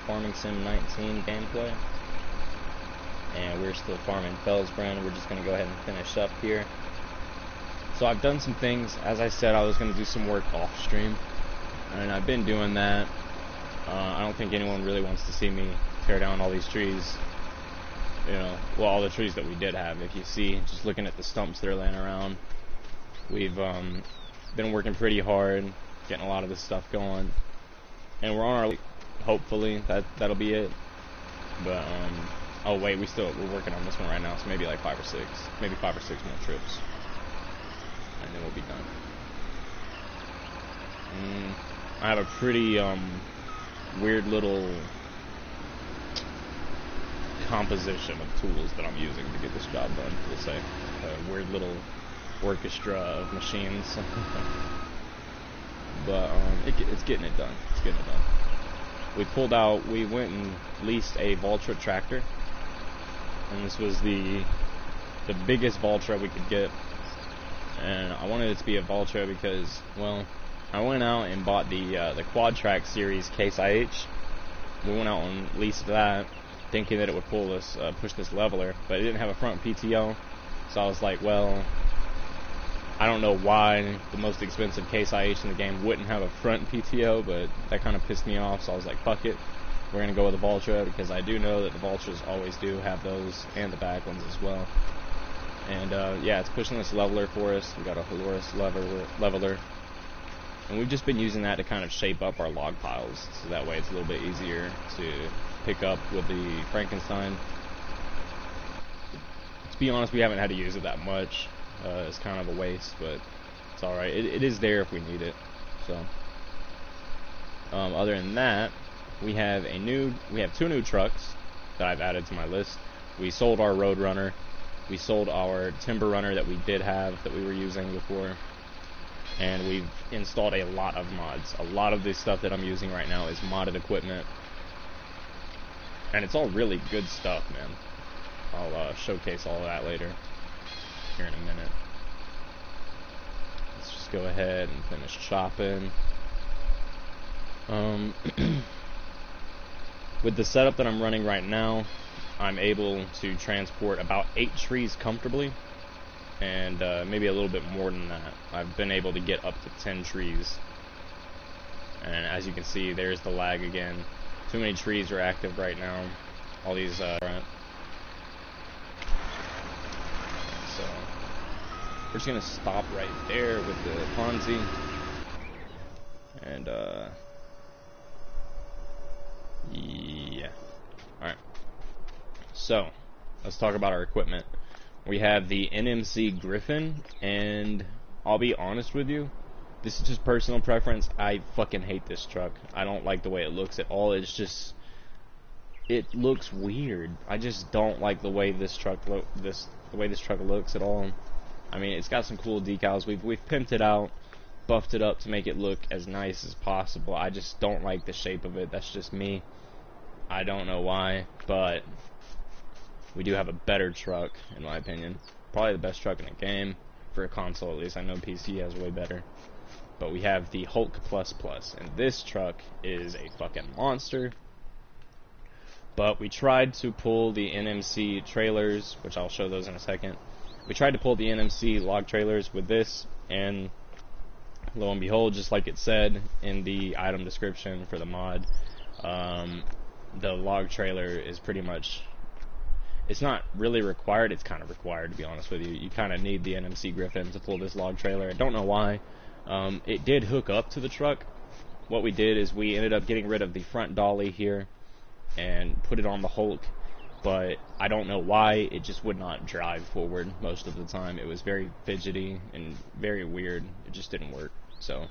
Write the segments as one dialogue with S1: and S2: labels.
S1: Farming Sim 19 gameplay. And we're still farming Fellsbrand. We're just going to go ahead and finish up here. So I've done some things. As I said, I was going to do some work off stream, and I've been doing that. I don't think anyone really wants to see me tear down all these trees. You know, well, all the trees that we did have. If you see, just looking at the stumps that are laying around, we've been working pretty hard, getting a lot of this stuff going, and we're on our. Hopefully, that'll be it. But oh wait, we're working on this one right now, so maybe like 5 or 6 more trips, and then we'll be done. I have a pretty weird little composition of tools that I'm using to get this job done. We'll say a weird little orchestra of machines, but it's getting it done. It's getting it done. We went and leased a Valtra tractor, and this was the biggest Valtra we could get, and I wanted it to be a Valtra because, well, I went out and bought the Quad Track Series Case IH. We went out and leased that, thinking that it would push this leveler, but it didn't have a front PTO, so I was like, well, I don't know why the most expensive Case IH in the game wouldn't have a front PTO, but that kind of pissed me off, so I was like, fuck it, we're going to go with the Valtra, because I do know that the Valtras always do have those, and the back ones as well. And yeah, it's pushing this leveler for us. We got a Halorus leveler, and we've just been using that to kind of shape up our log piles, so that way it's a little bit easier to pick up with the Frankenstein. To be honest, we haven't had to use it that much. It's kind of a waste, but it's alright. It is there if we need it. So, other than that, we have 2 new trucks that I've added to my list. We sold our Roadrunner. We sold our Timber Runner that we did have, that we were using before. And we've installed a lot of mods. A lot of this stuff that I'm using right now is modded equipment. And it's all really good stuff, man. I'll showcase all of that later, here in a minute. Let's just go ahead and finish chopping. With the setup that I'm running right now, I'm able to transport about 8 trees comfortably, and maybe a little bit more than that. I've been able to get up to 10 trees, and as you can see, there's the lag again. Too many trees are active right now. All these so we're just gonna stop right there with the Ponzi, and yeah. Alright, so let's talk about our equipment. We have the NMC Griffin, and I'll be honest with you, this is just personal preference. I fucking hate this truck. I don't like the way it looks at all. It's just, it looks weird. I just don't like the way this truck looks at all. I mean, it's got some cool decals. We've pimped it out, buffed it up to make it look as nice as possible. I just don't like the shape of it. That's just me. I don't know why, but we do have a better truck, in my opinion. Probably the best truck in the game, for a console at least. I know PC has way better. But we have the Hulk Plus Plus, and this truck is a fucking monster. But we tried to pull the NMC trailers, which I'll show those in a second. We tried to pull the NMC log trailers with this, and lo and behold, just like it said in the item description for the mod, the log trailer is pretty much, it's not really required, it's kind of required, to be honest with you. You kind of need the NMC Griffin to pull this log trailer. I don't know why. It did hook up to the truck. What we did is we ended up getting rid of the front dolly here and put it on the Hulk, but I don't know why it just would not drive forward most of the time. It was very fidgety and very weird. It just didn't work. So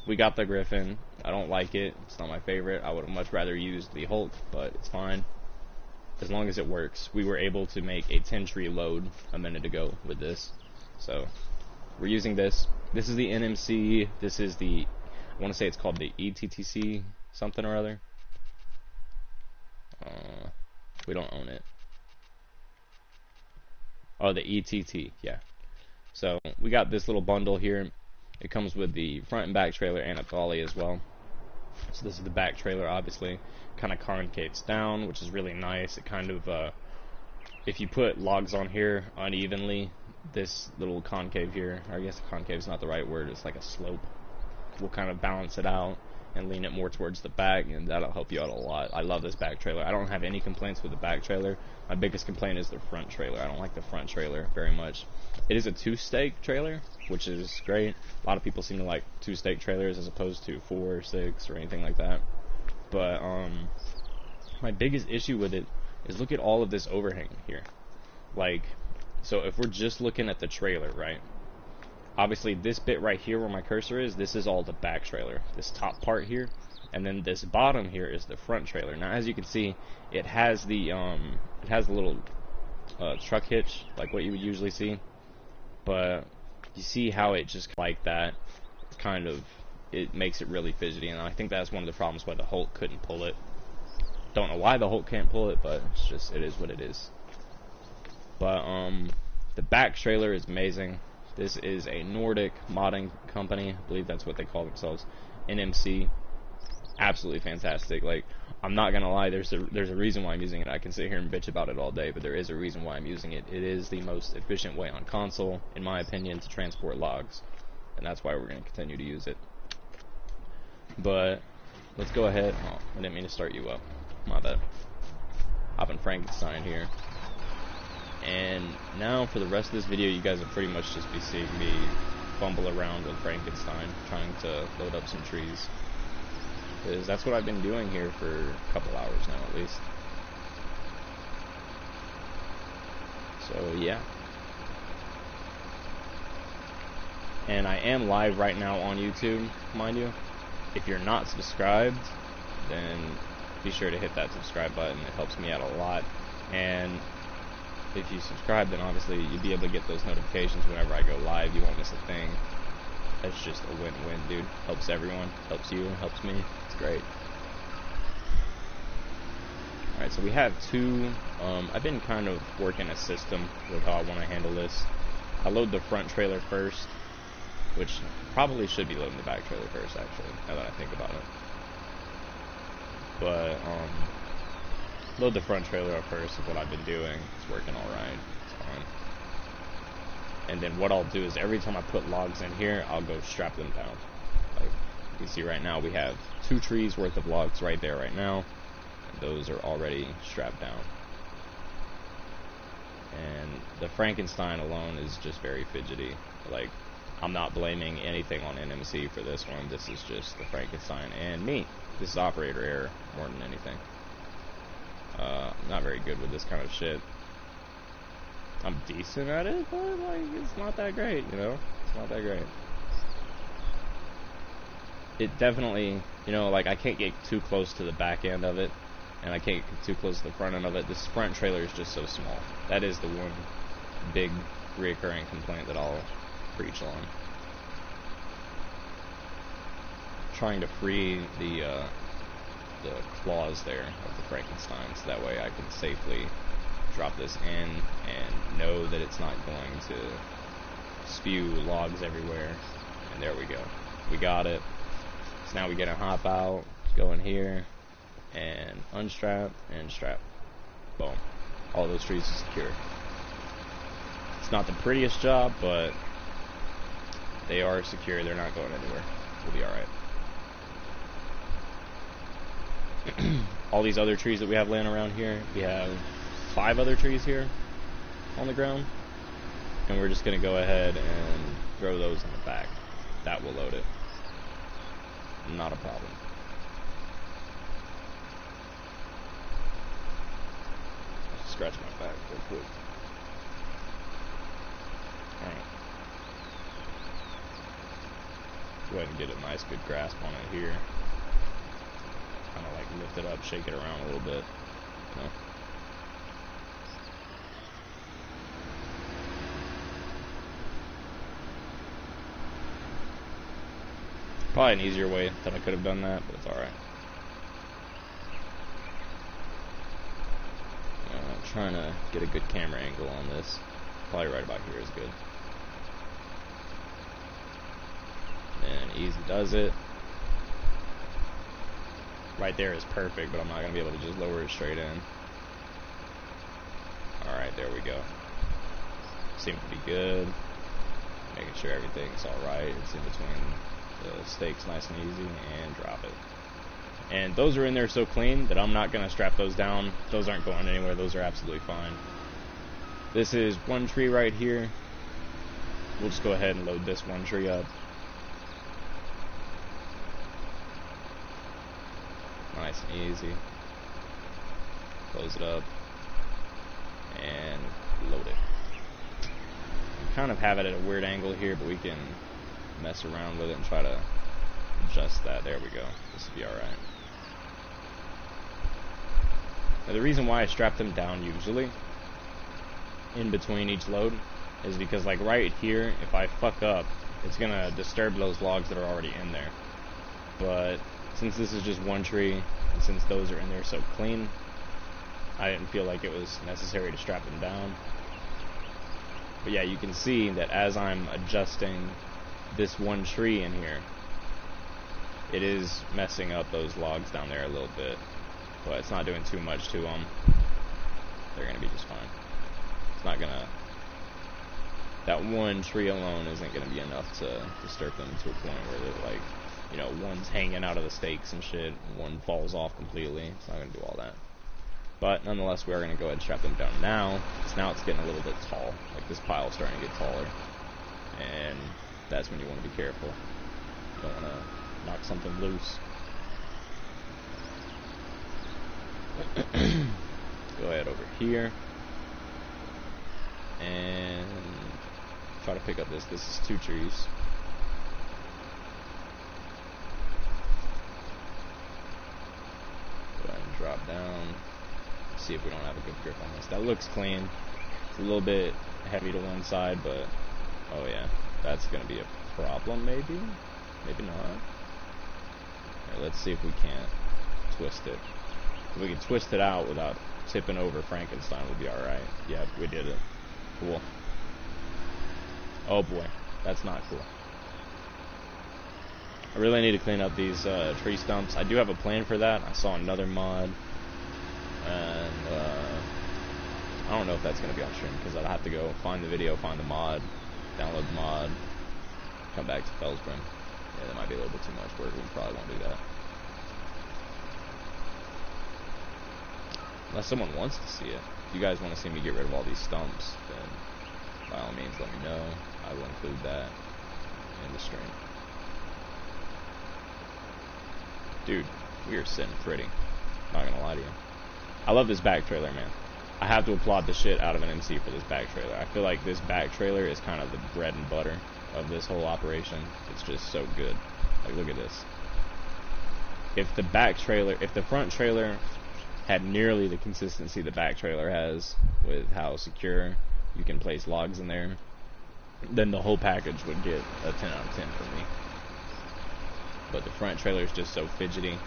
S1: we got the Griffin. I don't like it. It's not my favorite. I would have much rather used the Hulk, but it's fine as long as it works. We were able to make a 10 tree load a minute ago with this, so we're using this. This is the NMC. This is the, I want to say it's called the ETTC something or other. We don't own it. Oh, the ETT, yeah. So we got this little bundle here. It comes with the front and back trailer and a dolly as well. So this is the back trailer, obviously. Kind of concaves down, which is really nice. It kind of, if you put logs on here unevenly, this little concave here, or I guess concave is not the right word, it's like a slope, will kind of balance it out and lean it more towards the back, and that'll help you out a lot. I love this back trailer. I don't have any complaints with the back trailer. My biggest complaint is the front trailer. I don't like the front trailer very much. It is a 2-stake trailer, which is great. A lot of people seem to like 2-stake trailers as opposed to 4 or 6 or anything like that. But my biggest issue with it is look at all of this overhang here. Like, so if we're just looking at the trailer, right? Obviously this bit right here where my cursor is, this is all the back trailer, this top part here, and then this bottom here is the front trailer. Now as you can see, it has the little truck hitch like what you would usually see, but you see how it just like that kind of, it makes it really fidgety, and I think that's one of the problems why the Hulk couldn't pull it. Don't know why the Hulk can't pull it, but it's just, it is what it is. But the back trailer is amazing. This is a Nordic modding company, I believe that's what they call themselves, NMC. Absolutely fantastic. Like, I'm not gonna lie, there's a reason why I'm using it. I can sit here and bitch about it all day, but there is a reason why I'm using it. It is the most efficient way on console, in my opinion, to transport logs, and that's why we're gonna continue to use it. But let's go ahead. Oh, I didn't mean to start you up. My bad. Hopping Frankenstein here. And now for the rest of this video, you guys will pretty much just be seeing me fumble around with Frankenstein, trying to load up some trees. Because that's what I've been doing here for a couple hours now at least. So yeah. And I am live right now on YouTube, mind you. If you're not subscribed, then be sure to hit that subscribe button. It helps me out a lot. And if you subscribe, then obviously you'll be able to get those notifications whenever I go live. You won't miss a thing. That's just a win-win, dude. Helps everyone. Helps you. Helps me. It's great. Alright, so we have two. I've been kind of working a system with how I want to handle this. I load the front trailer first, which probably should be loading the back trailer first, actually, now that I think about it. But, load the front trailer up first is what I've been doing. It's working alright. It's fine. And then what I'll do is every time I put logs in here, I'll go strap them down. Like you can see right now, we have 2 trees worth of logs right there right now. And those are already strapped down. And the Frankenstein alone is just very fidgety. Like, I'm not blaming anything on NMC for this one. This is just the Frankenstein and me. This is operator error more than anything. I'm not very good with this kind of shit. I'm decent at it, but like, it's not that great, you know? It's not that great. It definitely, you know, like, I can't get too close to the back end of it, and I can't get too close to the front end of it. This front trailer is just so small. That is the one big reoccurring complaint that I'll preach on. Trying to free the claws there of the Frankenstein, so that way I can safely drop this in and know that it's not going to spew logs everywhere. And there we go. We got it. So now we get to hop out, go in here, and unstrap and strap. Boom. All those trees are secure. It's not the prettiest job, but they are secure. They're not going anywhere. We'll be alright. All these other trees that we have laying around here, we have 5 other trees here on the ground, and we're just going to go ahead and throw those in the back. That will load it. Not a problem. I'll scratch my back real quick. Alright. Go ahead and get a nice good grasp on it here. Kind of like lift it up, shake it around a little bit, you know. Probably an easier way that I could have done that, but it's alright. I'm trying to get a good camera angle on this. Probably right about here is good. And easy does it. right there is perfect, but I'm not going to be able to just lower it straight in. Alright, there we go. Seems to be good. Making sure everything's alright. It's in between the stakes nice and easy, and drop it. And those are in there so clean that I'm not going to strap those down. Those aren't going anywhere. Those are absolutely fine. This is one tree right here. We'll just go ahead and load this one tree up. Nice and easy. Close it up. And load it. We kind of have it at a weird angle here, but we can mess around with it and try to adjust that. There we go. This will be alright. Now the reason why I strap them down usually in between each load is because, like, right here, if I fuck up, it's gonna disturb those logs that are already in there. But since this is just one tree, and since those are in there so clean, I didn't feel like it was necessary to strap them down. But yeah, you can see that as I'm adjusting this one tree in here, it is messing up those logs down there a little bit. But it's not doing too much to them. They're gonna be just fine. It's not gonna... That one tree alone isn't gonna be enough to disturb them to a point where they're like, you know, one's hanging out of the stakes and shit, and one falls off completely. It's not gonna do all that. But nonetheless, we are gonna go ahead and strap them down now, because now it's getting a little bit tall. Like, this pile's starting to get taller. And that's when you want to be careful. You don't want to knock something loose. Go ahead over here. And try to pick up this. This is 2 trees. Go ahead and drop down. See if we don't have a good grip on this. That looks clean. It's a little bit heavy to one side, but oh yeah, that's gonna be a problem. Maybe not. Here, let's see if we can't twist it. If we can twist it out without tipping over Frankenstein, we'll be alright. Yep, we did it. Cool. Oh boy, that's not cool. I really need to clean up these tree stumps. I do have a plan for that. I saw another mod, and I don't know if that's going to be on stream, because I'd have to go find the video, find the mod, download the mod, come back to Felsbrim. Yeah, that might be a little bit too much work. We probably won't do that. Unless someone wants to see it. If you guys want to see me get rid of all these stumps, then by all means let me know. I will include that in the stream. Dude, we are sitting pretty. Not gonna lie to you. I love this back trailer, man. I have to applaud the shit out of an MC for this back trailer. I feel like this back trailer is kind of the bread and butter of this whole operation. It's just so good. Like, look at this. If the front trailer had nearly the consistency the back trailer has, with how secure you can place logs in there, then the whole package would get a 10 out of 10 for me. But the front trailer is just so fidgety.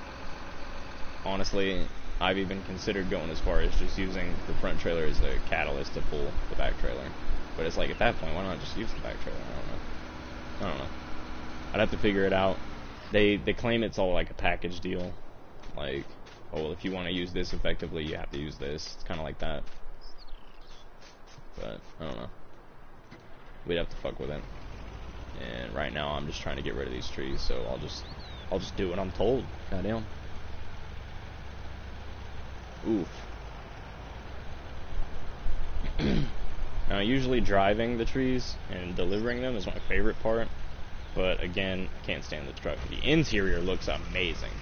S1: Honestly, I've even considered going as far as just using the front trailer as a catalyst to pull the back trailer. But it's like, at that point, why not just use the back trailer? I don't know. I'd have to figure it out. They claim it's all like a package deal. Like, oh, well, if you want to use this effectively, you have to use this. It's kind of like that. But, I don't know. We'd have to fuck with it. And right now, I'm just trying to get rid of these trees, so I'll just do what I'm told. Goddamn. Oof. Now, usually driving the trees and delivering them is my favorite part. But again, I can't stand the truck. The interior looks amazing.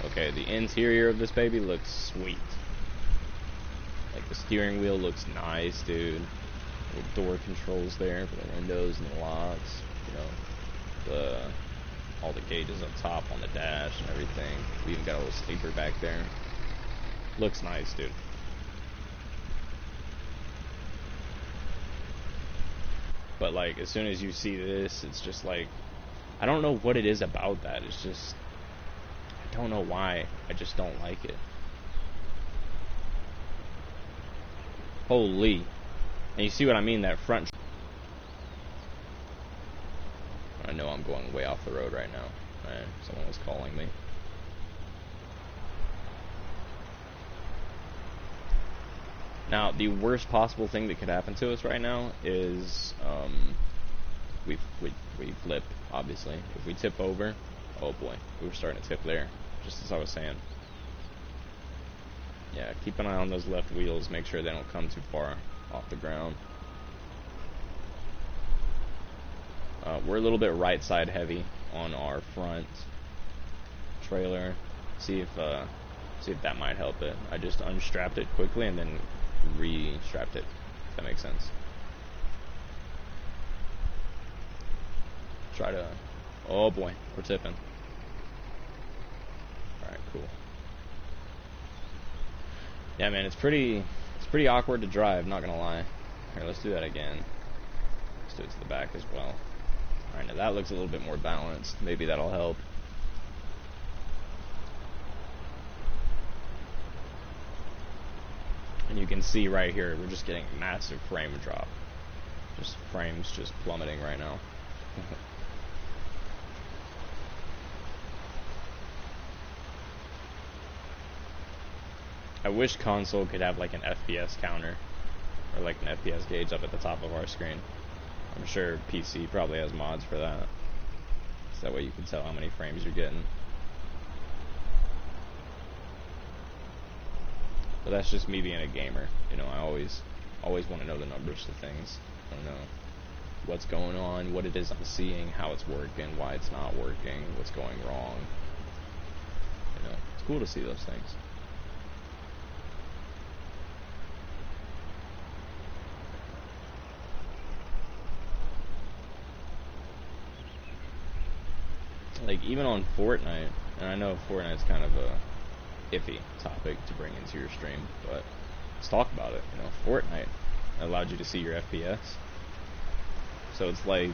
S1: Okay, the interior of this baby looks sweet. Like, the steering wheel looks nice, dude. Little door controls there for the windows and the locks. You know, all the gauges up top on the dash and everything. We even got a little sleeper back there. Looks nice, dude. But, like, as soon as you see this, it's just like, I don't know what it is about that. It's just, I don't know why. I just don't like it. Holy. And you see what I mean? That front. I know I'm going way off the road right now. Man, someone was calling me. Now, the worst possible thing that could happen to us right now is we flip, obviously. If we tip over, oh boy, we were starting to tip there, just as I was saying. Yeah, keep an eye on those left wheels, make sure they don't come too far off the ground. We're a little bit right side heavy on our front trailer. See if that might help it. I just unstrapped it quickly and then re-strapped it, if that makes sense. Try to, oh boy, we're tipping. Alright, cool. Yeah, man, it's pretty awkward to drive, not gonna lie. Here, let's do that again. Let's do it to the back as well. Alright, now that looks a little bit more balanced. Maybe that'll help. And you can see right here, we're just getting massive frame drop. Just frames just plummeting right now. I wish console could have like an FPS counter or like an FPS gauge up at the top of our screen. I'm sure PC probably has mods for that, so that way you can tell how many frames you're getting. But that's just me being a gamer, you know. I always want to know the numbers to things. I want to know what's going on, what it is I'm seeing, how it's working, why it's not working, what's going wrong. You know, it's cool to see those things. Like, even on Fortnite, and I know Fortnite's kind of a iffy topic to bring into your stream, but let's talk about it. You know, Fortnite allowed you to see your FPS. So it's like,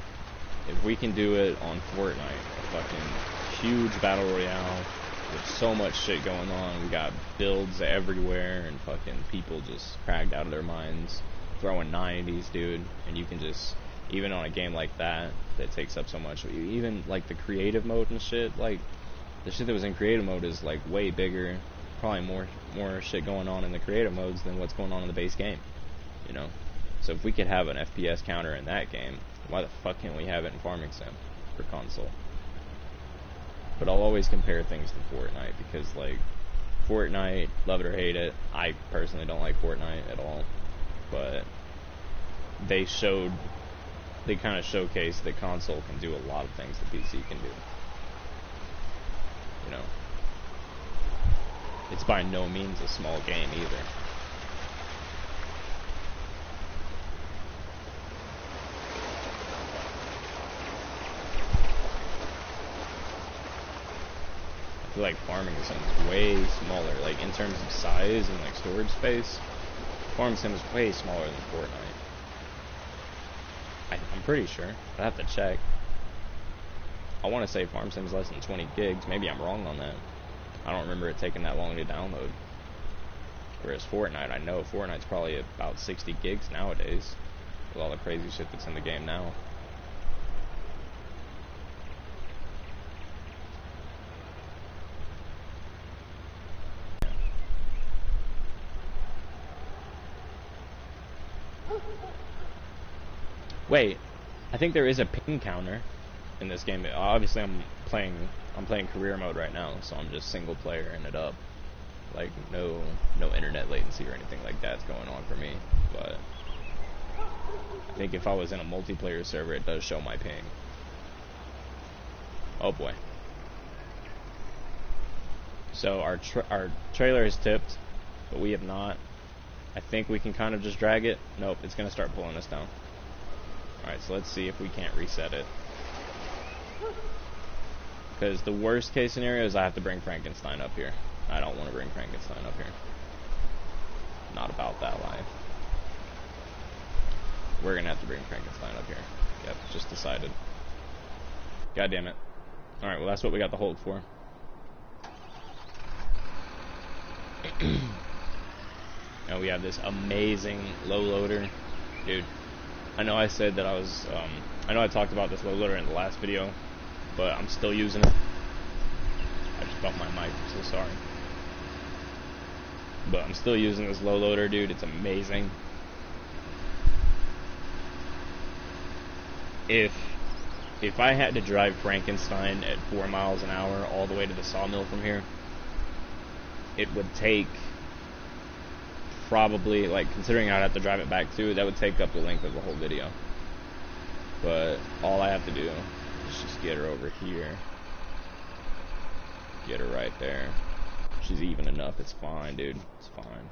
S1: if we can do it on Fortnite, a fucking huge battle royale with so much shit going on, we got builds everywhere, and fucking people just cracked out of their minds, throwing 90s, dude, and you can just, even on a game like that takes up so much, even like the creative mode and shit, like the shit that was in creative mode is like way bigger, probably more shit going on in the creative modes than what's going on in the base game, you know. So if we could have an FPS counter in that game, why the fuck can't we have it in Farming Sim for console? But I'll always compare things to Fortnite, because like Fortnite, love it or hate it, I personally don't like Fortnite at all, but they kind of showcased that console can do a lot of things that PC can do. You know, it's by no means a small game either. I feel like Farming Sim is way smaller, like in terms of size and like storage space. Farming Sim is way smaller than Fortnite. I'm pretty sure. I have to check. I want to say Farm Sim's less than 20 gigs. Maybe I'm wrong on that. I don't remember it taking that long to download. Whereas Fortnite, I know Fortnite's probably about 60 gigs nowadays, with all the crazy shit that's in the game now. Wait, I think there is a ping counter in this game. Obviously, I'm playing career mode right now, so I'm just single playering it up. Like no internet latency or anything like that's going on for me. But I think if I was in a multiplayer server, it does show my ping. Oh boy. So our trailer is tipped, but we have not. I think we can kind of just drag it. Nope, it's gonna start pulling us down. Alright, so let's see if we can't reset it. Because the worst case scenario is I have to bring Frankenstein up here. I don't want to bring Frankenstein up here. Not about that life. We're going to have to bring Frankenstein up here. Yep, just decided. God damn it. Alright, well that's what we got the hold for. Now we have this amazing low loader. Dude. I know I said that I know I talked about this low loader in the last video, but I'm still using it. I just bumped my mic, I'm so sorry. But I'm still using this low loader, dude. It's amazing. If I had to drive Frankenstein at 4 miles an hour all the way to the sawmill from here, it would take probably, like, considering I'd have to drive it back too, that would take up the length of the whole video. But all I have to do is just get her over here. Get her right there. She's even enough. It's fine, dude. It's fine.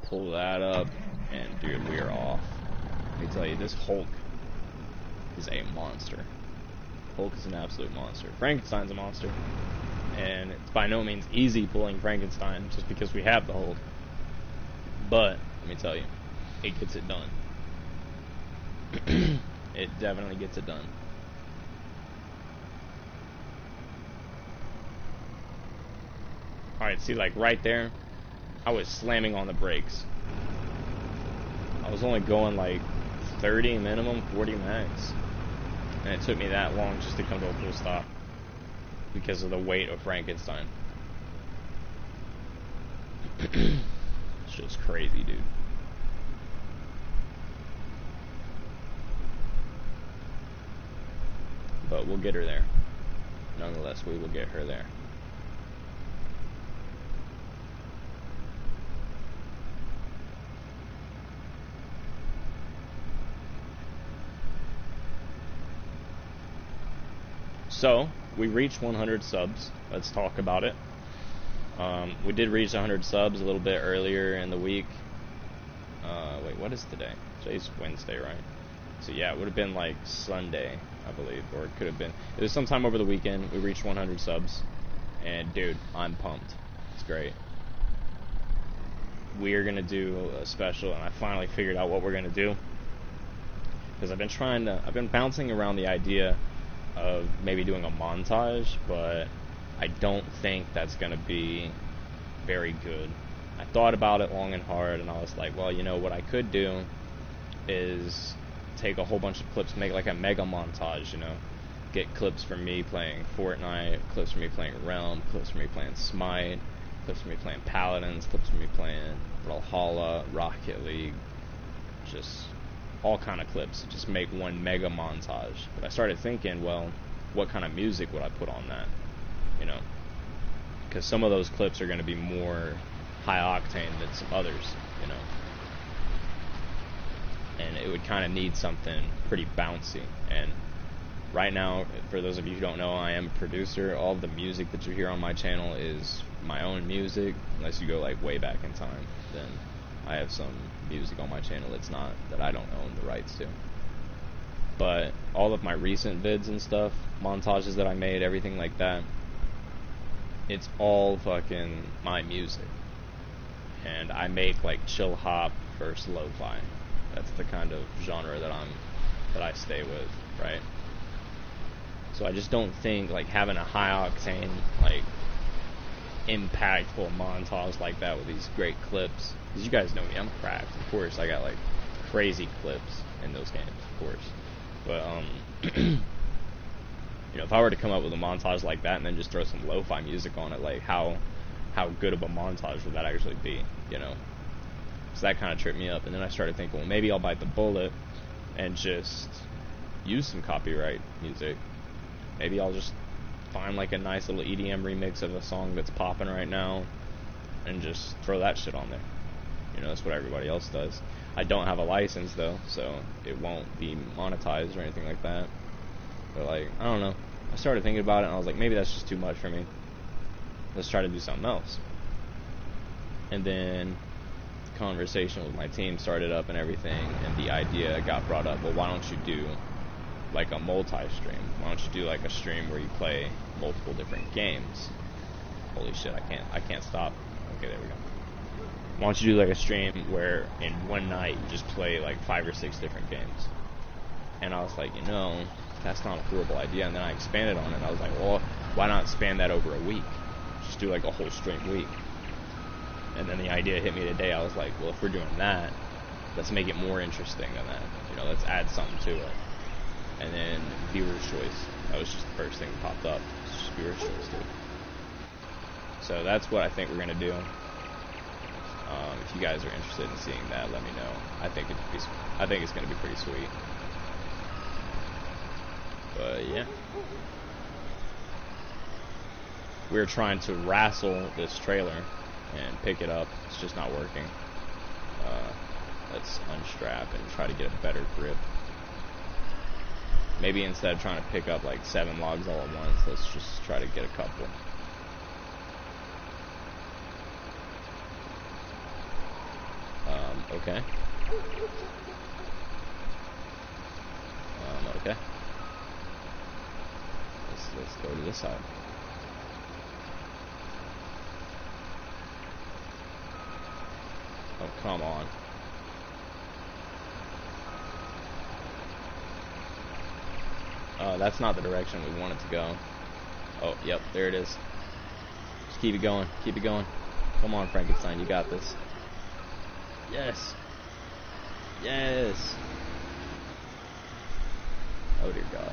S1: Pull that up, and dude, we are off. Let me tell you, this Hulk is a monster. Hulk is an absolute monster. Frankenstein's a monster. And it's by no means easy pulling Frankenstein just because we have the Hulk. But, let me tell you, it gets it done. It definitely gets it done. Alright, see, like right there, I was slamming on the brakes. I was only going like 30 minimum, 40 max. And it took me that long just to come to a full stop because of the weight of Frankenstein. It's just crazy, dude. But we'll get her there. Nonetheless, we will get her there. So, we reached 100 subs. Let's talk about it. We did reach 100 subs a little bit earlier in the week. Wait, what is today? Today's Wednesday, right? So yeah, it would have been like Sunday, I believe, or it could have been. It was sometime over the weekend. We reached 100 subs, and dude, I'm pumped. It's great. We are gonna do a special, and I finally figured out what we're gonna do. Because I've been bouncing around the idea of maybe doing a montage, but I don't think that's gonna be very good. I thought about it long and hard, and I was like, well, you know, what I could do is take a whole bunch of clips, make like a mega montage, you know, get clips from me playing Fortnite, clips from me playing Realm, clips from me playing Smite, clips from me playing Paladins, clips from me playing Brawlhalla, Rocket League, just all kind of clips, just make one mega montage. But I started thinking, well, what kind of music would I put on that, you know, because some of those clips are going to be more high octane than some others, you know, and it would kind of need something pretty bouncy. And right now, for those of you who don't know, I am a producer. All of the music that you hear on my channel is my own music, unless you go like way back in time, then I have some music on my channel that I don't own the rights to. But all of my recent vids and stuff, montages that I made, everything like that, it's all fucking my music. And I make like chill hop versus lo-fi. That's the kind of genre that I stay with, right? So I just don't think like having a high octane, like impactful montage like that with these great clips, because you guys know me, I'm cracked, of course. I got like crazy clips in those games, of course. But you know, if I were to come up with a montage like that and then just throw some lo-fi music on it, like how good of a montage would that actually be, you know? So that kind of tripped me up, and then I started thinking, well, maybe I'll bite the bullet and just use some copyright music. Maybe I'll just find like a nice little EDM remix of a song that's popping right now and just throw that shit on there. You know, that's what everybody else does. I don't have a license though, so it won't be monetized or anything like that. But like, I don't know. I started thinking about it and I was like, maybe that's just too much for me. Let's try to do something else. And then the conversation with my team started up and everything, and the idea got brought up, well, why don't you do like a multi-stream? Why don't you do like a stream where you play multiple different games? Holy shit, I can't stop. Okay, there we go. Why don't you do like a stream where in one night you just play like 5 or 6 different games? And I was like, you know, that's not a horrible idea. And then I expanded on it, and I was like, well, why not span that over a week? Just do like a whole stream week. And then the idea hit me today. I was like, well, if we're doing that, let's make it more interesting than that. You know, let's add something to it. And then viewer's choice. That was just the first thing that popped up. It's just viewer's choice, dude. So that's what I think we're gonna do. If you guys are interested in seeing that, let me know. I think it's gonna be pretty sweet. But yeah, we're trying to wrestle this trailer and pick it up. It's just not working. Let's unstrap and try to get a better grip. Maybe instead of trying to pick up like 7 logs all at once, let's just try to get a couple. Okay. Okay. Let's go to this side. Oh, come on. That's not the direction we want it to go. Oh, yep, there it is. Just keep it going. Keep it going. Come on, Frankenstein, you got this. Yes. Yes. Oh, dear God.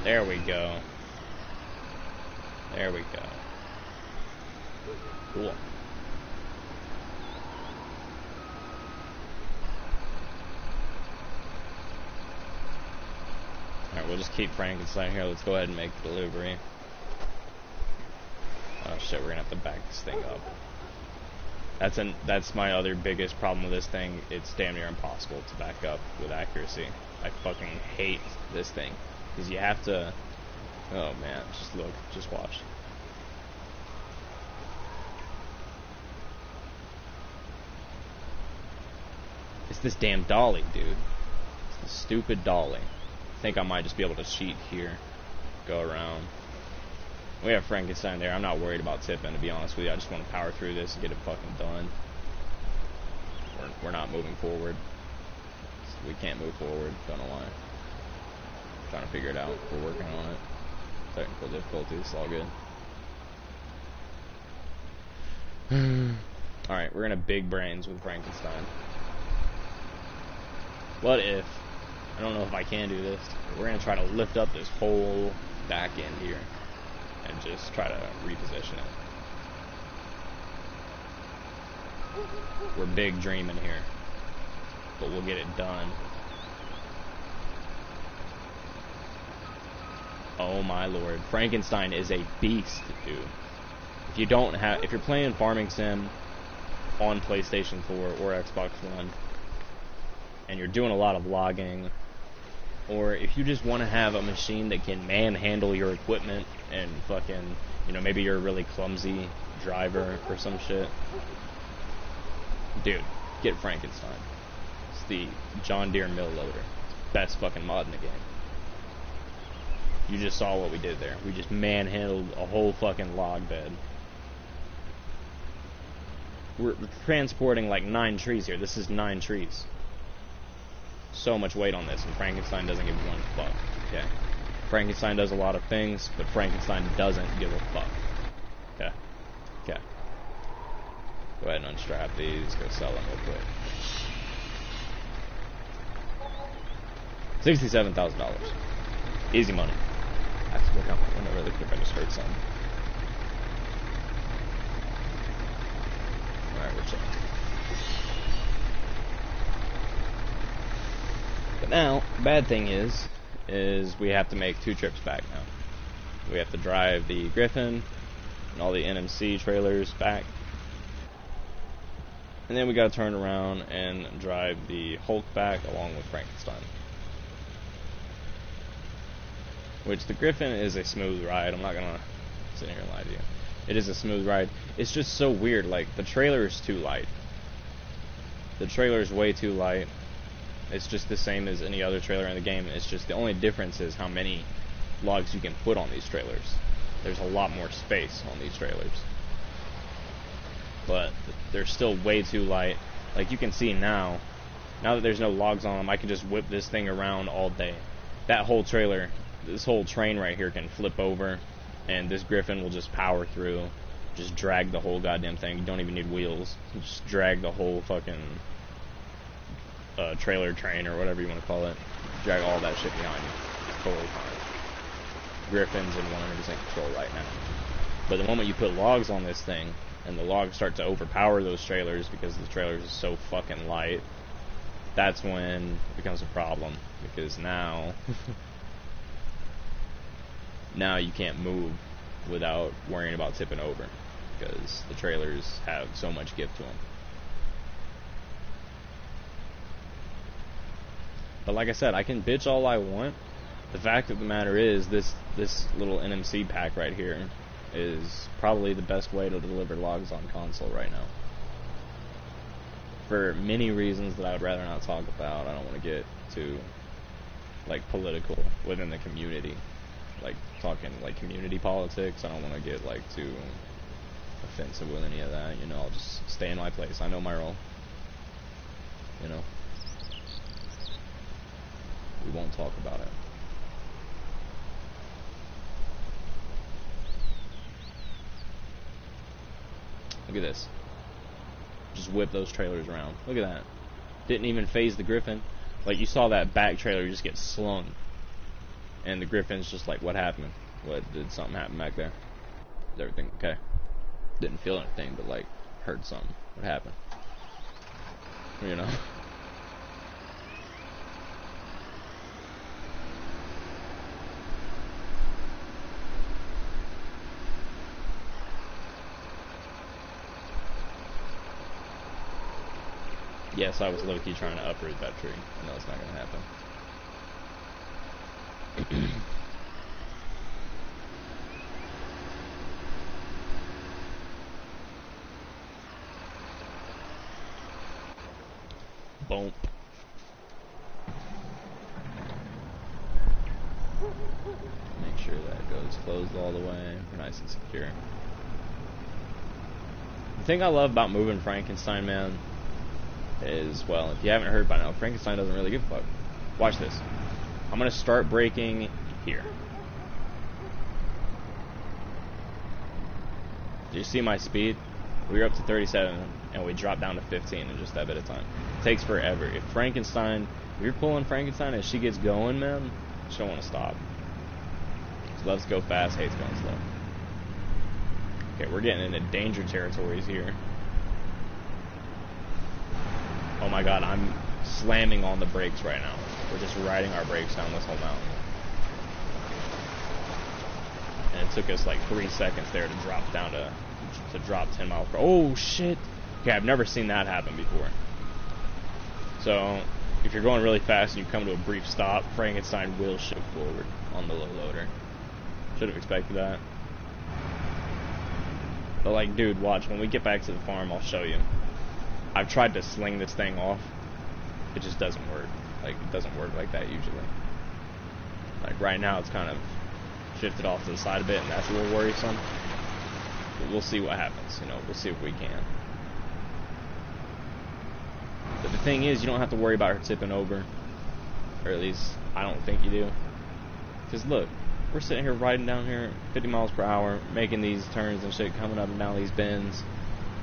S1: There we go. There we go. Cool. Alright, we'll just keep Frankenstein here. Let's go ahead and make the delivery. Oh shit, we're gonna have to back this thing up. That's my other biggest problem with this thing. It's damn near impossible to back up with accuracy. I fucking hate this thing. Because you have to... Oh man, just look, just watch. It's this damn dolly, dude. It's the stupid dolly. I think I might just be able to cheat here. Go around. We have Frankenstein there. I'm not worried about tipping, to be honest with you. I just want to power through this and get it fucking done. We're not moving forward. We can't move forward. Don't know why. Trying to figure it out. We're working on it. Technical difficulties. It's all good. Alright, we're gonna big brains with Frankenstein. What if... I don't know if I can do this. We're gonna try to lift up this whole back end here. And just try to reposition it. We're big dreaming here. But we'll get it done. Oh my lord. Frankenstein is a beast, dude. If you're playing Farming Sim on PlayStation 4 or Xbox One, and you're doing a lot of logging, or if you just want to have a machine that can manhandle your equipment and fucking, you know, maybe you're a really clumsy driver or some shit, dude, get Frankenstein. It's the John Deere mill loader. Best fucking mod in the game. You just saw what we did there. We just manhandled a whole fucking log bed. We're transporting like 9 trees here. This is 9 trees. So much weight on this, and Frankenstein doesn't give one fuck. Okay. Frankenstein does a lot of things, but Frankenstein doesn't give a fuck. Okay. Okay. Go ahead and unstrap these. Go sell them real quick. $67,000. Easy money. I have to look out my window really quick. I just heard something. Alright, we're chilling. But now, bad thing is we have to make 2 trips back now. We have to drive the Griffin and all the NMC trailers back. And then we gotta turn around and drive the Hulk back along with Frankenstein. Which the Griffin is a smooth ride. I'm not gonna sit here and lie to you. It is a smooth ride. It's just so weird. Like, the trailer is too light. The trailer is way too light. It's just the same as any other trailer in the game. It's just the only difference is how many logs you can put on these trailers. There's a lot more space on these trailers. But they're still way too light. Like, you can see now that there's no logs on them, I can just whip this thing around all day. That whole trailer, this whole train right here can flip over, and this Griffin will just power through, just drag the whole goddamn thing. You don't even need wheels. You just drag the whole fucking trailer train or whatever you want to call it. drag all that shit behind you. It's totally fine. Griffin's in 100% control right now. But the moment you put logs on this thing, and the logs start to overpower those trailers because the trailers are so fucking light, that's when it becomes a problem. Because now, now you can't move without worrying about tipping over, because the trailers have so much give to them. But like I said, I can bitch all I want. The fact of the matter is, this little NMC pack right here is probably the best way to deliver logs on console right now. For many reasons that I would rather not talk about. I don't want to get too, like, political within the community. Like, talking, like, community politics. I don't want to get, like, too offensive with any of that. You know, I'll just stay in my place. I know my role. You know? We won't talk about it. Look at this. Just whip those trailers around. Look at that. Didn't even phase the Griffin. Like, you saw that back trailer just get slung. And the Griffin's just like, what happened? What, did something happen back there? Is everything okay? Didn't feel anything, but like, heard something. What happened? You know? Yes, I was low-key trying to uproot that tree. I know it's not going to happen. Boom. Make sure that goes closed all the way. We're nice and secure. The thing I love about moving Frankenstein, man, is, well, if you haven't heard by now, Frankenstein doesn't really give a fuck. Watch this. I'm going to start braking here. Do you see my speed? We were up to 37, and we dropped down to 15 in just that bit of time. It takes forever. If you're pulling Frankenstein and she gets going, man, she don't want to stop. She loves to go fast, hates going slow. Okay, we're getting into danger territories here. Oh my god, I'm slamming on the brakes right now. We're just riding our brakes down this whole mountain. And it took us like 3 seconds there to drop down to drop 10 miles per hour. Oh shit! Okay, I've never seen that happen before. So, if you're going really fast and you come to a brief stop, Frankenstein will shift forward on the low loader. Should have expected that. But like, dude, watch, when we get back to the farm, I'll show you. I've tried to sling this thing off. It just doesn't work. Like, it doesn't work like that usually. Like, right now it's kind of shifted off to the side a bit, and that's a little worrisome. But we'll see what happens, you know, we'll see if we can. But the thing is, you don't have to worry about her tipping over. Or at least, I don't think you do. Because look, we're sitting here riding down here 50 miles per hour, making these turns and shit, coming up and down these bends,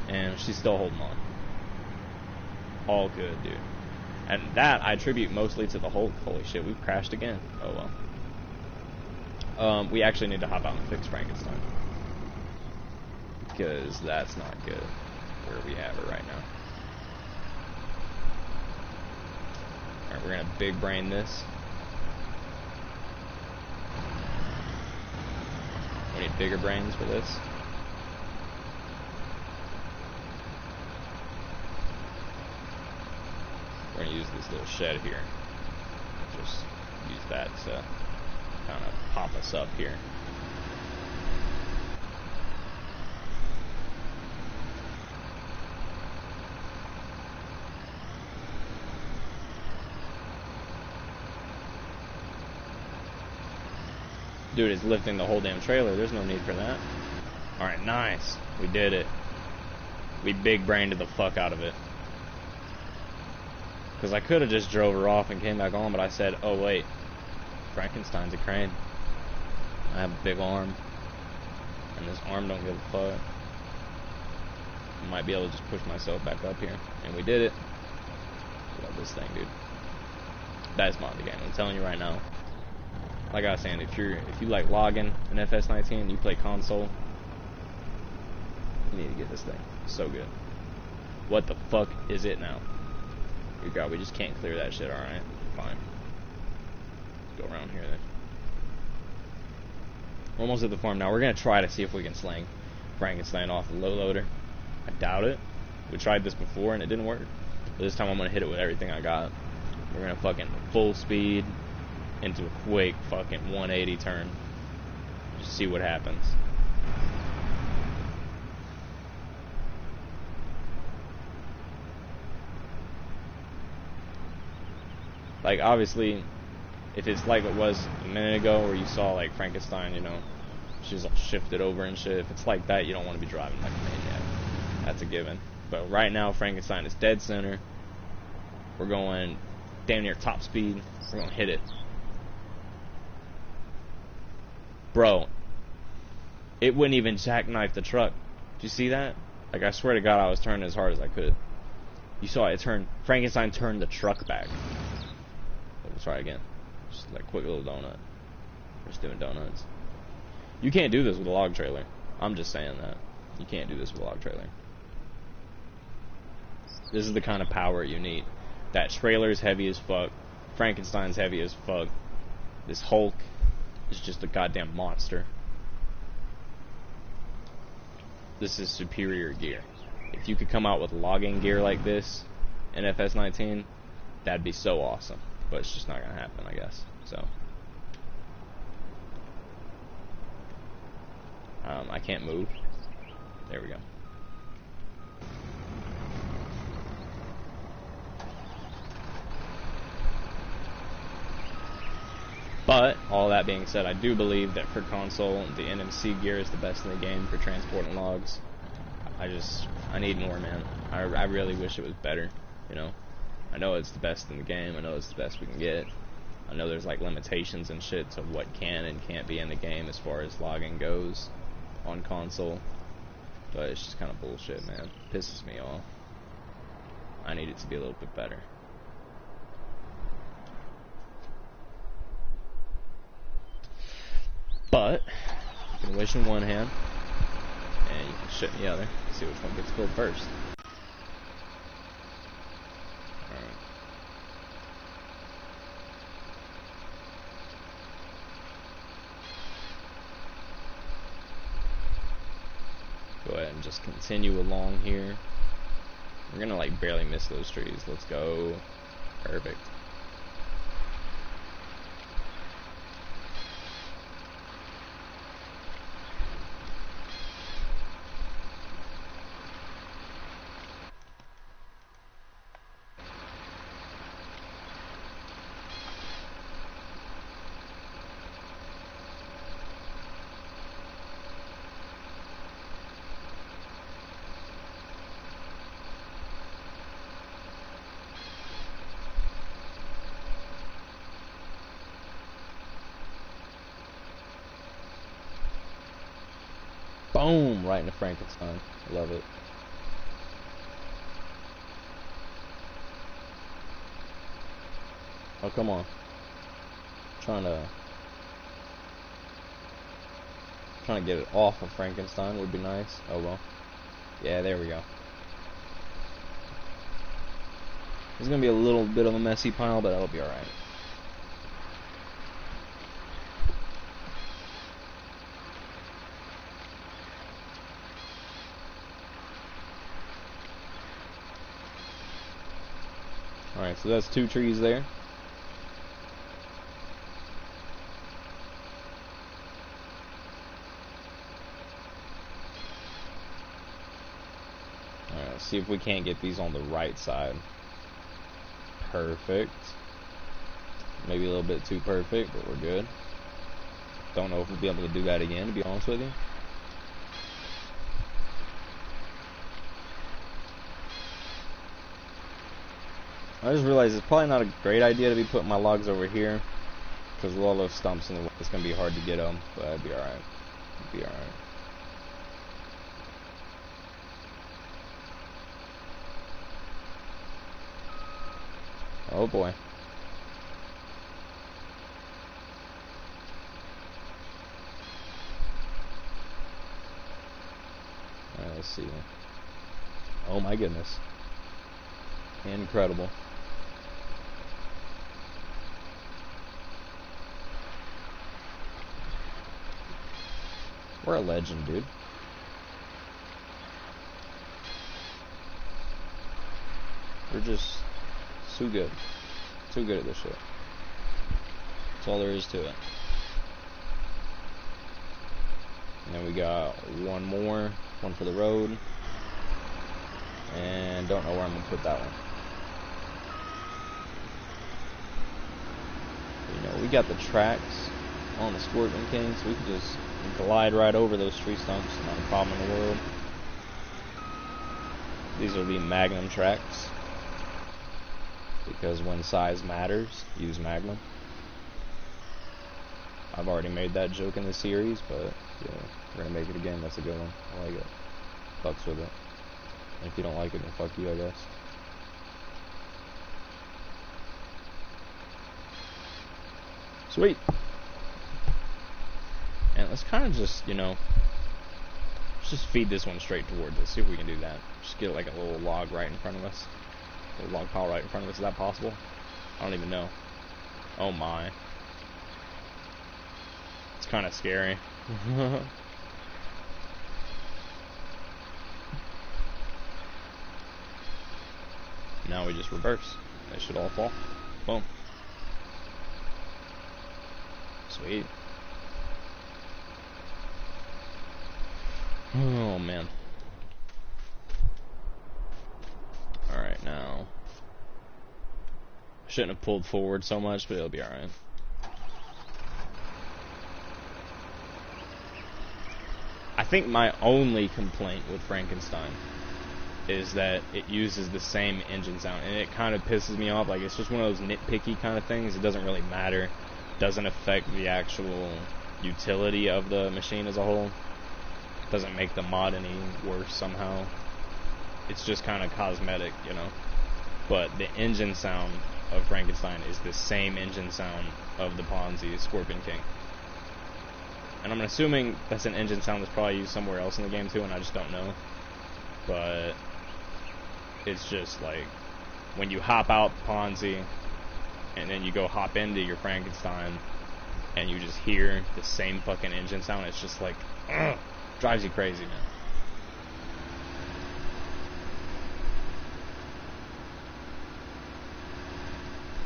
S1: and she's still holding on. All good, dude. And that I attribute mostly to the Hulk. Holy shit, we've crashed again. Oh well. We actually need to hop out and fix Frankenstein. Because that's not good where we have it right now. Alright, we're gonna big brain this. We need bigger brains for this. We're going to use this little shed here. Just use that to kind of pop us up here. Dude, it's lifting the whole damn trailer. There's no need for that. Alright, nice. We did it. We big brained the fuck out of it. Because I could have just drove her off and came back on, but I said, oh wait, Frankenstein's a crane. I have a big arm. And this arm don't give a fuck. I might be able to just push myself back up here. And we did it. Love this thing, dude. Best mod in the game. I'm telling you right now. Like I was saying, if you like logging in FS19 and you play console, you need to get this thing. It's so good. What the fuck is it now? Dear God, we just can't clear that shit. All right, fine. Go around here then. We're almost at the farm now. We're gonna try to see if we can sling Frankenstein off the low loader. I doubt it. We tried this before and it didn't work. But this time I'm gonna hit it with everything I got. We're gonna fucking full speed into a quick fucking 180 turn. Just see what happens. Like, obviously, if it's like it was a minute ago where you saw, like, Frankenstein, you know, she's shifted over and shit. If it's like that, you don't want to be driving like a maniac. That's a given. But right now, Frankenstein is dead center. We're going damn near top speed. We're going to hit it. Bro, it wouldn't even jackknife the truck. Did you see that? Like, I swear to God, I was turning as hard as I could. You saw it turn. Frankenstein turned the truck back. Let's try again. Just like a quick little donut. We're just doing donuts. You can't do this with a log trailer. I'm just saying that. You can't do this with a log trailer. This is the kind of power you need. That trailer's heavy as fuck. Frankenstein's heavy as fuck. This Hulk is just a goddamn monster. This is superior gear. If you could come out with logging gear like this in FS19, that'd be so awesome. But it's just not gonna happen, I guess. So I can't move. There we go. But all that being said, I do believe that for console, the NMC gear is the best in the game for transporting logs. I need more, man. I really wish it was better, you know. I know it's the best in the game. I know it's the best we can get. I know there's like limitations and shit to what can and can't be in the game as far as logging goes on console. But it's just kind of bullshit, man. Pisses me off. I need it to be a little bit better. But you can wish in one hand and you can shit in the other. See which one gets filled first. Alright. Go ahead and just continue along here. We're gonna like barely miss those trees. Let's go. Perfect. Boom! Right into Frankenstein. Love it. Oh, come on. Trying to get it off of Frankenstein would be nice. Oh well. Yeah, there we go. It's gonna be a little bit of a messy pile, but that'll be alright. Alright, so that's 2 trees there. Alright, let's see if we can't get these on the right side. Perfect. Maybe a little bit too perfect, but we're good. Don't know if we'll be able to do that again, to be honest with you. I just realized it's probably not a great idea to be putting my logs over here, because with all those stumps in the way, it's going to be hard to get them, but it'll be alright. It'll be alright. Oh boy. Let's see. Oh my goodness. Incredible. We're a legend, dude. We're just so good. Too good at this shit. That's all there is to it. And then we got one more. One for the road. And don't know where I'm going to put that one. You know, we got the tracks on the Scorpion King, so we can just glide right over those tree stumps. Not a problem in the world. These are the Magnum tracks. Because when size matters, use Magnum. I've already made that joke in the series, but yeah, we're gonna make it again. That's a good one. I like it. Fucks with it. And if you don't like it, then fuck you, I guess. Sweet. And let's kind of just, you know, let's just feed this one straight towards us. See if we can do that. Just get like a little log right in front of us. A little log pile right in front of us. Is that possible? I don't even know. Oh my. It's kind of scary. Now we just reverse. They should all fall. Boom. Sweet. Oh man. Alright, now. I shouldn't have pulled forward so much, but it'll be alright. I think my only complaint with Frankenstein is that it uses the same engine sound, and it kind of pisses me off. Like, it's just one of those nitpicky kind of things. It doesn't really matter. Doesn't affect the actual utility of the machine as a whole. Doesn't make the mod any worse somehow. It's just kind of cosmetic, you know. But the engine sound of Frankenstein is the same engine sound of the Ponzi Scorpion King. And I'm assuming that's an engine sound that's probably used somewhere else in the game too, and I just don't know. But it's just like when you hop out Ponzi and then you go hop into your Frankenstein and you just hear the same fucking engine sound, it's just like, ugh, drives you crazy, man.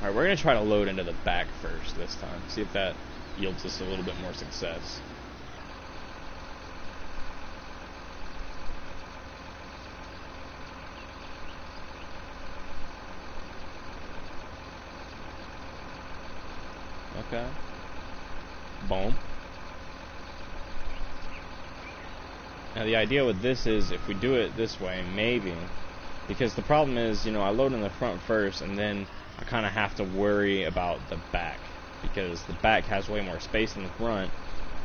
S1: Alright, we're going to try to load into the back first this time. See if that yields us a little bit more success. Okay. Boom. Now the idea with this is, if we do it this way, maybe, because the problem is, you know, I load in the front first, and then I kind of have to worry about the back, because the back has way more space than the front.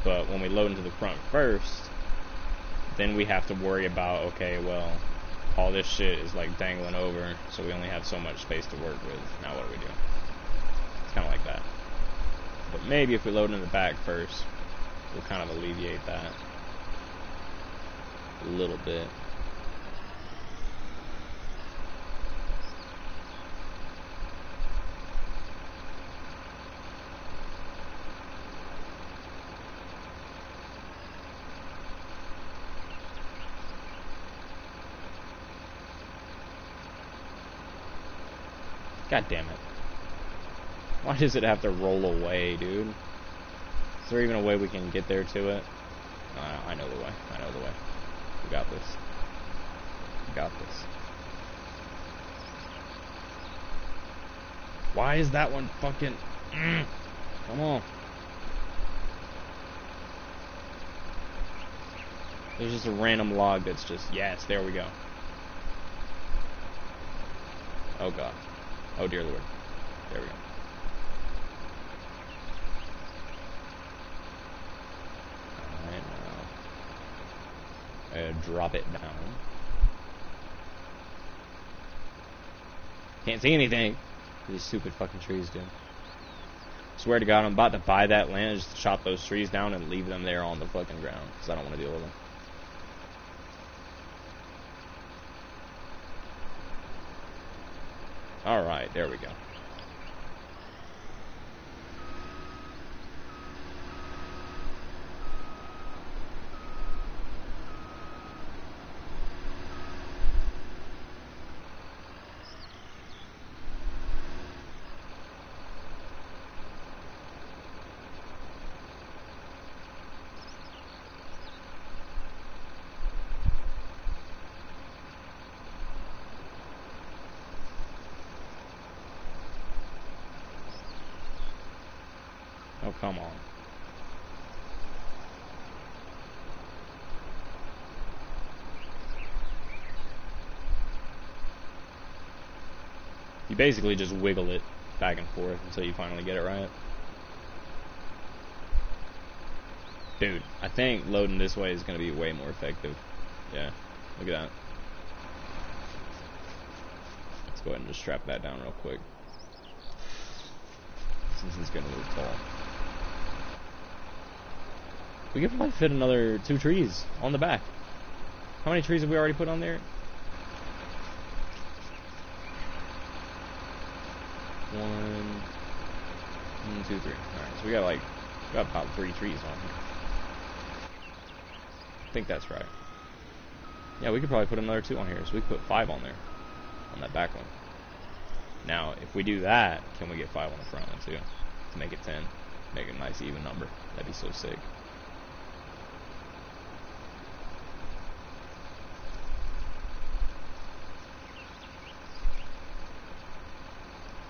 S1: But when we load into the front first, then we have to worry about, okay, well, all this shit is like dangling over, so we only have so much space to work with. Now what do we do? It's kind of like that. But maybe if we load in the back first, we'll kind of alleviate that a little bit. God damn it. Why does it have to roll away, dude? Is there even a way we can get there to it? I know the way. I know the way. We got this. We got this. Why is that one fucking... Come on. There's just a random log that's just... Yes, there we go. Oh god. Oh dear lord. There we go. Alright, now. Drop it down. Can't see anything. These stupid fucking trees, dude. Swear to god, I'm about to buy that land and just chop those trees down and leave them there on the fucking ground, because I don't want to deal with them. Alright, there we go. Oh, come on. You basically just wiggle it back and forth until you finally get it right. Dude, I think loading this way is going to be way more effective. Yeah, look at that. Let's go ahead and just strap that down real quick, since it's getting a little tall. We could probably fit another 2 trees on the back. How many trees have we already put on there? 1, 2, 3. Alright, so we got about 3 trees on here. I think that's right. Yeah, we could probably put another 2 on here, so we could put 5 on there, on that back one. Now, if we do that, can we get 5 on the front one too? To make it 10. Make it a nice even number. That'd be so sick.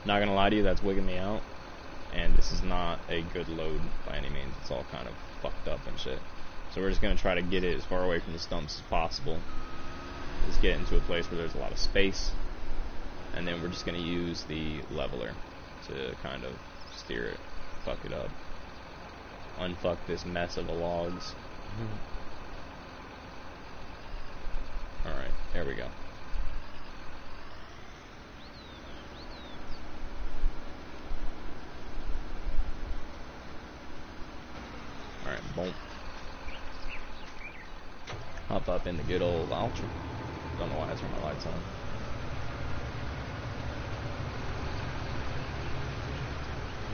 S1: Not gonna lie to you, that's wigging me out. And this is not a good load by any means. It's all kind of fucked up and shit. So we're just gonna try to get it as far away from the stumps as possible. Just get into a place where there's a lot of space. And then we're just gonna use the leveler to kind of steer it, fuck it up, unfuck this mess of the logs. Alright, there we go. Alright, boom. Hop up in the good old Ultra. Don't know why I turned my lights on.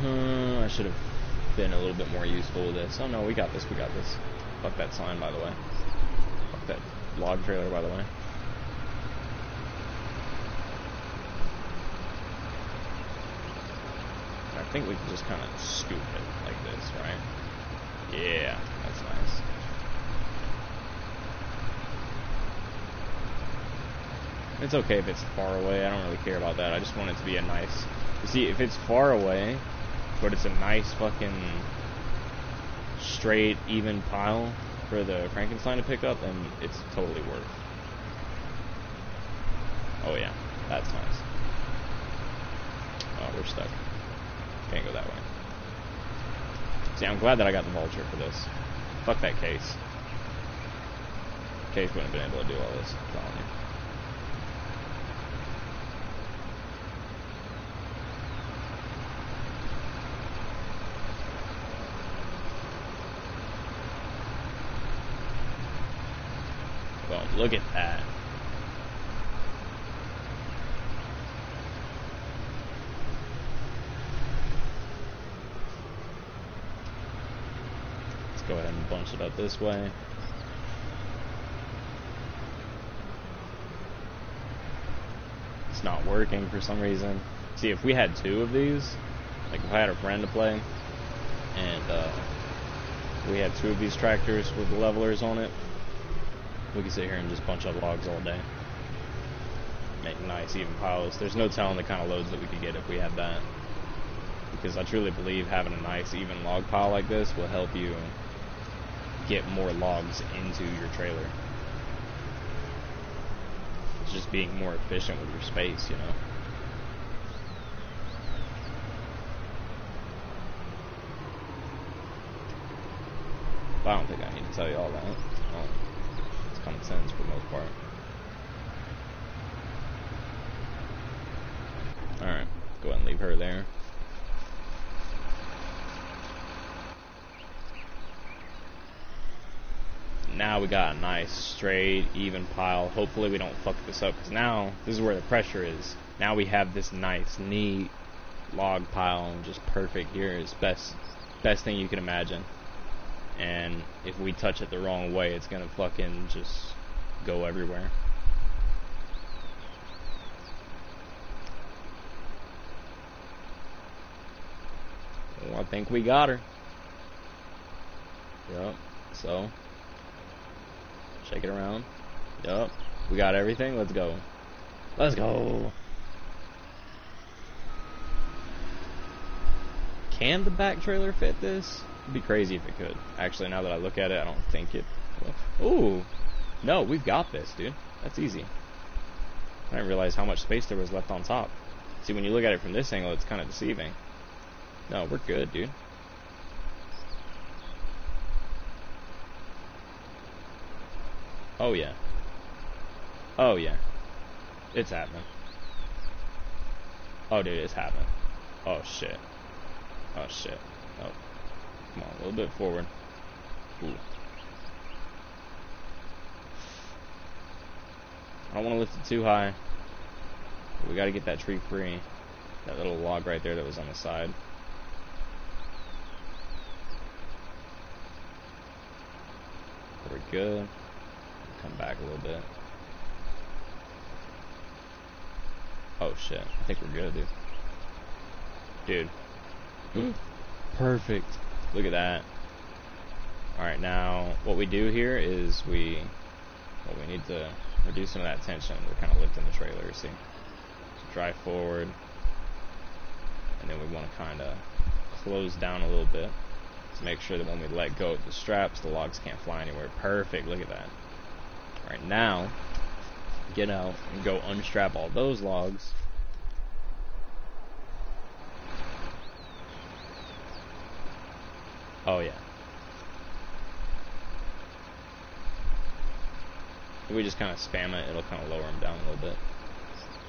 S1: I should have been a little bit more useful with this. Oh no, we got this, we got this. Fuck that sign, by the way. Fuck that log trailer, by the way. I think we can just kind of scoop it like this, right? Yeah, that's nice. It's okay if it's far away, I don't really care about that. I just want it to be a nice... You see, if it's far away, but it's a nice fucking straight, even pile for the Frankenstein to pick up, then it's totally worth. Oh yeah, that's nice. Oh, we're stuck. Can't go that way. See, I'm glad that I got the vulture for this. Fuck that case. Case wouldn't have been able to do all this, I'm telling you. Well, look at that. Let's go ahead and bunch it up this way. It's not working for some reason. See, if we had 2 of these, like if I had a friend to play, and we had 2 of these tractors with the levelers on it, we could sit here and just bunch up logs all day. Make nice even piles. There's no telling the kind of loads that we could get if we had that. Because I truly believe having a nice even log pile like this will help you get more logs into your trailer. It's just being more efficient with your space, you know. But I don't think I need to tell you all that. It's common sense for the most part. Alright, go ahead and leave her there. now we got a nice, straight, even pile. Hopefully we don't fuck this up, because now, this is where the pressure is. Now we have this nice, neat log pile, just perfect here. It's best thing you can imagine. And if we touch it the wrong way, it's gonna fucking just go everywhere. Well, I think we got her. Yup. So, shake it around. Yup. We got everything. Let's go. Let's go. Can the back trailer fit this? It'd be crazy if it could. Actually, now that I look at it, I don't think it will. Ooh. No, we've got this, dude. That's easy. I didn't realize how much space there was left on top. See, when you look at it from this angle, it's kind of deceiving. No, we're good, dude. Oh, yeah. Oh, yeah. It's happening. Oh, dude, it's happening. Oh, shit. Oh, shit. Oh. Come on, a little bit forward. Ooh. I don't want to lift it too high. We got to get that tree free. That little log right there that was on the side. We're good. Come back a little bit. Oh shit. I think we're good, dude. Dude. Perfect. Look at that. Alright, now what we do here is we need to reduce some of that tension. We're kind of lifting the trailer, see? So drive forward. And then we want to kind of close down a little bit to make sure that when we let go of the straps, the logs can't fly anywhere. Perfect. Look at that. Alright, now get out and go unstrap all those logs. Oh yeah. If we just kind of spam it, it'll kind of lower them down a little bit.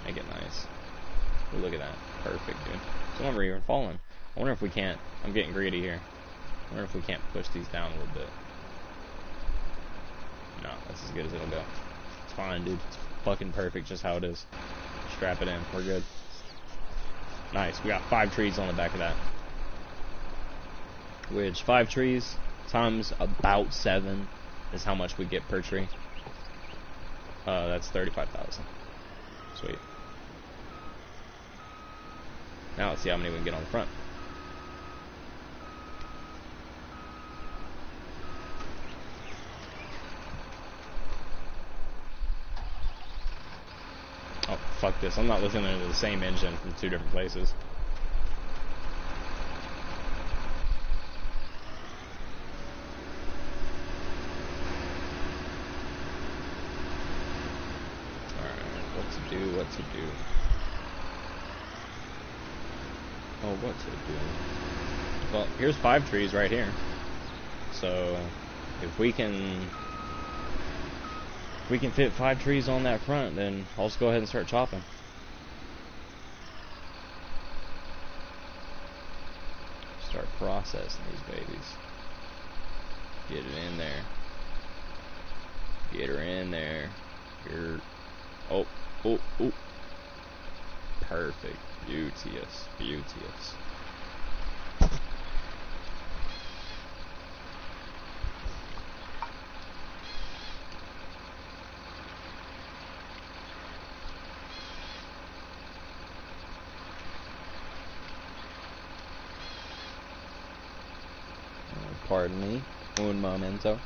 S1: Make it nice. Ooh, look at that. Perfect, dude. Some of them are even falling. I wonder if we can't. I'm getting greedy here. I wonder if we can't push these down a little bit. No, that's as good as it'll go. It's fine, dude. It's fucking perfect just how it is. Strap it in. We're good. Nice. We got 5 trees on the back of that. Which 5 trees times about 7 is how much we get per tree. That's 35,000. Sweet. Now let's see how many we can get on the front. Oh, fuck this. I'm not listening to the same engine from 2 different places. What to do. Oh, what to do. Well, here's 5 trees right here. So, if we can fit 5 trees on that front, then I'll just go ahead and start chopping. Start processing these babies. Get it in there. Get her in there. Here. Oh. Oh, oh. Perfect. Beauteous. Beauteous. Pardon me. Un momento.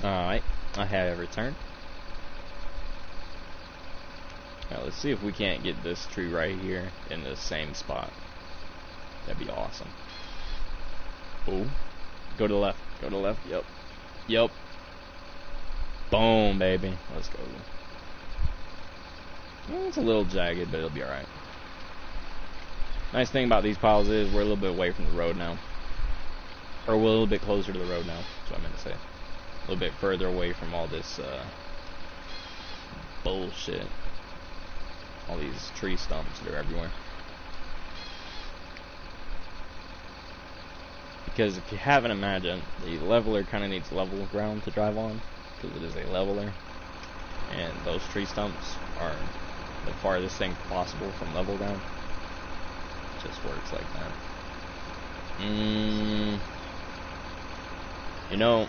S1: Alright, I have returned. Now let's see if we can't get this tree right here in the same spot. That'd be awesome. Oh, go to the left. Go to the left. Yep. Yep. Boom, baby. Let's go. It's a little jagged, but it'll be alright. Nice thing about these piles is we're a little bit away from the road now. Or we're a little bit closer to the road now, that's what I meant to say. A little bit further away from all this bullshit. All these tree stumps that are everywhere. Because if you haven't imagined, the leveler kind of needs level ground to drive on, because it is a leveler. And those tree stumps are the farthest thing possible from level ground. It just works like that. You know,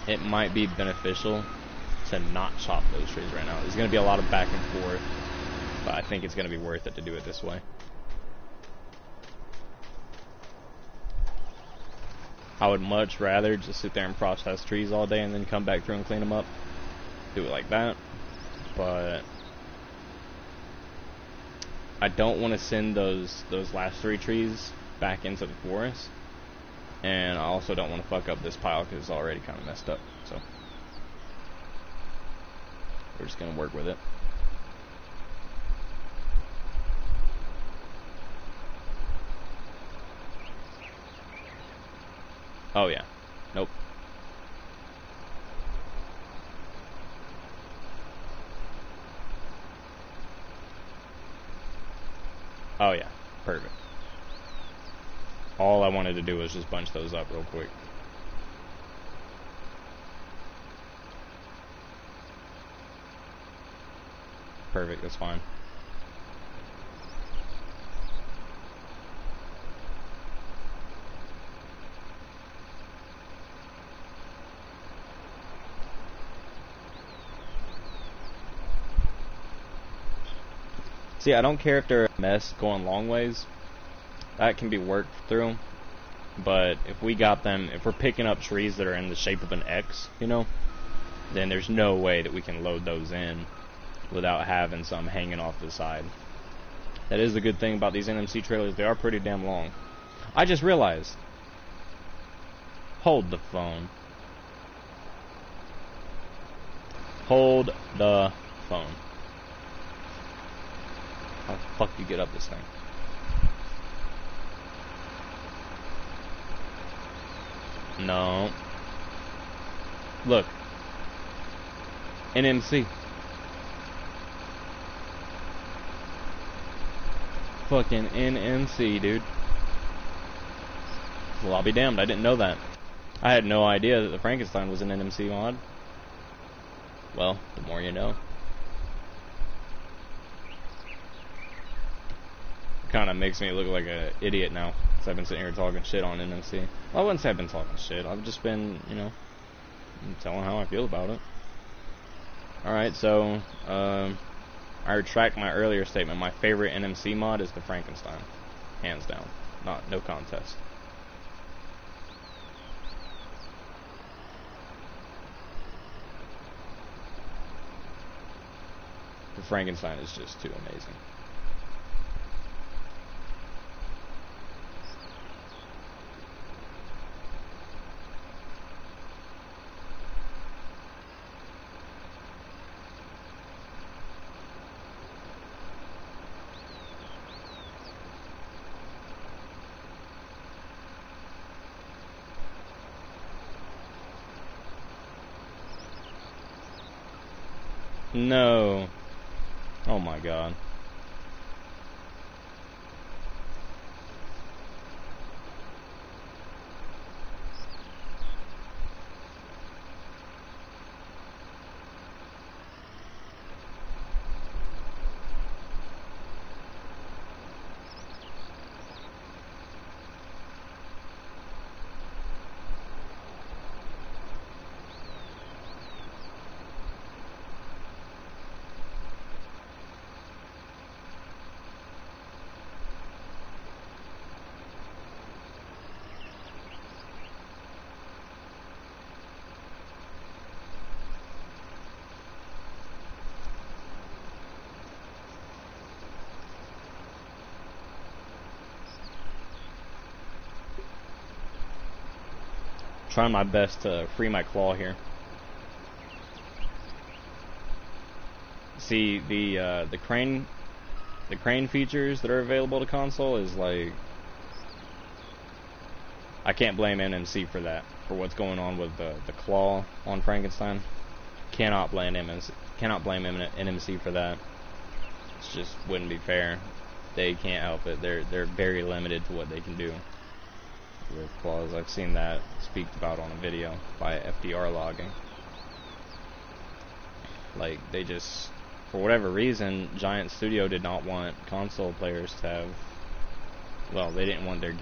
S1: it might be beneficial to not chop those trees right now. There's going to be a lot of back and forth, but I think it's going to be worth it to do it this way. I would much rather just sit there and process trees all day and then come back through and clean them up. Do it like that. But I don't want to send those last 3 trees back into the forest. And I also don't want to fuck up this pile because it's already kind of messed up. So we're just going to work with it. Oh yeah. Nope. Oh yeah. Perfect. All I wanted to do was just bunch those up real quick. Perfect, that's fine. See, I don't care if they're a mess going long ways. That can be worked through. But if we got them, if we're picking up trees that are in the shape of an X, you know, then there's no way that we can load those in without having some hanging off the side. That is the good thing about these NMC trailers. They are pretty damn long. I just realized. Hold the phone. Hold the phone. How the fuck do you get up this thing? No. Look. NMC. Fucking NMC, dude. Well, I'll be damned. I didn't know that. I had no idea that the Frankenstein was an NMC mod. Well, the more you know. Kind of makes me look like an idiot now, because I've been sitting here talking shit on NMC. Well, I wouldn't say I've been talking shit. I've just been, you know, telling how I feel about it. Alright, so, I retract my earlier statement. My favorite NMC mod is the Frankenstein. Hands down. No contest. The Frankenstein is just too amazing. No. Oh my god. Trying my best to free my claw here. See, the crane features that are available to console is like, I can't blame NMC for that, for what's going on with the claw on Frankenstein. Cannot blame NMC for that. It just wouldn't be fair. They can't help it. They're very limited to what they can do with claws. I've seen that speaked about on a video by FDR logging. Like, they just, for whatever reason, Giant Studio did not want console players to have, well, they didn't want their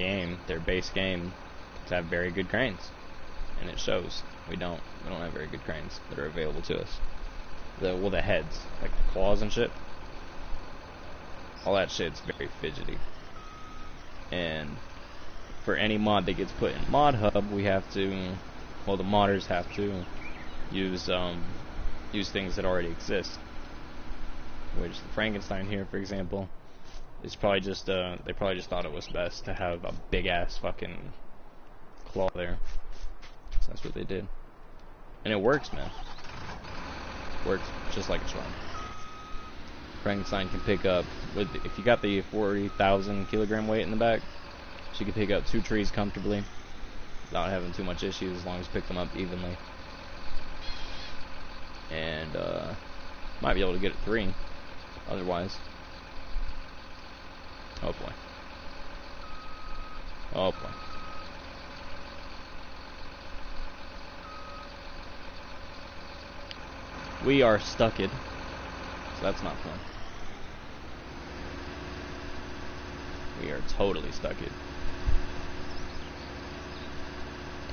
S1: base game, to have very good cranes. And it shows. We don't have very good cranes that are available to us. The heads, like the claws and shit. All that shit's very fidgety. And for any mod that gets put in Mod Hub, we have to, well, the modders have to use things that already exist. Which the Frankenstein here, for example, is probably just they probably just thought it was best to have a big ass fucking claw there. So that's what they did, and it works, man. Works just like a charm. Frankenstein can pick up if you got the 40,000 kilogram weight in the back, she can pick up 2 trees comfortably without having too much issues, as long as you pick them up evenly. And might be able to get it 3 otherwise. Oh boy. Oh boy. We are stucked, so that's not fun. We are totally stucked.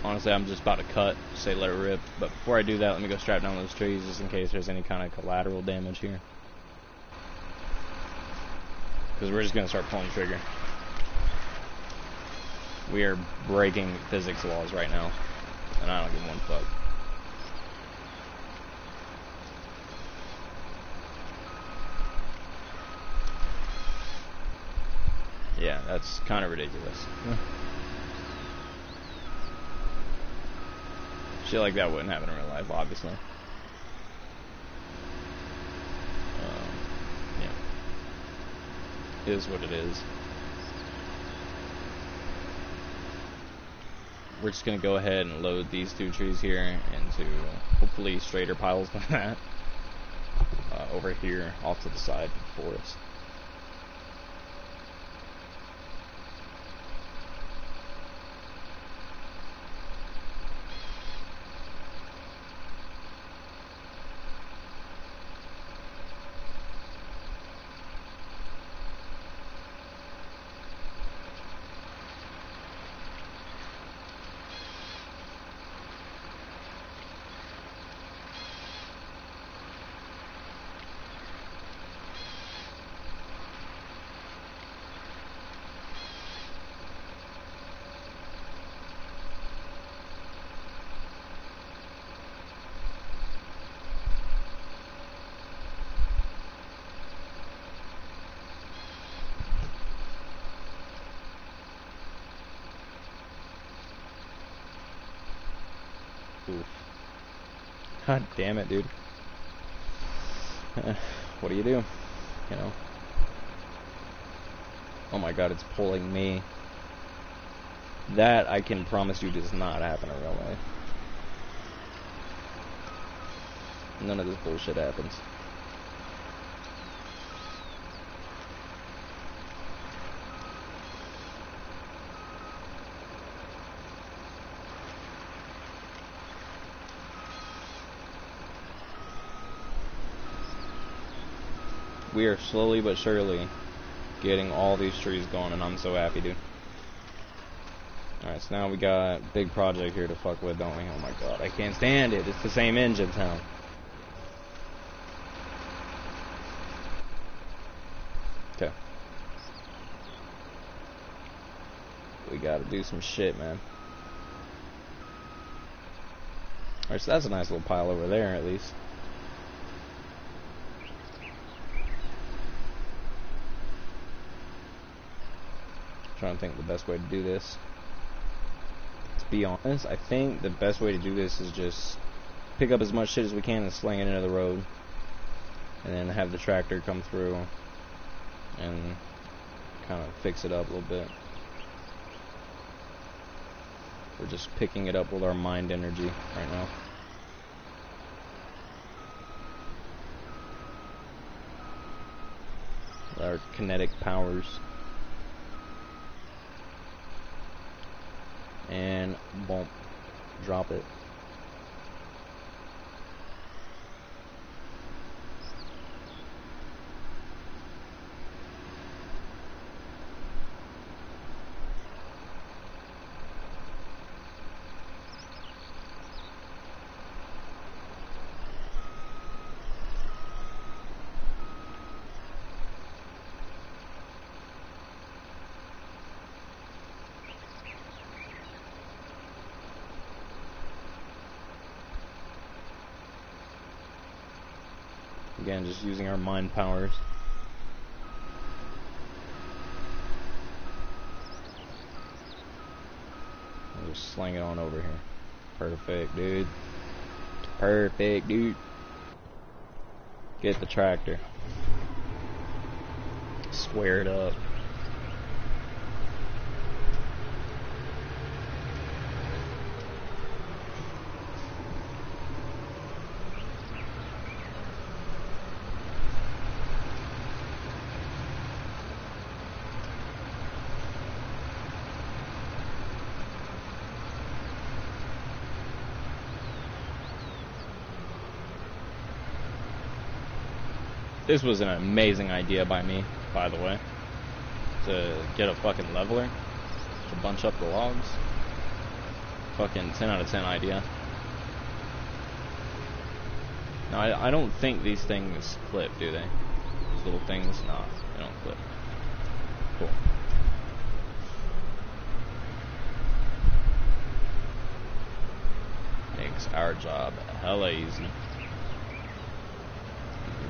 S1: Honestly, I'm just about to cut, say let it rip, but before I do that, let me go strap down those trees just in case there's any kind of collateral damage here. Because we're just going to start pulling the trigger. We are breaking physics laws right now, and I don't give one fuck. Yeah, that's kind of ridiculous. Shit like that wouldn't happen in real life, obviously. Yeah. It is what it is. We're just going to go ahead and load these 2 trees here into hopefully straighter piles than that. Over here, off to the side of the forest. Oof. God damn it, dude. What do? You know? Oh my god, it's pulling me. That, I can promise you, does not happen in real life. None of this bullshit happens. We are slowly but surely getting all these trees going, and I'm so happy, dude. Alright, so now we got a big project here to fuck with, don't we? Oh my god, I can't stand it. It's the same engine sound. Okay. We gotta do some shit, man. Alright, so that's a nice little pile over there, at least. Trying to think the best way to do this. To be honest, I think the best way to do this is just pick up as much shit as we can and sling it into the road. and then have the tractor come through and kind of fix it up a little bit. We're just picking it up with our mind energy right now. Our kinetic powers. And boom, drop it. Again, just using our mind powers. We'll just sling it on over here. Perfect, dude. Perfect, dude. Get the tractor. Square it up. This was an amazing idea by me, by the way, to get a fucking leveler to bunch up the logs. Fucking 10 out of 10 idea. Now, I don't think these things clip, do they? These little things? Nah, they don't clip. Cool. Makes our job hella easy.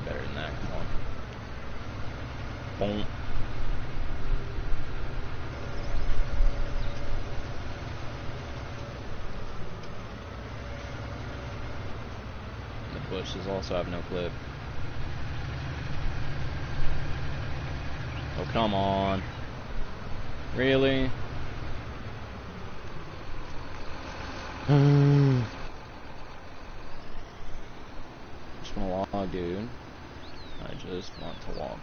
S1: Better than that, come on. Boom. The bushes also have no clip. Oh, come on. Really? Just wanna log, dude. I just want to walk.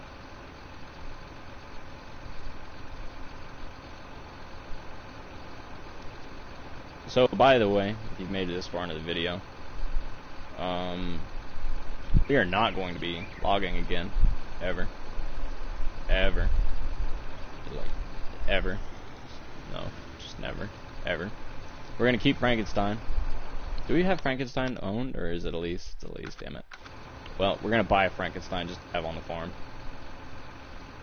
S1: So, by the way, if you've made it this far into the video, we are not going to be logging again, ever. Ever. Like, ever. No, just never. Ever. We're gonna keep Frankenstein. Do we have Frankenstein owned, or is it a lease? It's a lease, damn it. Well, we're gonna buy a Frankenstein just to have on the farm.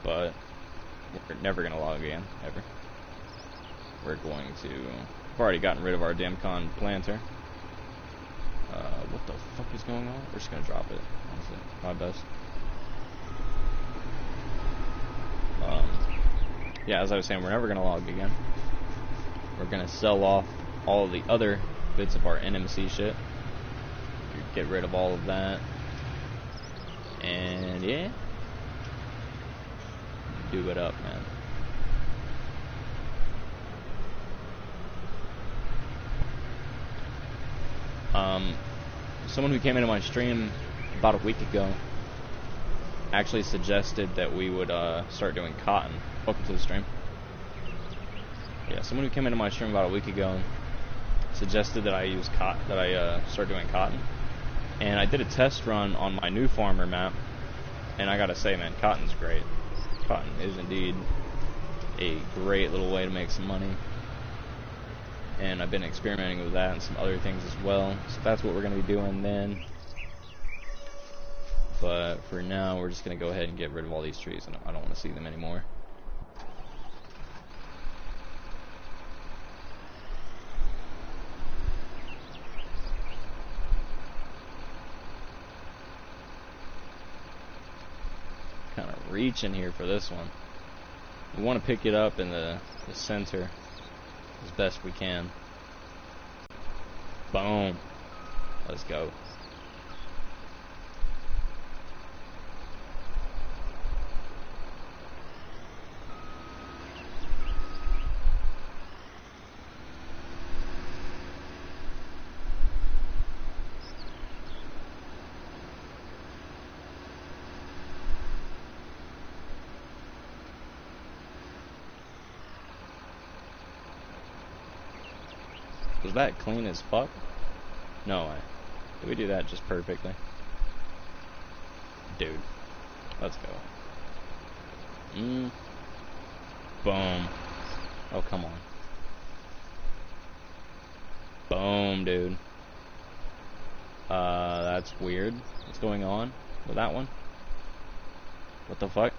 S1: But we're never gonna log again, ever. We're going to... We've already gotten rid of our Damcon planter. What the fuck is going on? We're just gonna drop it, honestly. My best. Yeah, as I was saying, we're never gonna log again. We're gonna sell off all of the other bits of our NMC shit. Get rid of all of that. And yeah, do it up, man. Someone who came into my stream about a week ago actually suggested that we would start doing cotton. Welcome to the stream. Yeah, someone who came into my stream about a week ago suggested that I use start doing cotton. And I did a test run on my new farmer map, and I gotta say, man, cotton's great. Cotton is indeed a great little way to make some money. And I've been experimenting with that and some other things as well. So that's what we're gonna be doing then. But for now, we're just gonna go ahead and get rid of all these trees, and I don't want to see them anymore. Kind of reaching here for this one. We want to pick it up in the center as best we can. Boom. Let's go. Was that clean as fuck? No way. Did we do that just perfectly? Dude. Let's go. Boom. Oh, come on. Boom, dude. That's weird. What's going on with that one? What the fuck?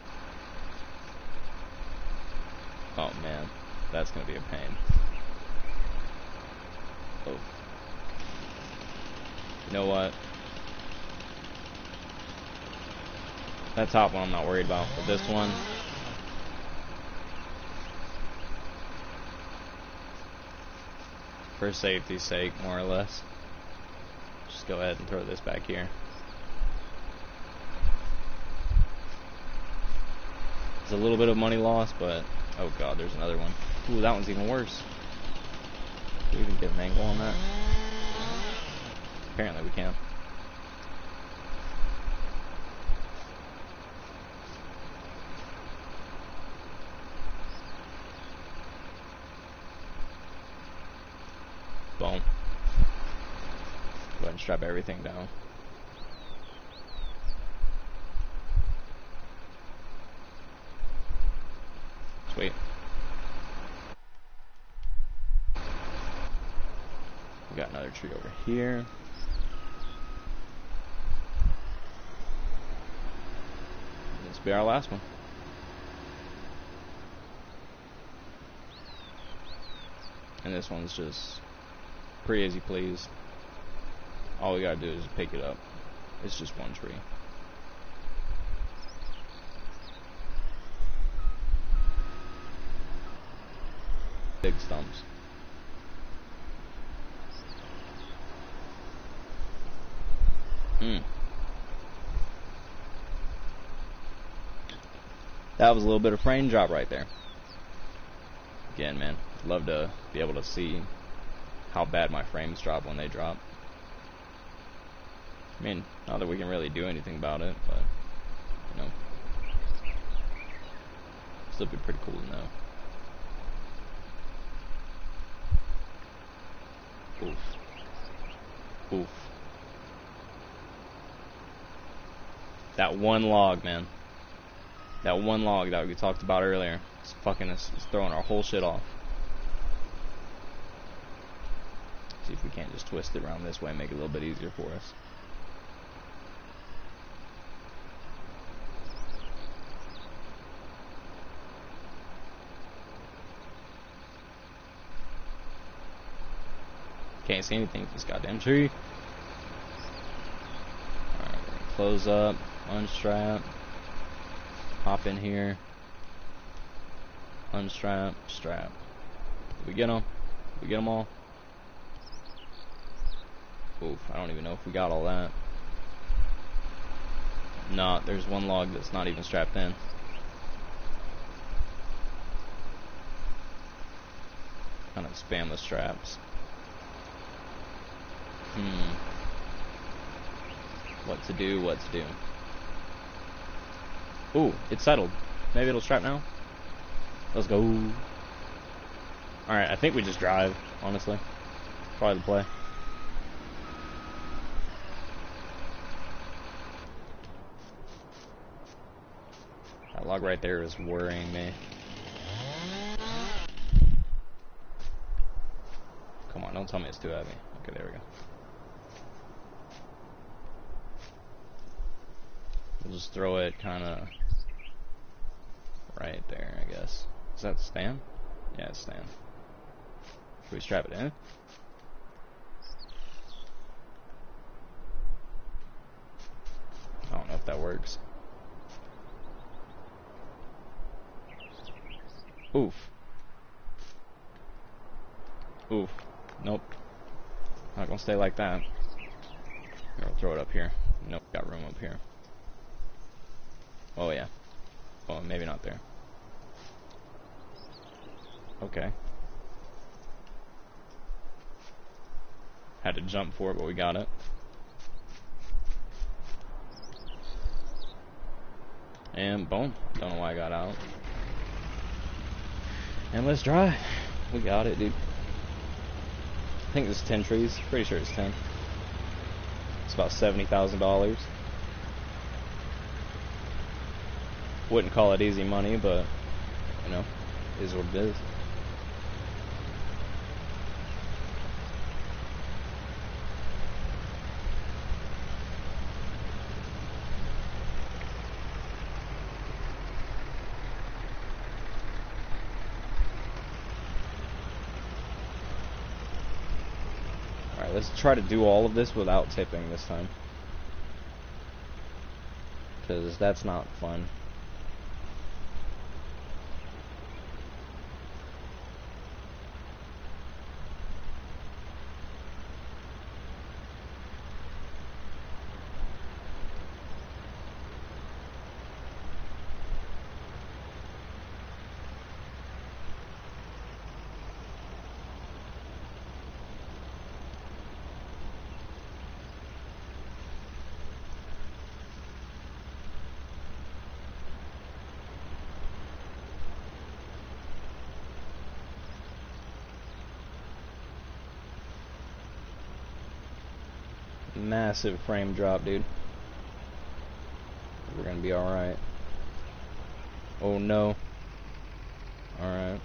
S1: Oh, man. That's gonna be a pain. Oh. You know what? That top one I'm not worried about, but this one... for safety's sake, more or less. Just go ahead and throw this back here. It's a little bit of money lost, but... oh god, there's another one. Ooh, that one's even worse. Can we even get an angle on that? Apparently we can. Boom. Go ahead and strap everything down. Sweet. We got another tree over here. This will be our last one. And this one's just pretty as you please. All we gotta do is pick it up. It's just one tree. Big stumps. That was a little bit of frame drop right there. Again, man, I'd love to be able to see how bad my frames drop when they drop. I mean, not that we can really do anything about it, but, you know, still be pretty cool to know. Oof. Oof. That one log, man. That one log that we talked about earlier. It's fucking us. It's throwing our whole shit off. See if we can't just twist it around this way and make it a little bit easier for us. Can't see anything with this goddamn tree. Alright, we're gonna close up, unstrap, hop in here, unstrap, strap. Did we get them? Did we get them all? Oof, I don't even know if we got all that. No, there's one log that's not even strapped in. Kind of spam the straps. What to do, what to do. Ooh, it's settled. Maybe it'll strap now? Let's go. Alright, I think we just drive, honestly. Probably the play. That log right there is worrying me. Come on, don't tell me it's too heavy. Okay, there we go. We'll just throw it kind of right there, I guess. Is that stand? Yeah, it's stand. Should we strap it in? I don't know if that works. Oof. Oof. Nope. Not gonna stay like that. Here, we'll throw it up here. Nope, got room up here. Oh yeah. Oh, maybe not there. Okay. Had to jump for it, but we got it. And boom. Don't know why I got out. And let's drive. We got it, dude. think it's 10 trees. Pretty sure it's 10. It's about $70,000. Wouldn't call it easy money, but you know, it is what it is. Alright, let's try to do all of this without tipping this time, because that's not fun. Massive frame drop, dude. We're gonna be alright. Oh no. Alright.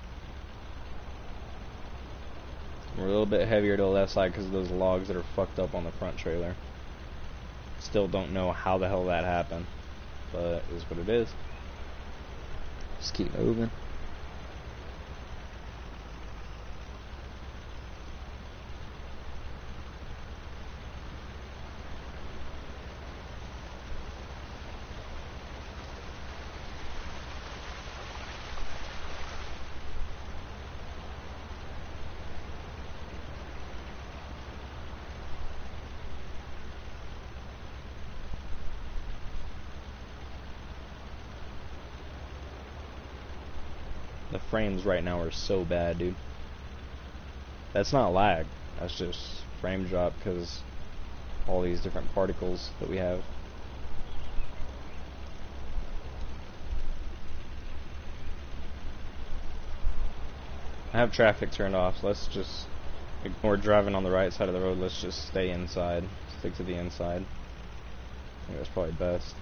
S1: We're a little bit heavier to the left side because of those logs that are fucked up on the front trailer. Still don't know how the hell that happened, but it is what it is. Just keep moving. The frames right now are so bad, dude. That's not lag. That's just frame drop because all these different particles that we have. I have traffic turned off, so let's just ignore driving on the right side of the road. Let's just stay inside. Stick to the inside. I think that's probably best.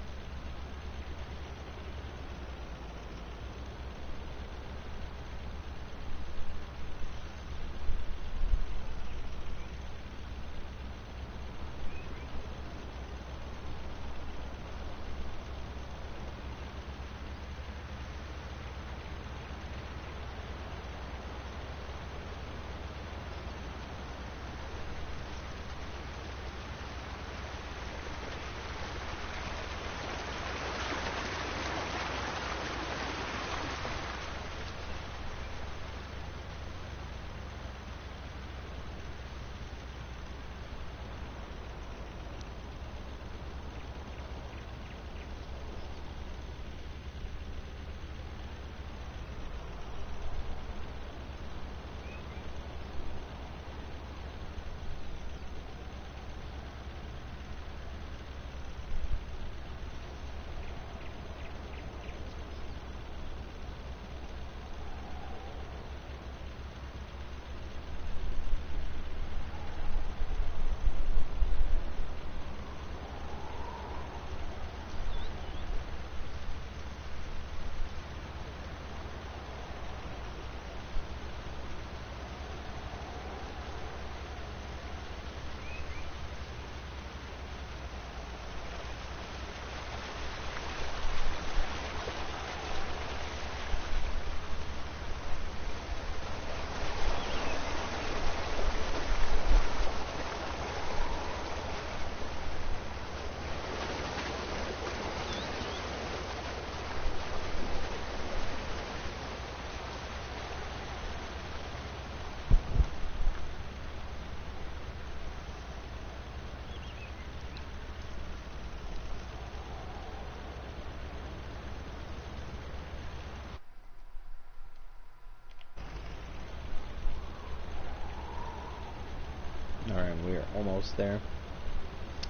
S1: Alright, we are almost there.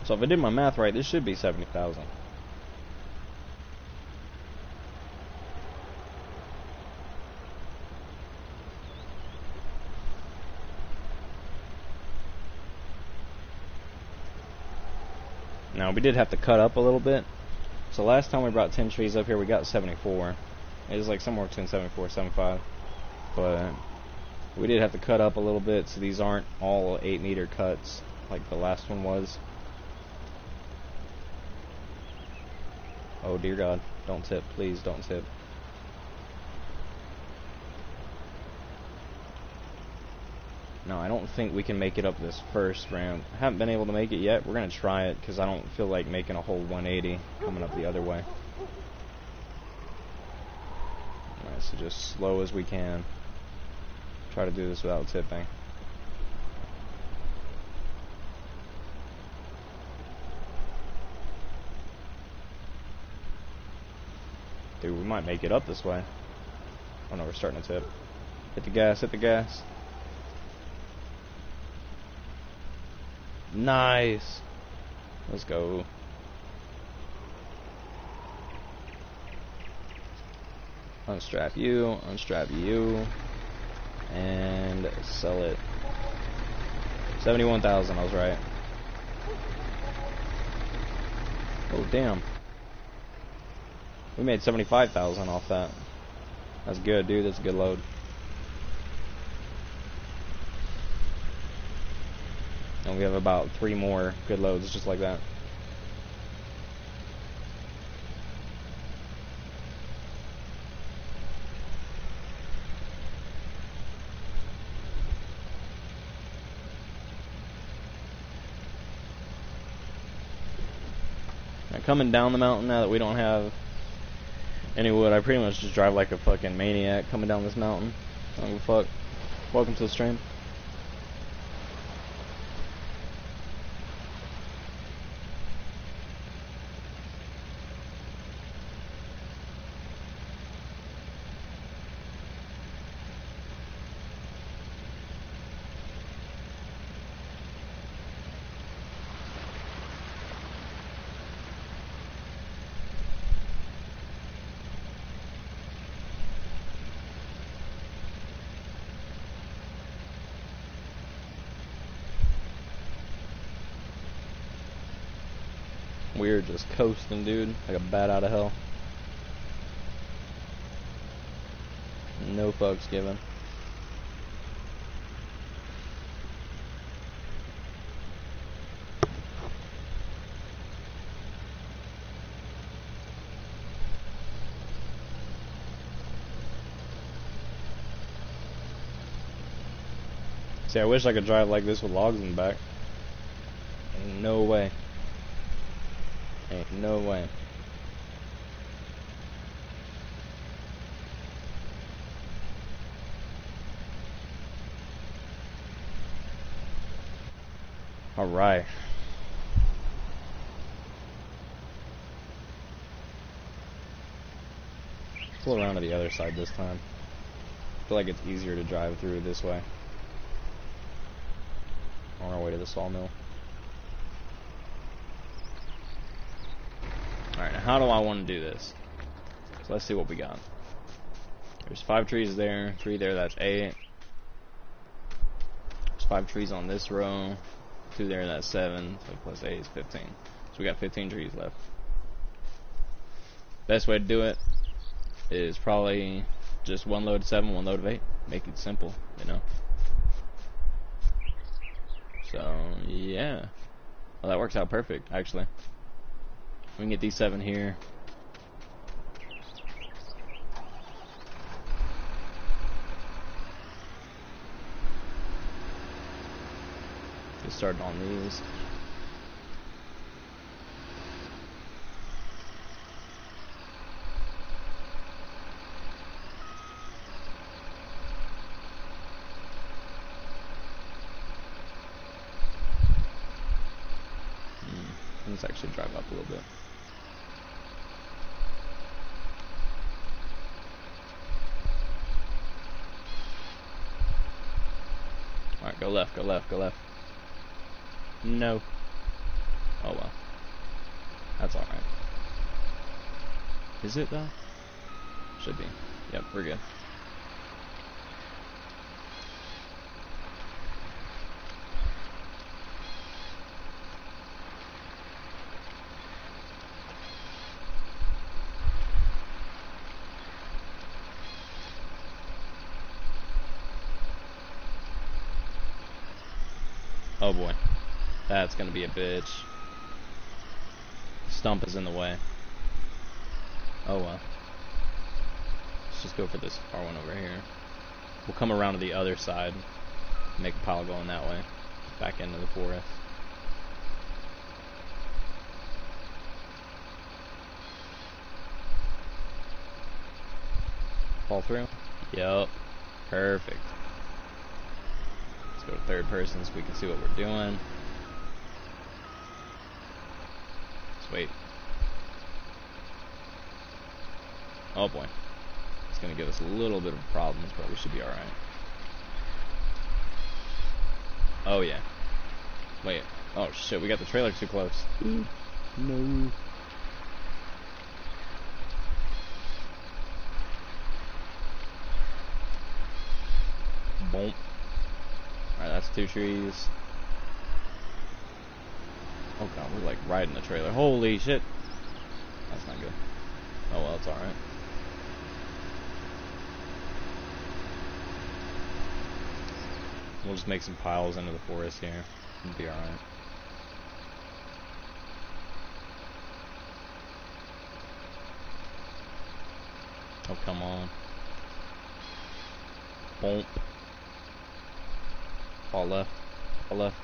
S1: So if I did my math right, this should be 70,000. Now, we did have to cut up a little bit. So last time we brought 10 trees up here, we got 74. It was like somewhere between 74 and 75. But we did have to cut up a little bit, so these aren't all 8-meter cuts like the last one was. Oh dear God, don't tip, please don't tip. No, I don't think we can make it up this first ramp. I haven't been able to make it yet. We're going to try it because I don't feel like making a whole 180 coming up the other way. Alright, so just slow as we can. Try to do this without tipping. Dude, we might make it up this way. Oh no, we're starting to tip. Hit the gas, hit the gas. Nice. Let's go. Unstrap you, and sell it. 71,000, I was right. Oh damn. We made 75,000 off that. That's good, dude. That's a good load. And we have about 3 more good loads just like that. Now coming down the mountain, now that we don't have any wood, I pretty much just drive like a fucking maniac coming down this mountain. I don't give a fuck. Welcome to the stream. We're just coasting, dude, like a bat out of hell. No fucks given. See, I wish I could drive like this with logs in the back. Ain't no way. Ain't no way. Alright. Pull around to the other side this time. I feel like it's easier to drive through this way. On our way to the sawmill. Alright, now how do I want to do this? So let's see what we got. There's 5 trees there, 3 there, that's 8. There's 5 trees on this row, 2 there, that's 7. So plus 8 is 15. So we got 15 trees left. Best way to do it is probably just 1 load of 7, 1 load of 8. Make it simple, you know. So yeah, well, that works out perfect actually. We can get these 7 here. Get started on these. Let's actually drive up a little bit. Alright, go left, go left, go left. No. Oh well. That's alright. Is it though? Should be. Yep, we're good. Oh boy. That's gonna be a bitch. Stump is in the way. Oh well. Let's just go for this far one over here. We'll come around to the other side. Make a pile going that way. Back into the forest. Fall through? Yup. Perfect. Let's go to third person so we can see what we're doing. Let's wait. Oh boy. It's gonna give us a little bit of problems, but we should be alright. Oh yeah. Wait. Oh shit, we got the trailer too close. No. Boom. Alright, that's 2 trees. Oh god, we're like riding the trailer. Holy shit. That's not good. Oh well, it's alright. We'll just make some piles into the forest here. It'll be alright. Oh, come on. Boom. Fall left. Fall left.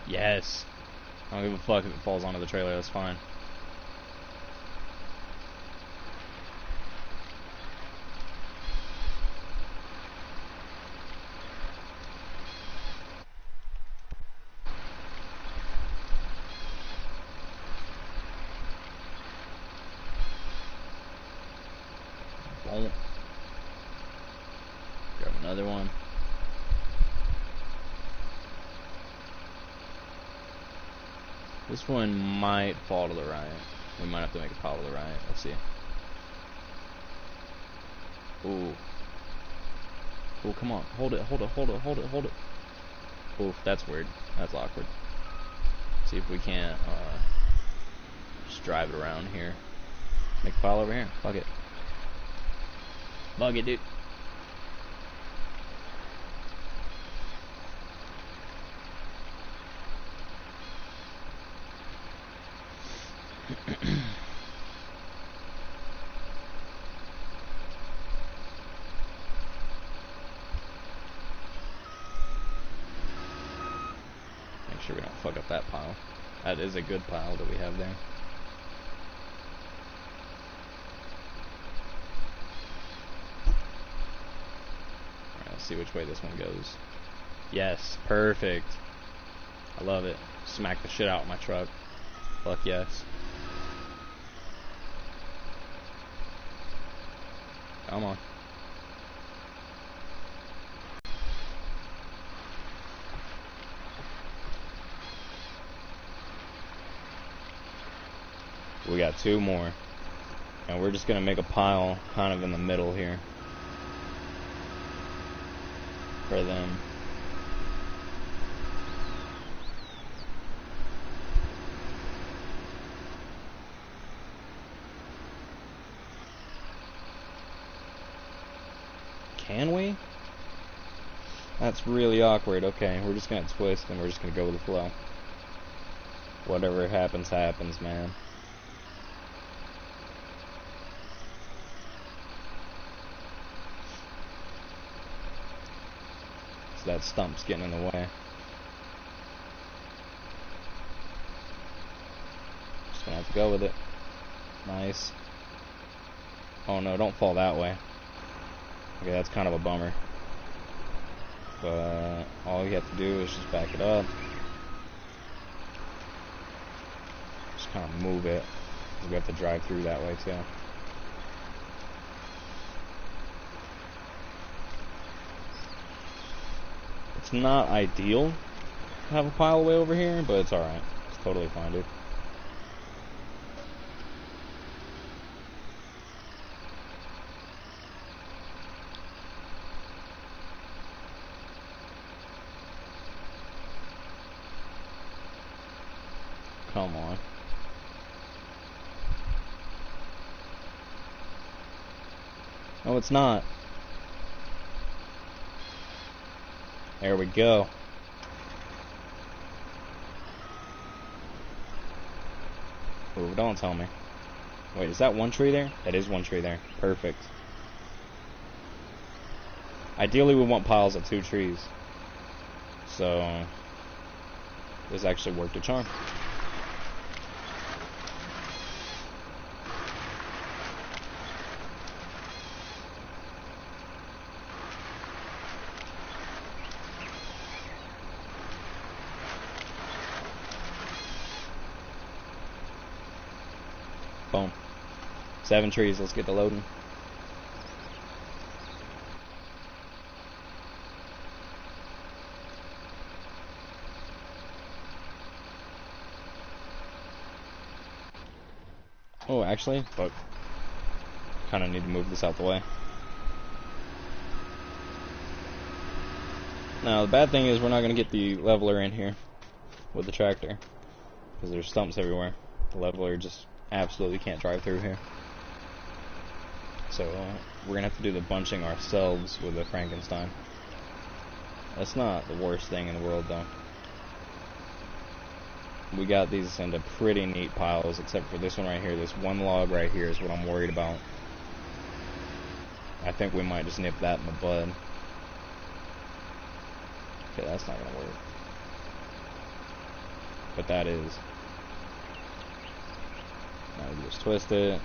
S1: Yes. I don't give a fuck if it falls onto the trailer, that's fine. Boom. Grab another one. This one might fall to the right. We might have to make a pile to the right. Let's see. Ooh. Ooh, come on. Hold it, hold it, hold it, hold it, hold it. Oof, that's weird. That's awkward. See if we can't just drive it around here. Make a pile over here. Fuck it. Fuck it, dude. Make sure we don't fuck up that pile. That is a good pile that we have there. Alright, let's see which way this one goes. Yes, perfect. I love it. Smack the shit out of my truck. Fuck yes. Come on. We got 2 more. And we're just gonna make a pile kind of in the middle here. For them. Can we? That's really awkward. Okay, we're just gonna twist and we're just gonna go with the flow. Whatever happens, happens, man. So that stump's getting in the way. Just gonna have to go with it. Nice. Oh no, don't fall that way. Okay, that's kind of a bummer. But all you have to do is just back it up. Just kind of move it. We have to drive through that way too. It's not ideal to have a pile way over here, but it's alright. It's totally fine, dude. Come on. No, it's not. There we go. Ooh, don't tell me. Wait, is that one tree there? That is one tree there. Perfect. Ideally, we want piles of 2 trees. So, this actually worked a charm. Boom. 7 trees, let's get the loading. Oh, actually, fuck. Kind of need to move this out the way. Now, the bad thing is we're not going to get the leveler in here with the tractor, because there's stumps everywhere. The leveler just absolutely can't drive through here. So, we're going to have to do the bunching ourselves with the Frankenstein. That's not the worst thing in the world, though. We got these into pretty neat piles, except for this one right here. This one log right here is what I'm worried about. I think we might just nip that in the bud. Okay, that's not gonna work. But that is. Now we just twist it.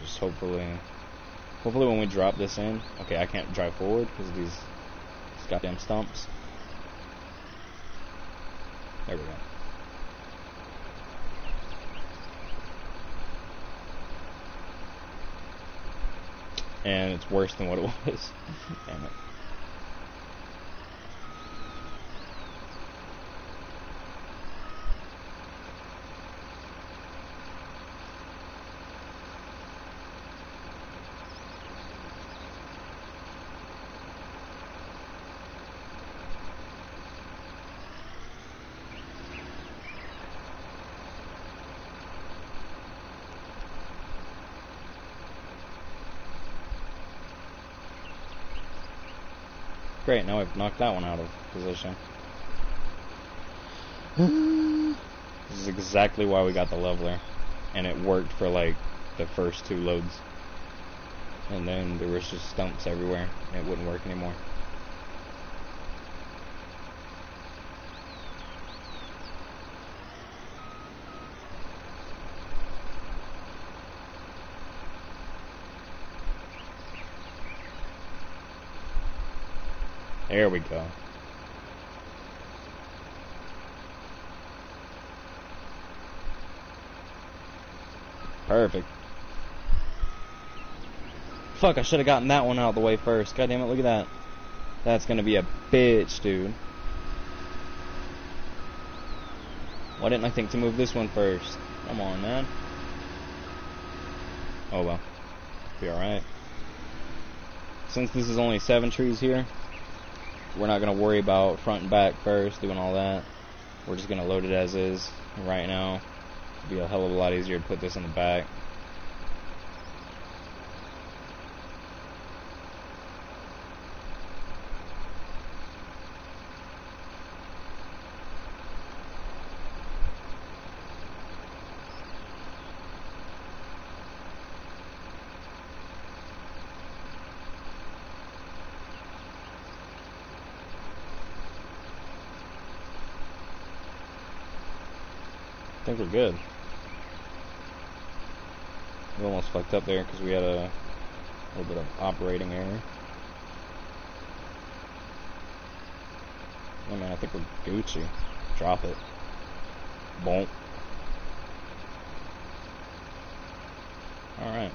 S1: Just hopefully when we drop this in. Okay, I can't drive forward because of these goddamn stumps. There we go. And it's worse than what it was. Damn it. Great, now we've knocked that one out of position. This is exactly why we got the leveler. And it worked for like the first 2 loads. And then there was just stumps everywhere. And it wouldn't work anymore. There we go. Perfect. Fuck, I should have gotten that one out of the way first. God damn it, look at that. That's gonna be a bitch, dude. Why didn't I think to move this one first? Come on, man. Oh well. Be alright. Since this is only 7 trees here, we're not going to worry about front and back first, doing all that. We're just going to load it as is. And right now, it'll be a hell of a lot easier to put this in the back. I think we're good. We almost fucked up there because we had a little bit of operating error. Yeah, man, I think we're Gucci. Drop it. Boom. Alright.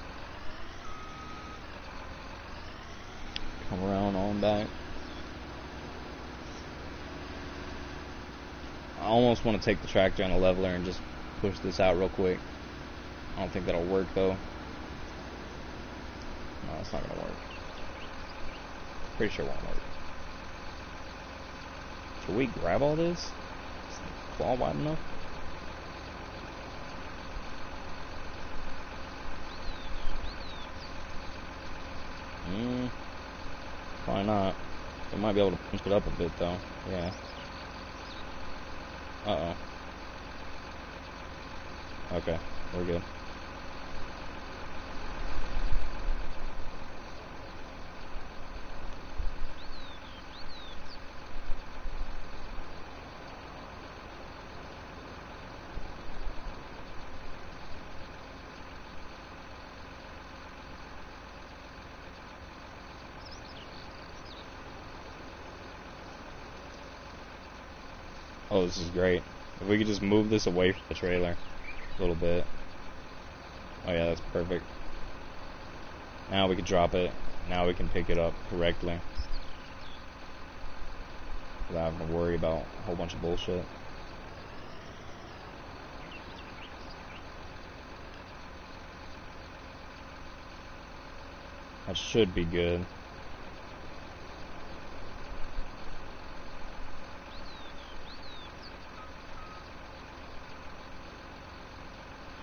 S1: Come around on back. I almost want to take the tractor and the leveler and just push this out real quick. I don't think that'll work though. No, it's not gonna work. Pretty sure it won't work. Can we grab all this? Is the claw wide enough? Probably not. We might be able to punch it up a bit though. Yeah. Uh-oh. Okay, we're good. Oh, this is great. If we could just move this away from the trailer a little bit. Oh yeah, that's perfect. Now we can drop it. Now we can pick it up correctly without having to worry about a whole bunch of bullshit. That should be good.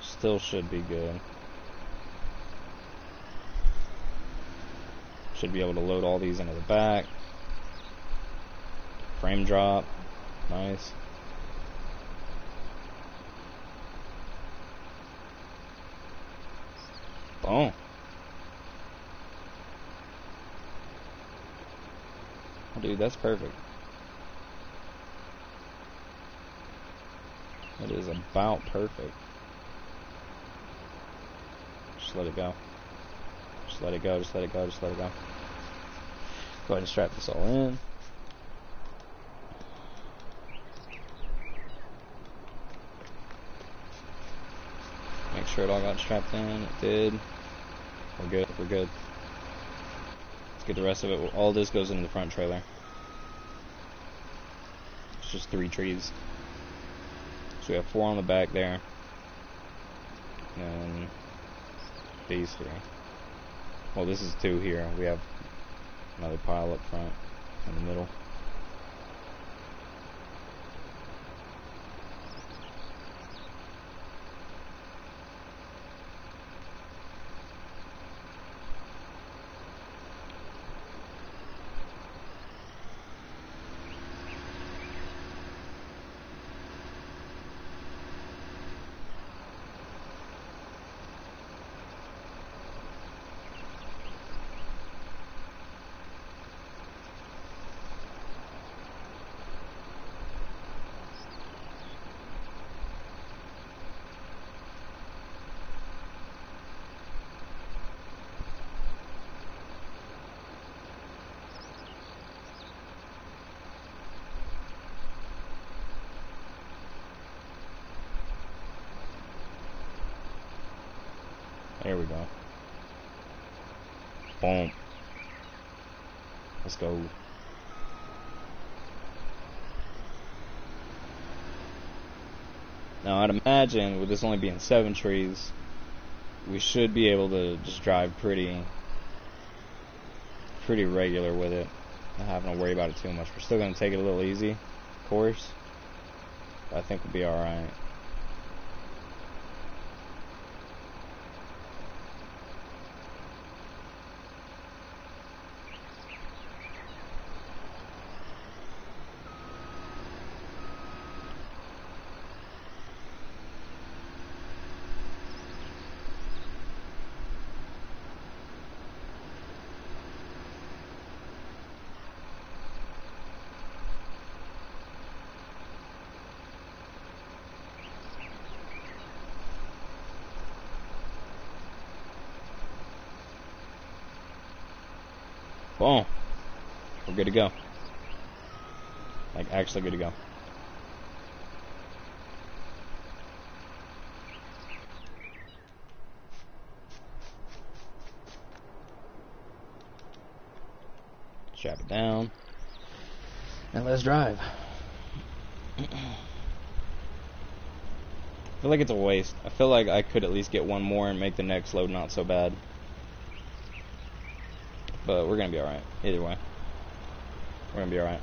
S1: Still should be good. Should be able to load all these into the back. Frame drop. Nice. Boom. Oh, dude, that's perfect. It is about perfect. Just let it go. Just let it go, just let it go, just let it go. Go ahead and strap this all in. Make sure it all got strapped in. It did. We're good, we're good. Let's get the rest of it. All this goes into the front trailer. It's just 3 trees. So we have 4 on the back there. And these 3. Well, this is 2 here. We have another pile up front in the middle. There we go. Boom. Let's go. Now I'd imagine with this only being 7 trees, we should be able to just drive pretty regular with it. Not having to worry about it too much. We're still going to take it a little easy, of course. But I think we'll be alright. Boom. We're good to go. Like, actually good to go. Strap it down. And let's drive. I feel like it's a waste. I feel like I could at least get one more and make the next load not so bad. But we're gonna be alright. Either way. We're gonna be alright.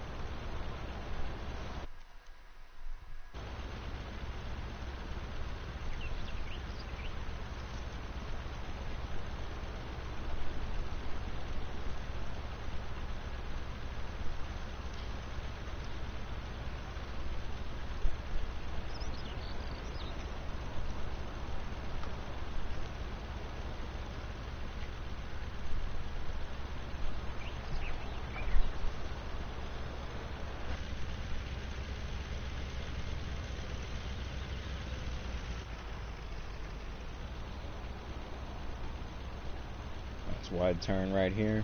S1: Nice wide turn right here.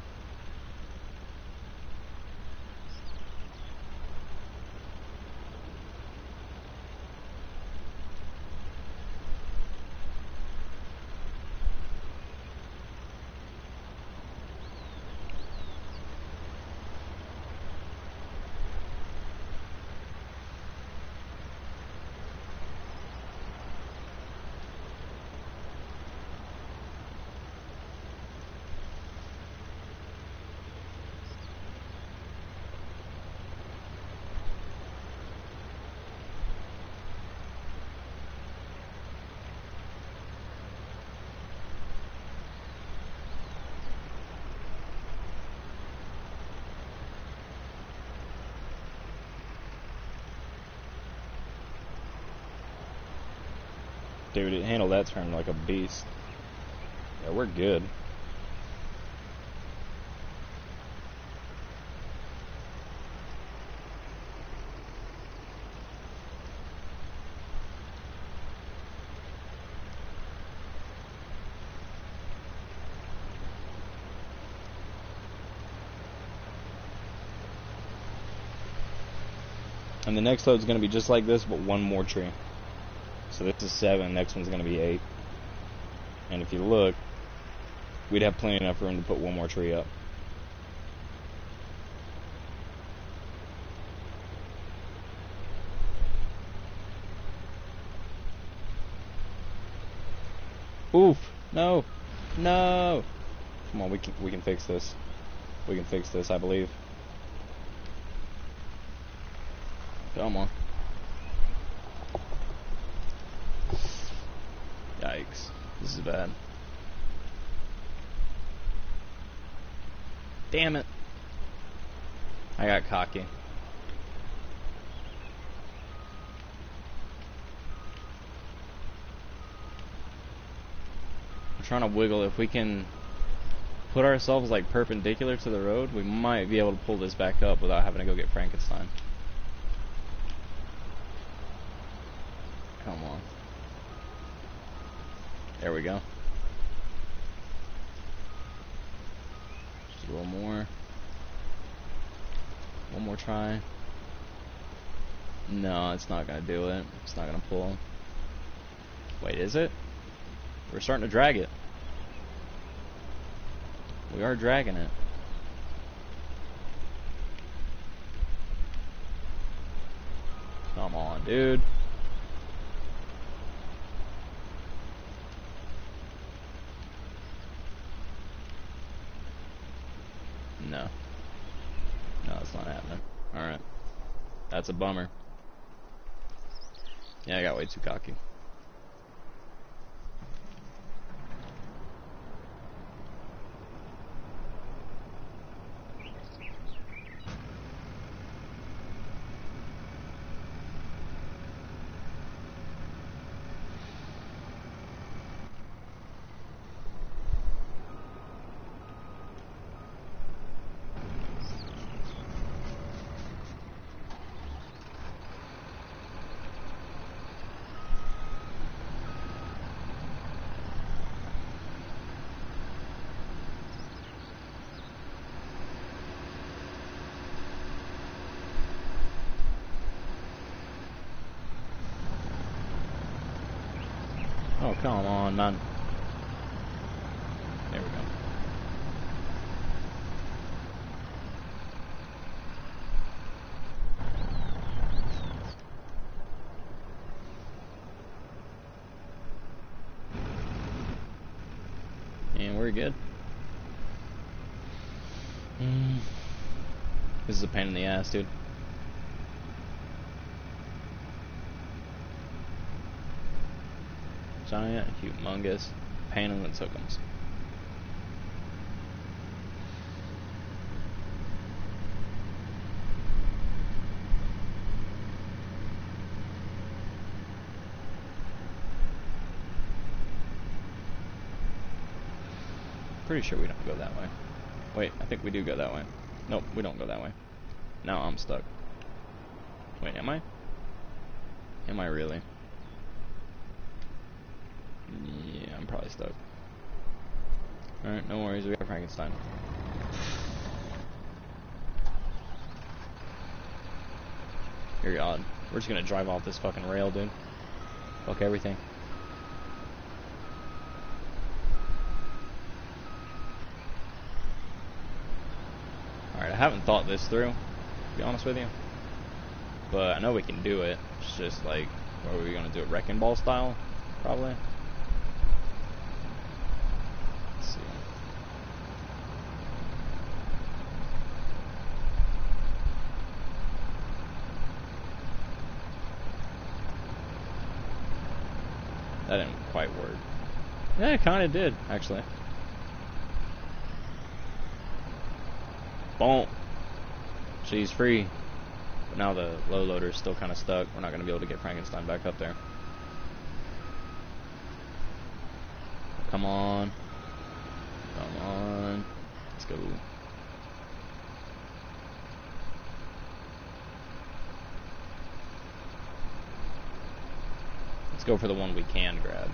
S1: Dude, it handled that turn like a beast. Yeah, we're good. And the next load's going to be just like this, but one more tree. So this is 7, next one's going to be 8. And if you look, we'd have plenty enough room to put one more tree up. Oof! No! No! Come on, we can fix this. We can fix this, I believe. Come on. Yikes. This is bad. Damn it. I got cocky. I'm trying to wiggle. If we can put ourselves like perpendicular to the road, we might be able to pull this back up without having to go get Frankenstein. Come on. There we go. Just a little more. One more try. No, it's not gonna do it. It's not gonna pull. Wait, is it? We're starting to drag it. We are dragging it. Come on, dude. No. No, it's not happening. Alright. That's a bummer. Yeah, I got way too cocky. Oh, come on, man. There we go. And we're good. This is a pain in the ass, dude. Giant, humongous, pain in the tookums. Pretty sure we don't go that way. Wait, I think we do go that way. Nope, we don't go that way. Now I'm stuck. Wait, am I? Am I really? Yeah, I'm probably stuck. Alright, no worries, we got Frankenstein. You're odd. We're just gonna drive off this fucking rail, dude. Fuck everything. Alright, I haven't thought this through, to be honest with you. But I know we can do it. It's just like, what are we gonna do it? Wrecking ball style? Probably. Let's see. That didn't quite work. Yeah, it kinda did, actually. Boom. She's free. But now the low loader is still kind of stuck. We're not going to be able to get Frankenstein back up there. Come on. Come on. Let's go. Let's go for the one we can grab.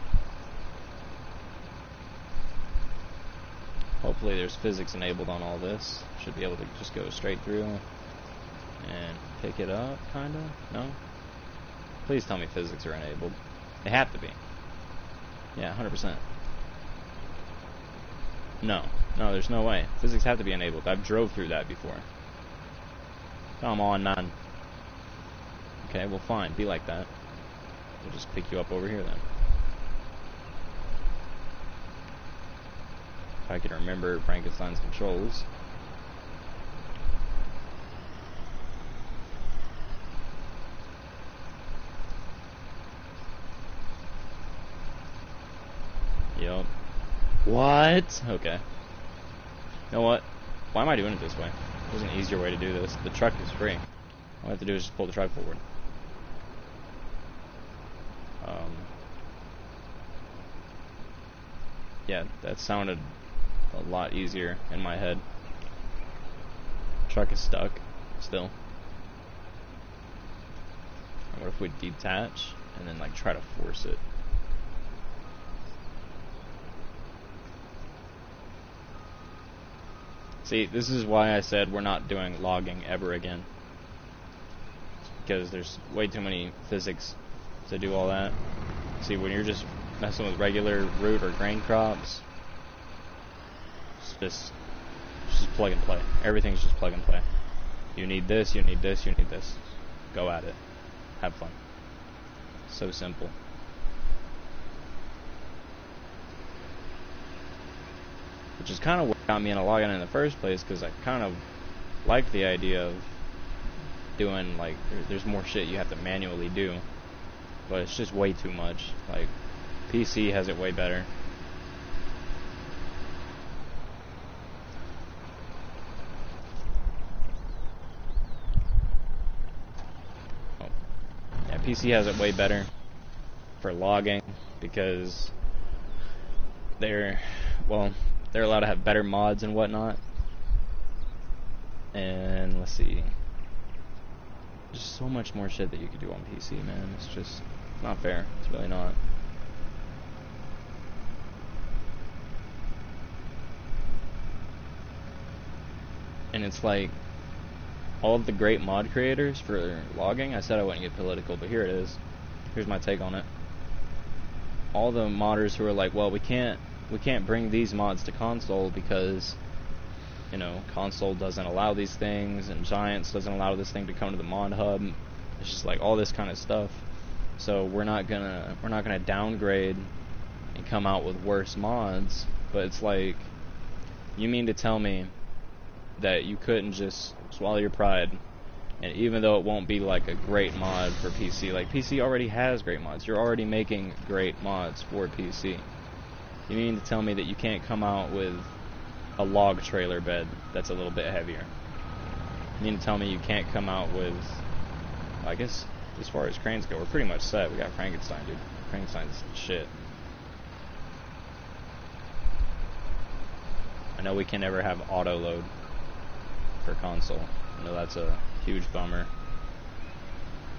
S1: Hopefully there's physics enabled on all this. Should be able to just go straight through and pick it up, kinda? No? Please tell me physics are enabled. They have to be. Yeah, 100%. No. No, there's no way. Physics have to be enabled. I've drove through that before. Come on, man. Okay, well fine. Be like that. We'll just pick you up over here then. If I can remember Frankenstein's controls. Yup. What? Okay. You know what? Why am I doing it this way? There's an easier way to do this. The truck is free. All I have to do is just pull the truck forward. Yeah, that sounded a lot easier in my head. Truck is stuck still. And what if we detach and then like try to force it? See, this is why I said we're not doing logging ever again. It's because there's way too many physics to do all that. See, when you're just messing with regular root or grain crops, it's just plug and play. Everything's just plug and play. You need this, you need this, you need this. Go at it. Have fun. So simple. Which is kind of what got me into logging in the first place, because I kind of like the idea of doing, like, there's more shit you have to manually do. But it's just way too much. Like, PC has it way better. Oh. Yeah, PC has it way better for logging, because they're allowed to have better mods and whatnot. And let's see, there's so much more shit that you could do on PC, man. It's just not fair. It's really not. And it's like, all of the great mod creators for logging, I said I wouldn't get political, but here it is. Here's my take on it. All the modders who are like, well, we can't bring these mods to console because, you know, console doesn't allow these things, and Giants doesn't allow this thing to come to the mod hub. It's just like all this kind of stuff. So we're not gonna downgrade and come out with worse mods. But it's like, you mean to tell me that you couldn't just swallow your pride, and even though it won't be like a great mod for PC, like PC already has great mods. You're already making great mods for PC. You mean to tell me that you can't come out with a log trailer bed that's a little bit heavier? You mean to tell me you can't come out with, I guess, as far as cranes go, we're pretty much set. We got Frankenstein, dude. Frankenstein's shit. I know we can never have auto load for console. I know that's a huge bummer.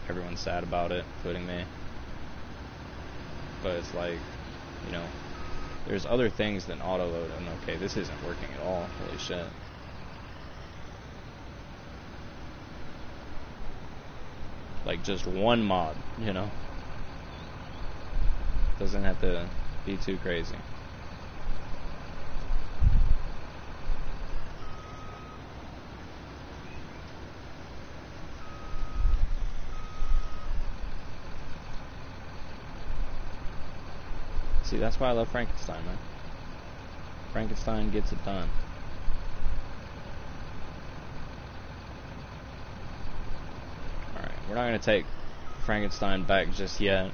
S1: Everyone's sad about it, including me. But it's like, you know, There's other things than auto-load, and okay, this isn't working at all. Holy shit. Like, just one mod, you know? Doesn't have to be too crazy. See, that's why I love Frankenstein, man. Frankenstein gets it done. Alright, we're not going to take Frankenstein back just yet.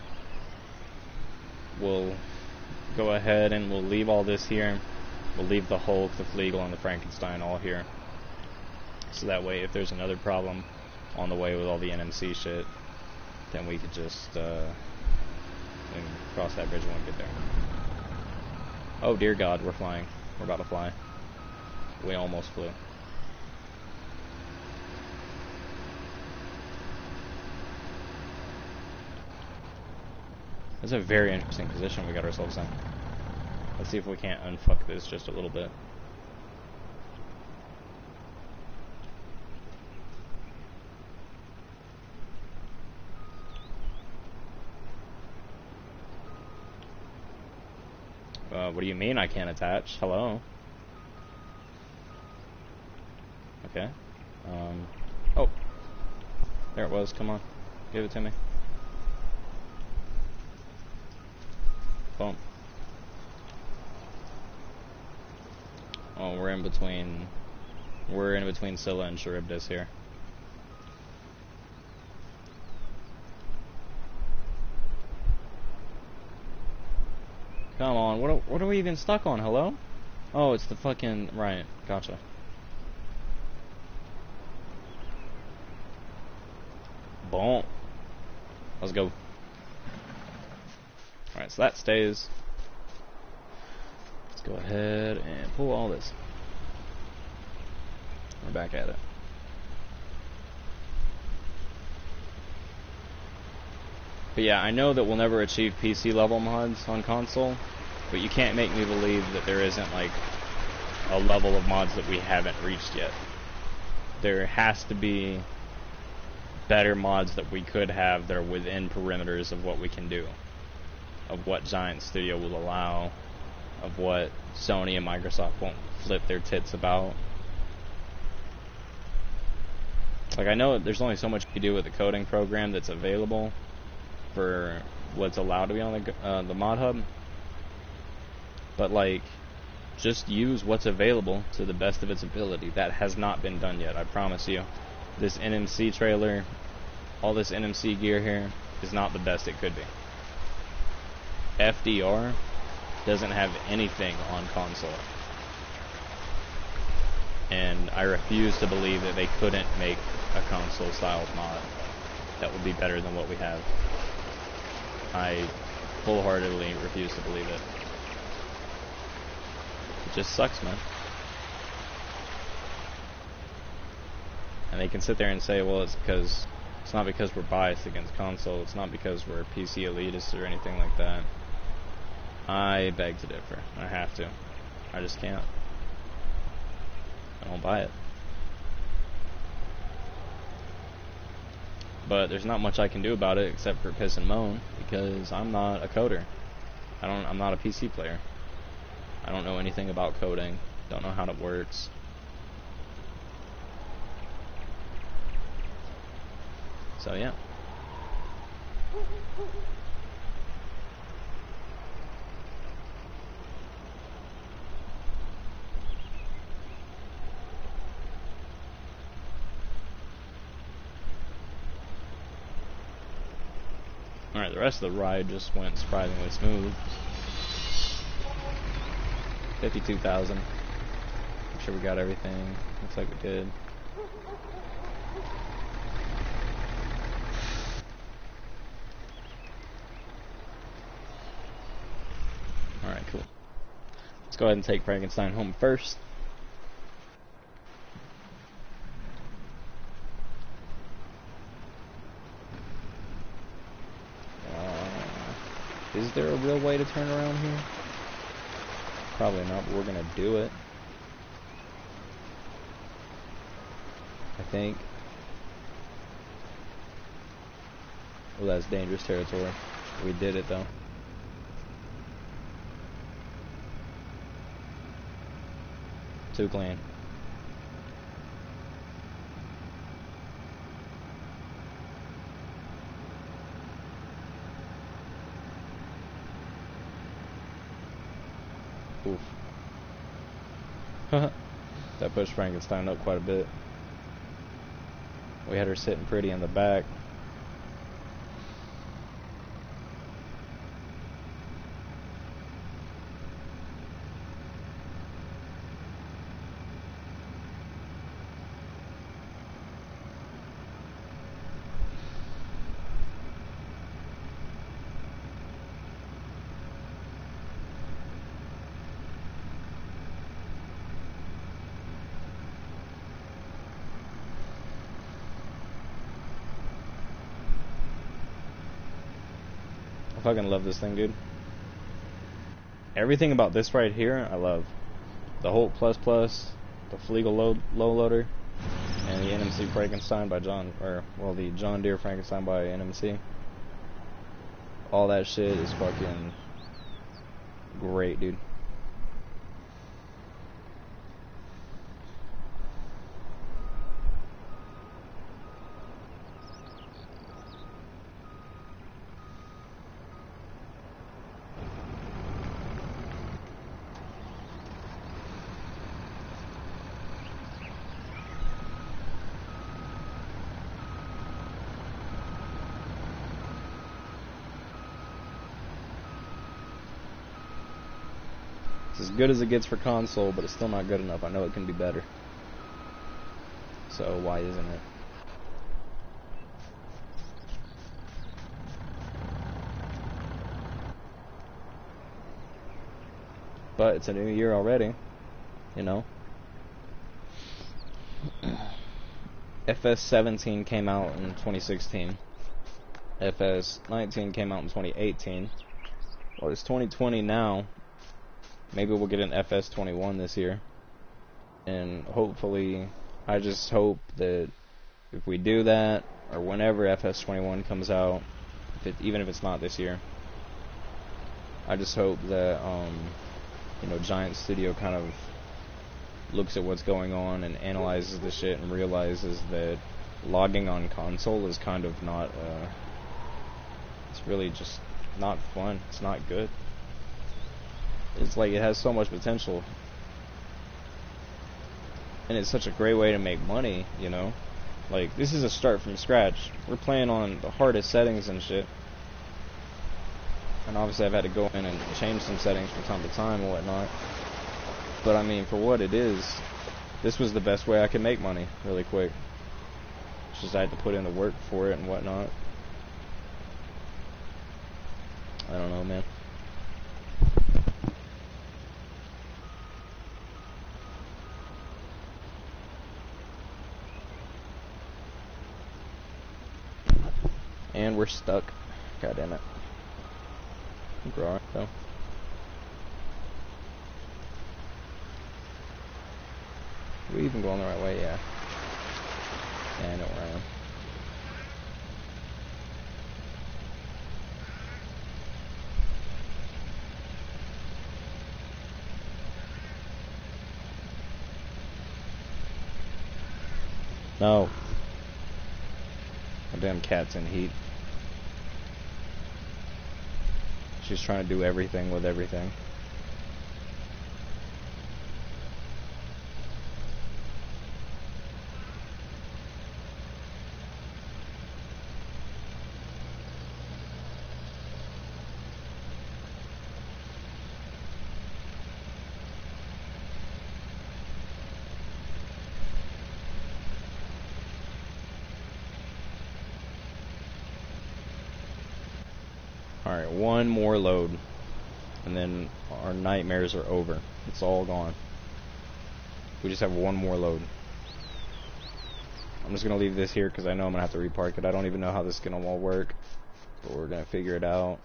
S1: We'll go ahead and we'll leave all this here. We'll leave the Hulk, the Fleagle, and the Frankenstein all here. So that way, if there's another problem on the way with all the NMC shit, then we could just we can cross that bridge when we get there. Oh dear God, we're flying. We're about to fly. We almost flew. That's a very interesting position we got ourselves in. Let's see if we can't unfuck this just a little bit. What do you mean I can't attach? Hello? Okay. Oh. There it was. Come on. Give it to me. Boom. Oh, we're in between Scylla and Charybdis here. Come on, what are we even stuck on? Hello? Oh, it's the fucking... Right, gotcha. Boom. Let's go. Alright, so that stays. Let's go ahead and pull all this. We're back at it. But yeah, I know that we'll never achieve PC level mods on console, but you can't make me believe that there isn't like a level of mods that we haven't reached yet. There has to be better mods that we could have that are within perimeters of what we can do, of what Giant Studio will allow, of what Sony and Microsoft won't flip their tits about. Like, I know there's only so much you can do with the coding program that's available for what's allowed to be on the mod hub, but like, just use what's available to the best of its ability. That has not been done yet, I promise you. This NMC trailer, all this NMC gear here, is not the best it could be. FDR doesn't have anything on console, and I refuse to believe that they couldn't make a console style mod that would be better than what we have. I full-heartedly refuse to believe it. It just sucks, man. And they can sit there and say, well, it's not because we're biased against console, it's not because we're PC elitists or anything like that. I beg to differ. I have to. I just can't. I don't buy it. But there's not much I can do about it except for piss and moan, because I'm not a coder. I'm not a PC player. I don't know anything about coding. Don't know how it works. So yeah. Alright, the rest of the ride just went surprisingly smooth. 52,000. I'm sure we got everything. Looks like we did. Alright, cool. Let's go ahead and take Frankenstein home first. Is there a real way to turn around here? Probably not, but we're gonna do it. I think. Well, that's dangerous territory. We did it though. Too clean. Oof. That pushed Frankenstein up quite a bit. We had her sitting pretty in the back. I fucking love this thing, dude. Everything about this right here, I love. The Holt Plus Plus, the Flegel low loader, and the NMC Frankenstein by the John Deere Frankenstein by NMC. All that shit is fucking great, dude. It's as good as it gets for console, but it's still not good enough. I know it can be better. So why isn't it? But it's a new year already, you know. FS19 came out in 2016. FS19 came out in 2018. Well, it's 2020 now. Maybe we'll get an FS21 this year. And hopefully, I just hope that if we do that, or whenever FS21 comes out, even if it's not this year, I just hope that, Giant Studio kind of looks at what's going on and analyzes the shit and realizes that logging on console is kind of not, it's really just not fun. It's not good. It's like it has so much potential. And it's such a great way to make money, you know? Like, this is a start from scratch. We're playing on the hardest settings and shit. And obviously I've had to go in and change some settings from time to time and whatnot. But I mean, for what it is, this was the best way I could make money really quick. It's just I had to put in the work for it and whatnot. I don't know, man. And we're stuck. God damn it. We're alright though. Are we even going the right way? Yeah. Yeah, I know where I am. No. My damn cat's in heat. She's trying to do everything with everything. Alright, one more load. And then our nightmares are over. It's all gone. We just have one more load. I'm just going to leave this here because I know I'm going to have to repark it. I don't even know how this is going to all work. But we're going to figure it out.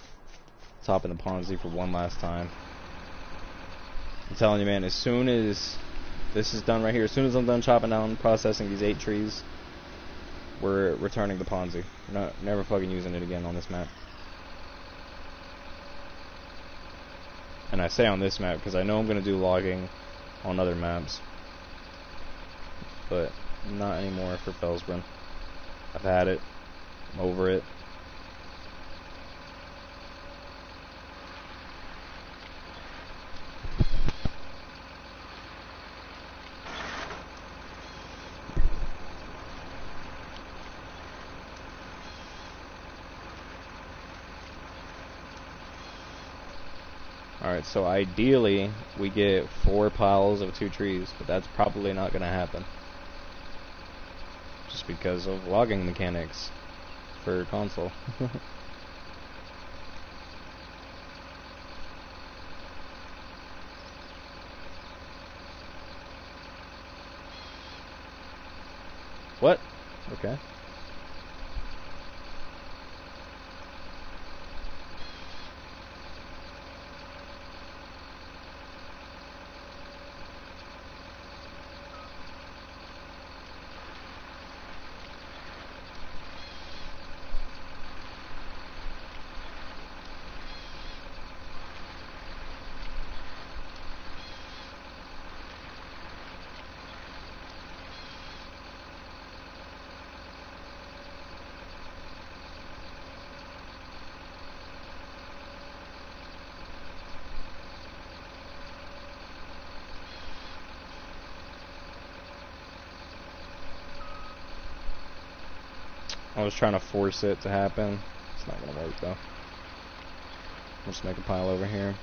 S1: Let's hop in the Ponzi for one last time. I'm telling you, man, as soon as this is done right here, as soon as I'm done chopping down, processing these 8 trees, we're returning the Ponzi. We're never fucking using it again on this map. And I say on this map because I know I'm going to do logging on other maps. But not anymore for Felsbrunn. I've had it. I'm over it. Alright, so ideally we get 4 piles of 2 trees, but that's probably not going to happen. Just because of logging mechanics for console. What? Okay. I was trying to force it to happen. It's not gonna work though. We'll just make a pile over here.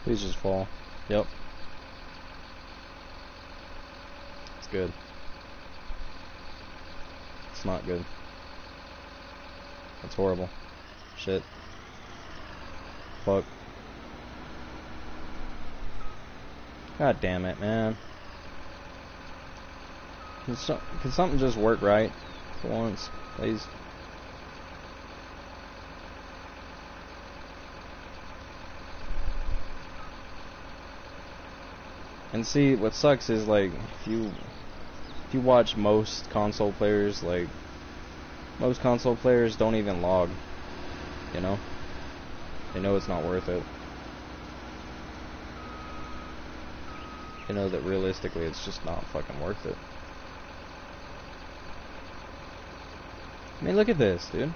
S1: Please just fall. Yep. It's good. It's not good. That's horrible. Shit. Fuck. God damn it, man. Can something just work right for once, please? And see, what sucks is, like, if you watch most console players, like, most console players don't even log, you know? They know it's not worth it. They know that realistically it's just not fucking worth it. I mean, look at this, dude.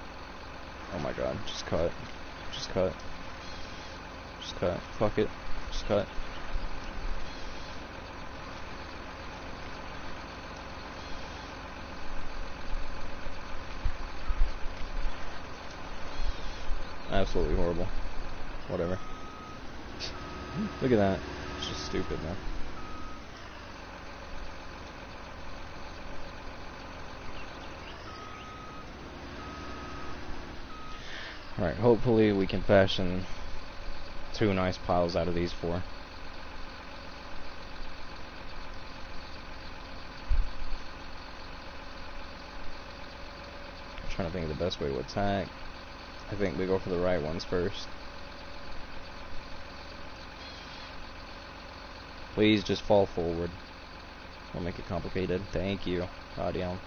S1: Oh my god, just cut. Just cut. Just cut. Fuck it. Just cut. Absolutely horrible. Whatever. Look at that. It's just stupid, man. Alright, hopefully we can fashion 2 nice piles out of these 4. I'm trying to think of the best way to attack. I think we go for the right ones first. Please just fall forward. Don't make it complicated. Thank you. Goddamn.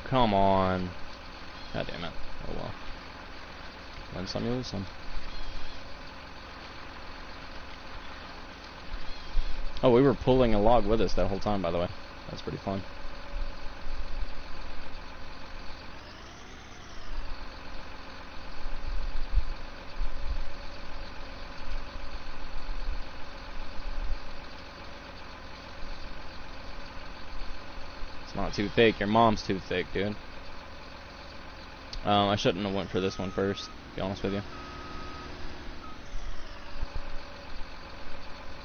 S1: Oh, come on. God damn it. Oh well. Win some, you lose some. Oh, we were pulling a log with us that whole time, by the way. That's pretty fun. It's not too thick. Your mom's too thick, dude. I shouldn't have went for this one first, to be honest with you.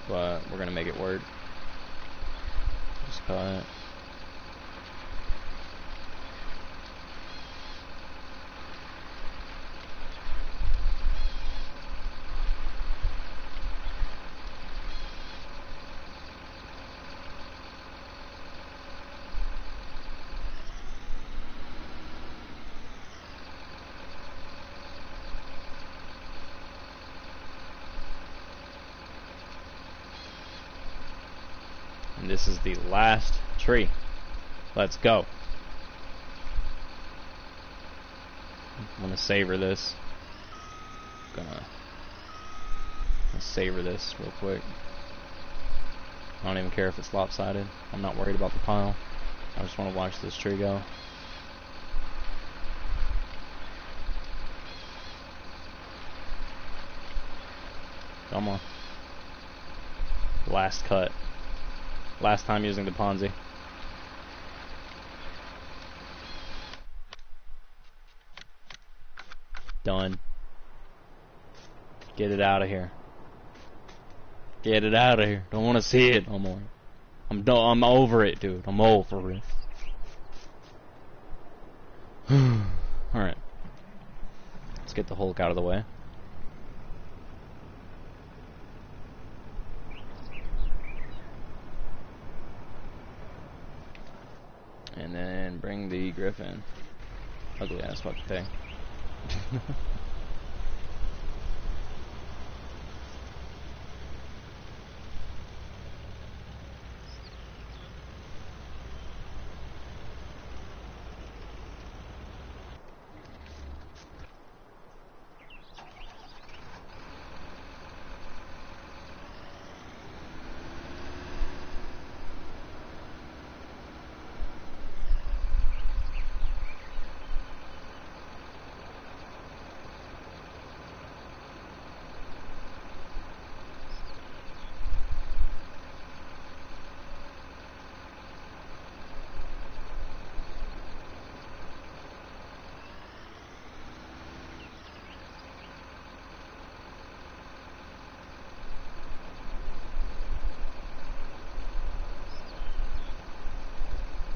S1: But we're gonna make it work. Just cut. And this is the last tree. Let's go. I'm gonna savor this. Gonna savor this real quick. I don't even care if it's lopsided. I'm not worried about the pile. I just want to watch this tree go. Come on. Last cut. Last time using the Ponzi. Done. Get it out of here. Get it out of here. Don't want to see it no more. I'm done. I'm over it, dude. I'm over it. Alright. Let's get the Hulk out of the way. And then bring the Griffin. Ugly ass fucking thing.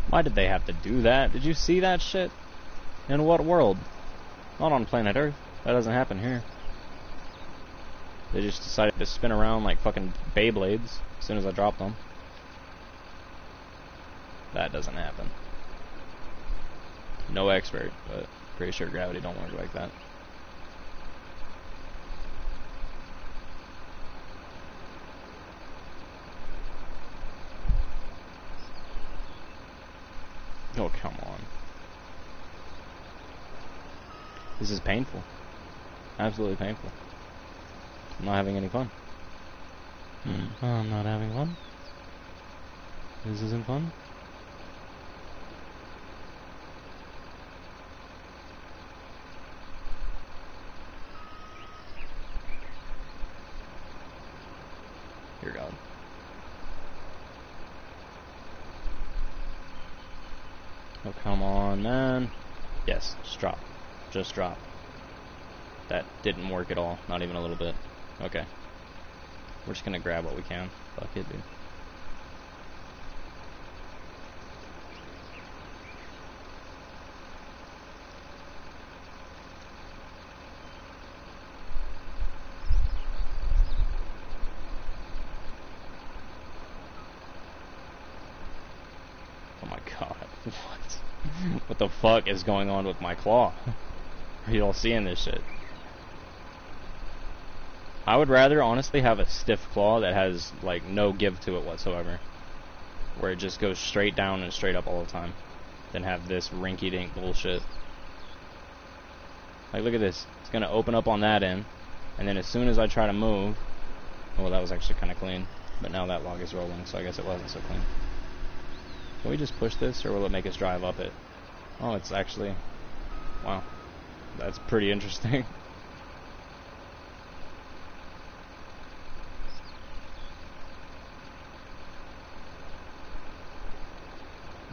S1: Why did they have to do that? Did you see that shit? In what world? Not on planet Earth. That doesn't happen here. They just decided to spin around like fucking Beyblades as soon as I dropped them. That doesn't happen. No expert, but pretty sure gravity don't work like that. Oh, come on. This is painful. Absolutely painful. I'm not having any fun. I'm not having fun. This isn't fun. Dear God. Oh, come on, man. Yes, just drop. Just drop. That didn't work at all. Not even a little bit. Okay. We're just gonna grab what we can. Fuck it, dude. Oh my god. What? What the fuck is going on with my claw? Are you all seeing this shit? I would rather honestly have a stiff claw that has like no give to it whatsoever, where it just goes straight down and straight up all the time. than have this rinky-dink bullshit. Like, look at this. It's gonna open up on that end, and then as soon as I try to move, well, that was actually kind of clean, but now that log is rolling, so I guess it wasn't so clean. Can we just push this, or will it make us drive up it? Oh, it's actually, wow, that's pretty interesting.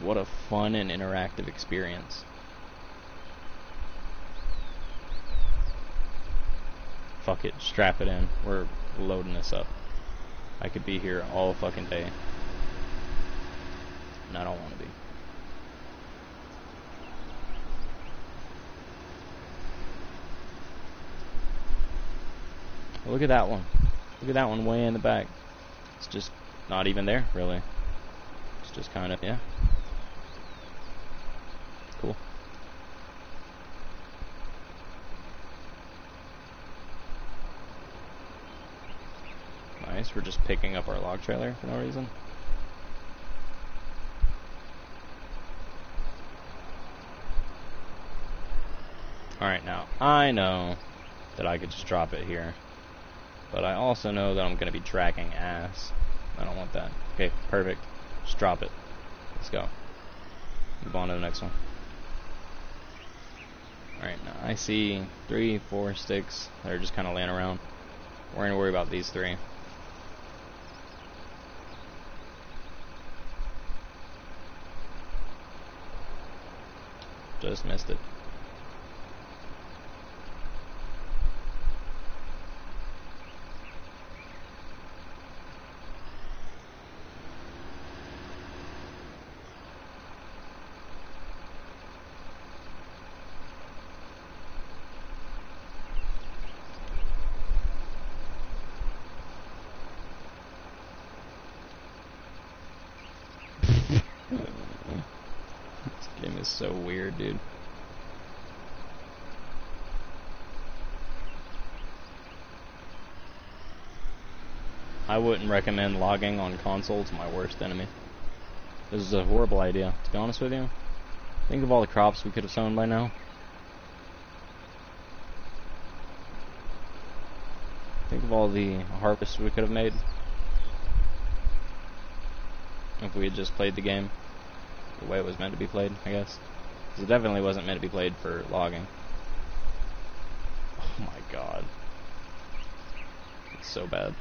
S1: What a fun and interactive experience. Fuck it, strap it in. We're loading this up. I could be here all fucking day. And I don't want to be. Look at that one. Look at that one way in the back. It's just not even there, really. It's just kind of, yeah. Cool. Nice, we're just picking up our log trailer for no reason. Alright, now, I know that I could just drop it here. But I also know that I'm going to be dragging ass. I don't want that. Okay, perfect. Just drop it. Let's go. Move on to the next one. Alright, now I see 3, 4 sticks that are just kind of laying around. We're going to worry about these 3. Just missed it. This game is so weird, dude. I wouldn't recommend logging on console. It's my worst enemy. This is a horrible idea, to be honest with you. Think of all the crops we could have sown by now. Think of all the harvests we could have made if we had just played the game the way it was meant to be played, I guess. Because it definitely wasn't meant to be played for logging. Oh my god. It's so bad.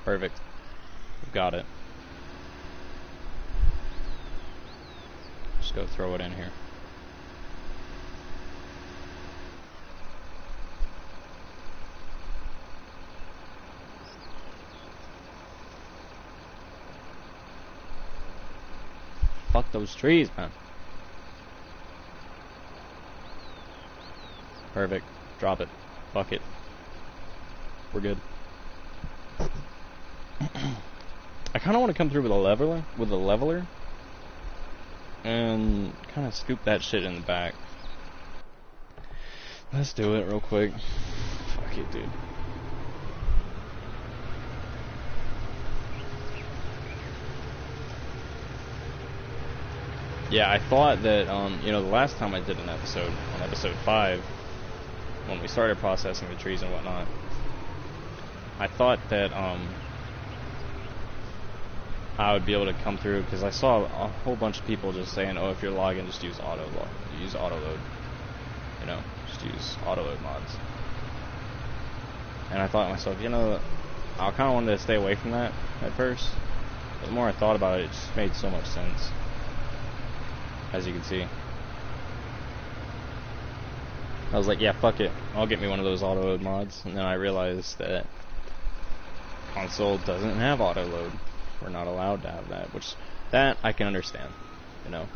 S1: Perfect. We've got it. Just go throw it in here. Fuck those trees, man. Perfect. Drop it. Fuck it. We're good. I kind of want to come through with a leveler, and kind of scoop that shit in the back. Let's do it real quick. Fuck it, dude. Yeah, I thought that, you know, the last time I did an episode, on episode 5, when we started processing the trees and whatnot, I thought that, I would be able to come through, because I saw a whole bunch of people just saying, oh, if you're logging, just use auto load. You know, just use auto load mods. And I thought to myself, you know, I kind of wanted to stay away from that at first. But the more I thought about it, it just made so much sense. As you can see. I was like, yeah, fuck it. I'll get me one of those auto load mods. And then I realized that console doesn't have auto load. We're not allowed to have that, which, that I can understand, you know,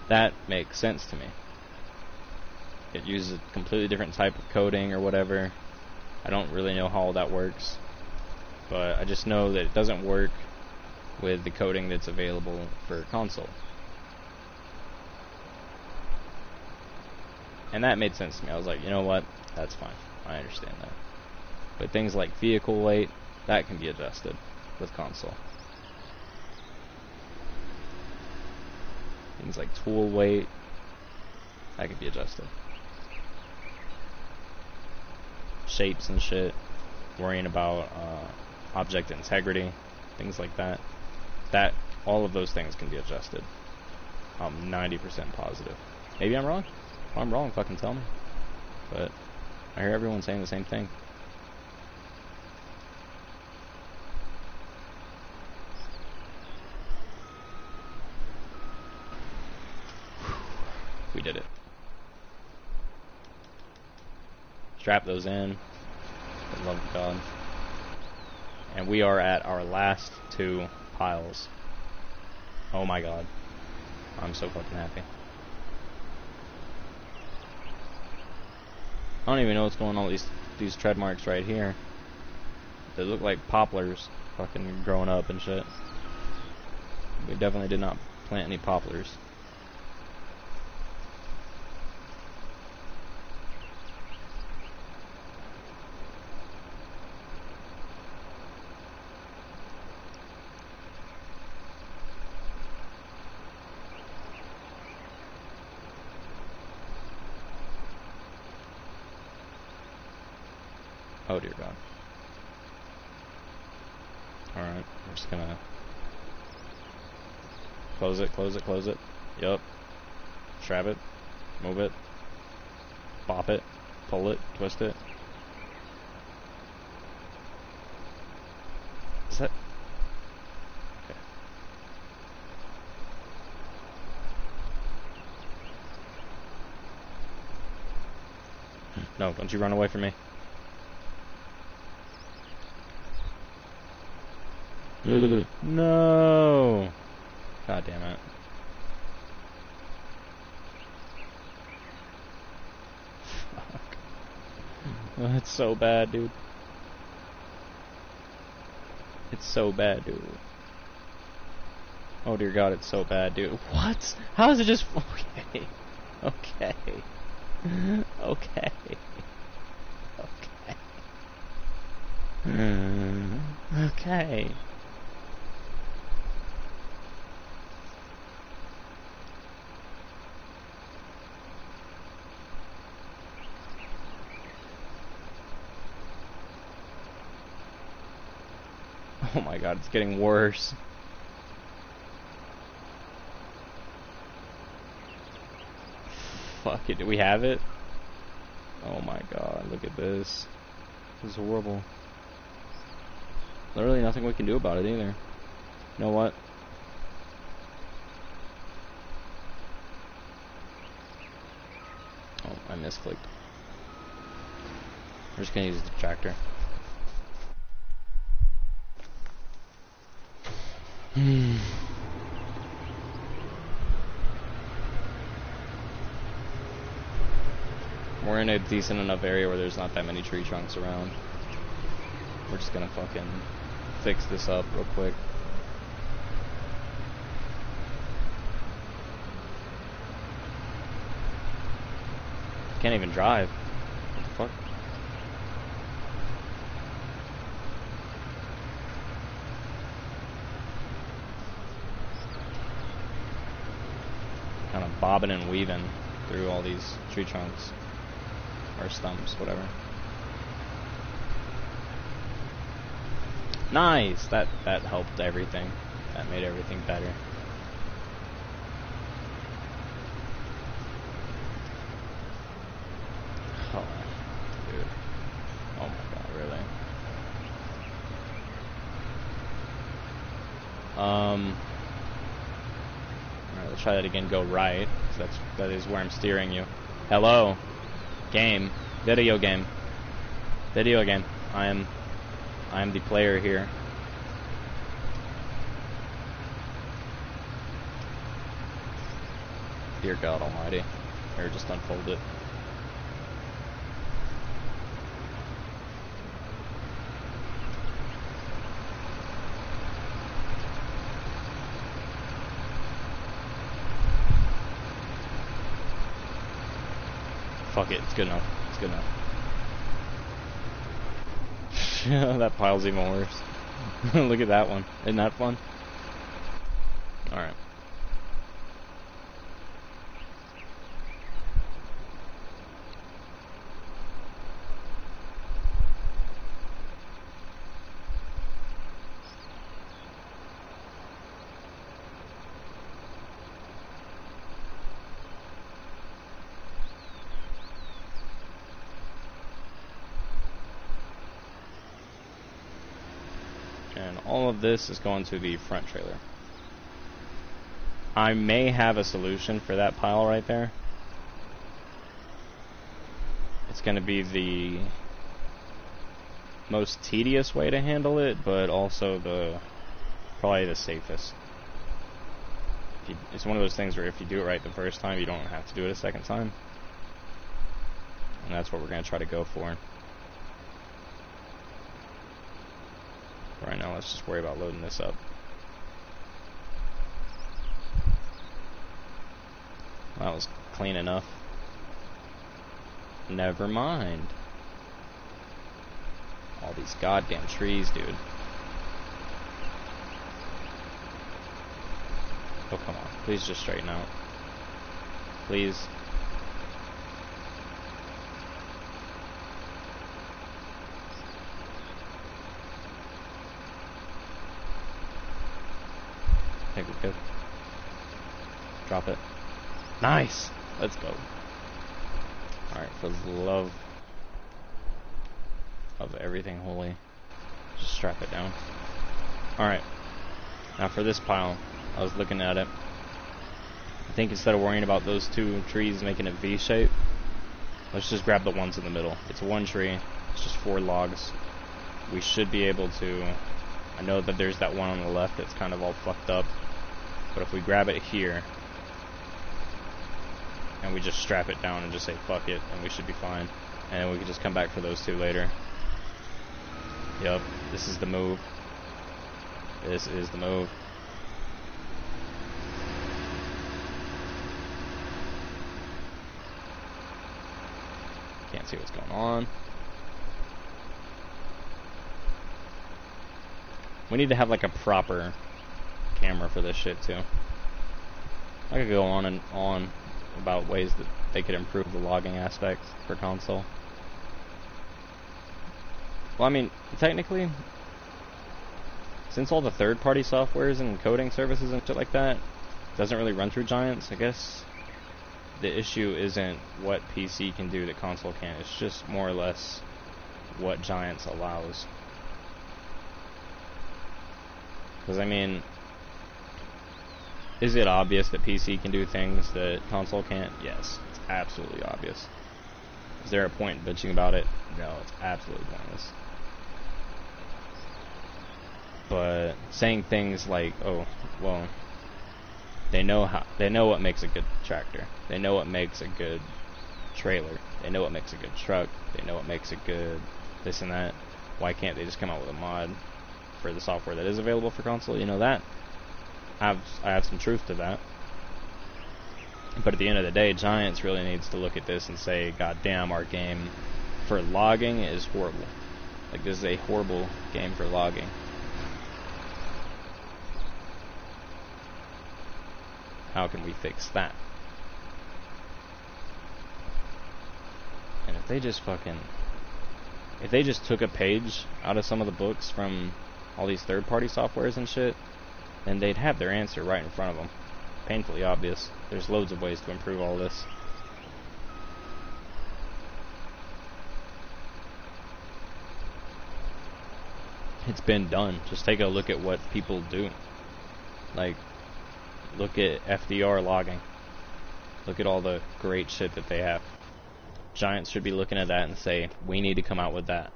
S1: that makes sense to me. it uses a completely different type of coding or whatever. I don't really know how all that works, but I just know that it doesn't work with the coding that's available for console. And that made sense to me. I was like, you know what? That's fine. I understand that. But things like vehicle weight, that can be adjusted with console. Things like tool weight, that can be adjusted. Shapes and shit, worrying about object integrity, things like that. All of those things can be adjusted. I'm 90% positive. Maybe I'm wrong. If I'm wrong, fucking tell me. But I hear everyone saying the same thing. We did it. Strap those in. For the love of God. And we are at our last 2 piles. Oh my God. I'm so fucking happy. I don't even know what's going on with these tread marks right here. They look like poplars fucking growing up and shit. We definitely did not plant any poplars. Oh dear God. Alright, we're just gonna close it, close it, close it. Yup. Strap it. Move it. Bop it. Pull it. Twist it. Is that... Okay. No, don't you run away from me. No! God damn it. Fuck. That's so bad, dude. It's so bad, dude. Oh dear God, it's so bad, dude. What? How is it just... Okay. Okay. Okay. Okay. Okay. Oh my God, it's getting worse. Fuck it, do we have it? Oh my God, look at this. This is horrible. Literally nothing we can do about it either. You know what? Oh, I misclicked. We're just gonna use the tractor. We're in a decent enough area where there's not that many tree trunks around. We're just gonna fucking fix this up real quick. Can't even drive. What the fuck? Kind of bobbing and weaving through all these tree trunks. Or stumps, whatever. Nice! That helped everything. That made everything better. Oh, dude. Oh my God, really? Alright, let's try that again. Go right. That is where I'm steering you. Hello. Game. Video game. Video game. I am the player here. Dear God Almighty. Here, just unfold it. Fuck it, it's good enough. It's good enough. That pile's even worse. Look at that one. Isn't that fun? Alright. And all of this is going to the front trailer. I may have a solution for that pile right there. It's going to be the most tedious way to handle it, but also probably the safest. It's one of those things where if you do it right the first time, you don't have to do it a second time. And that's what we're going to try to go for. Right now, let's just worry about loading this up. That was clean enough. Never mind. All these goddamn trees, dude. Oh, come on. Please just straighten out. Please. I think we're good. Drop it. Nice! Let's go. Alright, for the love of everything holy, just strap it down. Alright, now for this pile, I was looking at it. I think instead of worrying about those two trees making a V shape, let's just grab the ones in the middle. It's one tree, it's just 4 logs. We should be able to, I know that there's that one on the left that's kind of all fucked up, but if we grab it here, and we just strap it down and just say fuck it, and we should be fine. And we can just come back for those two later. Yup, this is the move. This is the move. Can't see what's going on. We need to have like a proper camera for this shit too. I could go on and on about ways that they could improve the logging aspects for console. Well, I mean, technically, since all the third-party softwares and coding services and shit like that doesn't really run through Giants, I guess the issue isn't what PC can do that console can't. It's just more or less what Giants allows. Because, I mean, is it obvious that PC can do things that console can't? Yes, it's absolutely obvious. Is there a point in bitching about it? No, it's absolutely pointless. But saying things like, "Oh, well, they know what makes a good tractor. They know what makes a good trailer. They know what makes a good truck. They know what makes a good this and that. Why can't they just come out with a mod for the software that is available for console?" You know that. I have some truth to that. But at the end of the day, Giants really needs to look at this and say, God damn, our game for logging is horrible. Like, this is a horrible game for logging. How can we fix that? And if they just took a page out of some of the books from all these third-party softwares and shit, then they'd have their answer right in front of them. Painfully obvious. There's loads of ways to improve all this. It's been done. Just take a look at what people do. Like, look at FDR logging. Look at all the great shit that they have. Giants should be looking at that and say, we need to come out with that.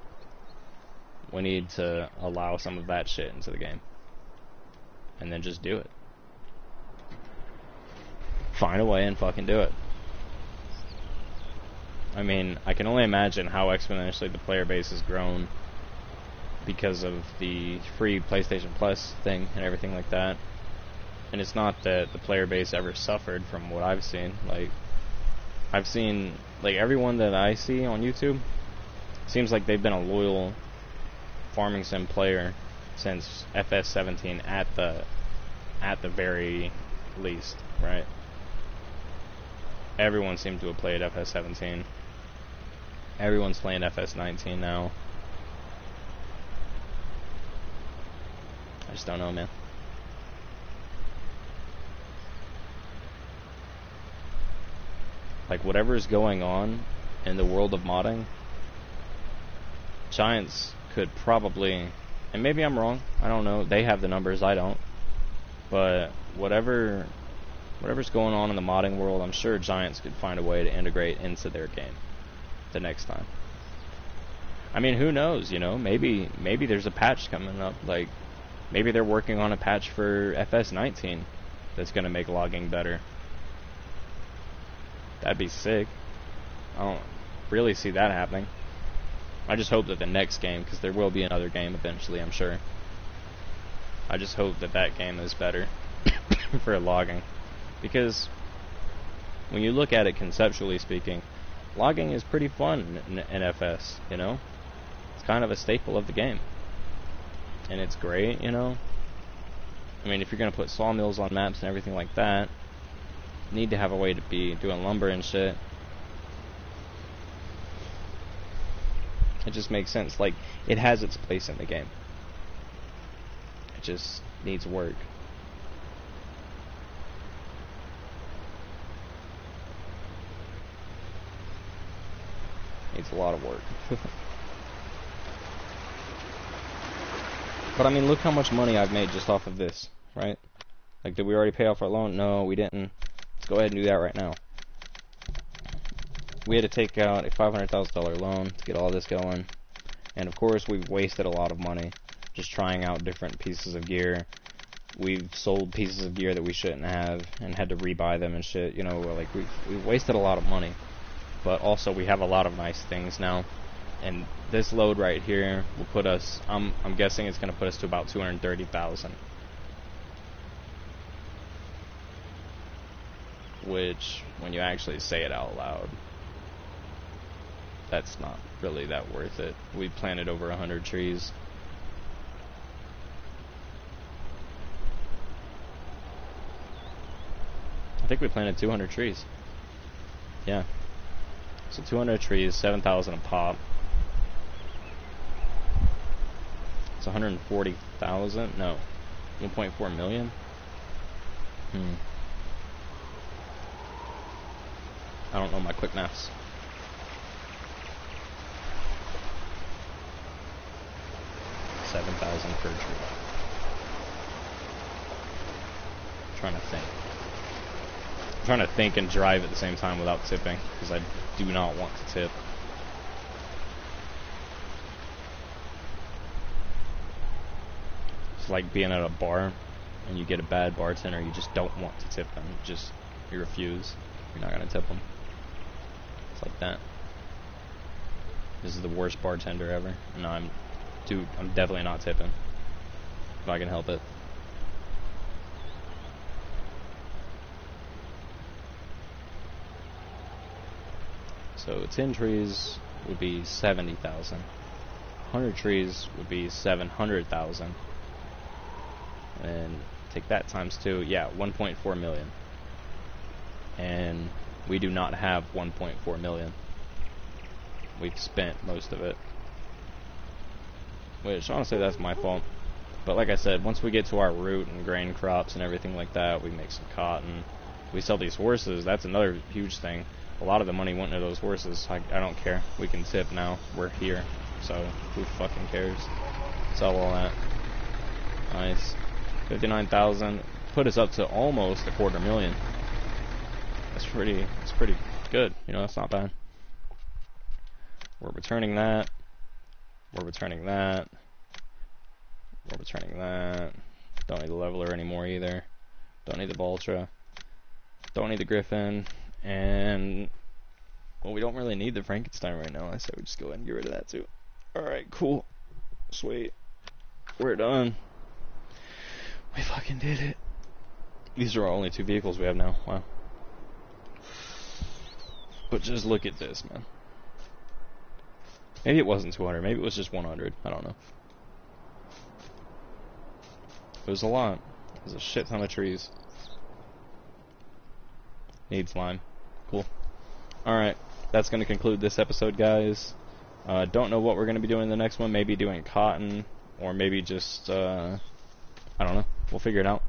S1: We need to allow some of that shit into the game. And then just do it. Find a way and fucking do it. I mean, I can only imagine how exponentially the player base has grown because of the free PlayStation Plus thing and everything like that. And it's not that the player base ever suffered from what I've seen. Like, I've seen like everyone that I see on YouTube seems like they've been a loyal farming sim player since FS17 at the very least, right? Everyone seemed to have played FS17. Everyone's playing FS19 now. I just don't know, man. Like, whatever is going on in the world of modding, Giants could probably, and maybe I'm wrong, I don't know, they have the numbers, I don't, but whatever's going on in the modding world, I'm sure Giants could find a way to integrate into their game the next time. I mean, who knows, you know, maybe there's a patch coming up, like, maybe they're working on a patch for FS19 that's going to make logging better. That'd be sick. I don't really see that happening. I just hope that the next game, because there will be another game eventually, I'm sure. I just hope that that game is better for logging. Because when you look at it conceptually speaking, logging is pretty fun in FS, you know? It's kind of a staple of the game. And it's great, you know? I mean, if you're going to put sawmills on maps and everything like that, you need to have a way to be doing lumber and shit. It just makes sense. Like, it has its place in the game. It just needs work. Needs a lot of work. But I mean, look how much money I've made just off of this, right? Like, did we already pay off our loan? No, we didn't. Let's go ahead and do that right now. We had to take out a $500,000 loan to get all this going. And of course, we've wasted a lot of money just trying out different pieces of gear. We've sold pieces of gear that we shouldn't have and had to rebuy them and shit. You know, like, we've wasted a lot of money. But also, we have a lot of nice things now. And this load right here will put us, I'm guessing it's going to put us to about 230,000. Which, when you actually say it out loud, that's not really that worth it. We planted over 100 trees. I think we planted 200 trees. Yeah. So 200 trees, 7,000 a pop. It's 140,000? No. 1.4 million? I don't know my quick maths. 7,000 per tree. Trying to think and drive at the same time without tipping, because I do not want to tip. It's like being at a bar and you get a bad bartender, you just don't want to tip them. You refuse. You're not gonna tip them. It's like that. This is the worst bartender ever. No, I'm definitely not tipping if I can help it. So 10 trees would be 70,000. 100 trees would be 700,000. And take that times 2, yeah, 1.4 million. And we do not have 1.4 million. We've spent most of it. Which, honestly, that's my fault. But like I said, once we get to our root and grain crops and everything like that, we make some cotton. We sell these horses, that's another huge thing. A lot of the money went into those horses. I don't care. We can tip now. We're here. So, who fucking cares? Sell all that. Nice. 59,000. Put us up to almost $250,000. That's pretty good. You know, that's not bad. We're returning that. We're returning that. We're returning that. Don't need the leveler anymore either. Don't need the Vultra. Don't need the Griffin. And, well, we don't really need the Frankenstein right now. I say we just go ahead and get rid of that too. Alright, cool. Sweet. We're done. We fucking did it. These are our only 2 vehicles we have now. Wow. But just look at this, man. Maybe it wasn't 200. Maybe it was just 100. I don't know. It was a lot. It was a shit ton of trees. Needs lime. Cool. Alright. That's going to conclude this episode, guys. Don't know what we're going to be doing in the next one. Maybe doing cotton. Or maybe just, I don't know. We'll figure it out.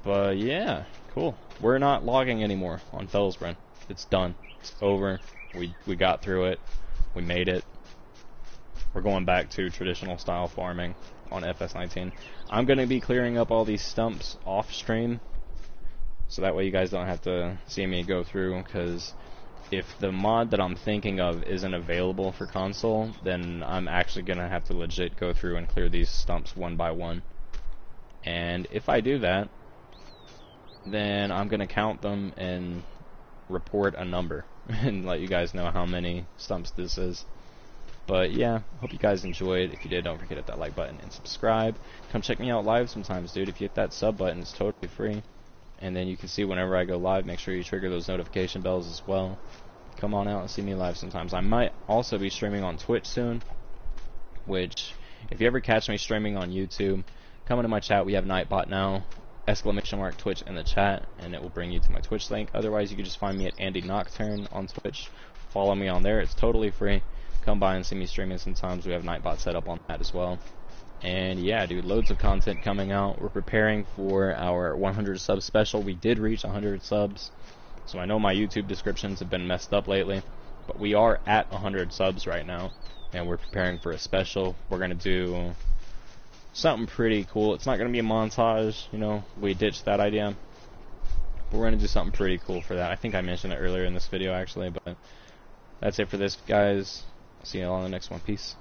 S1: But, yeah. Cool. We're not logging anymore on Fellsbrun. It's done. It's over. We got through it. We made it. We're going back to traditional style farming on FS19. I'm going to be clearing up all these stumps off stream, so that way you guys don't have to see me go through, because if the mod that I'm thinking of isn't available for console, then I'm actually going to have to legit go through and clear these stumps one by one. And if I do that, then I'm going to count them and report a number and let you guys know how many stumps this is. But yeah, hope you guys enjoyed. If you did, don't forget to hit that like button and subscribe. Come check me out live sometimes, dude. If you hit that sub button, it's totally free. And then you can see whenever I go live. Make sure you trigger those notification bells as well. Come on out and see me live sometimes. I might also be streaming on Twitch soon, which, if you ever catch me streaming on YouTube, come into my chat. We have Nightbot now. !Twitch in the chat, and it will bring you to my Twitch link. Otherwise, you can just find me at AndyNocturne on Twitch. Follow me on there. It's totally free. Come by and see me streaming sometimes. We have Nightbot set up on that as well. And yeah, dude, loads of content coming out. We're preparing for our 100 sub special. We did reach 100 subs, so I know my YouTube descriptions have been messed up lately, but we are at 100 subs right now, and we're preparing for a special. We're going to do something pretty cool. It's not going to be a montage, you know, we ditched that idea, but we're going to do something pretty cool for that. I think I mentioned it earlier in this video, actually, but that's it for this, guys. See you all on the next one. Peace.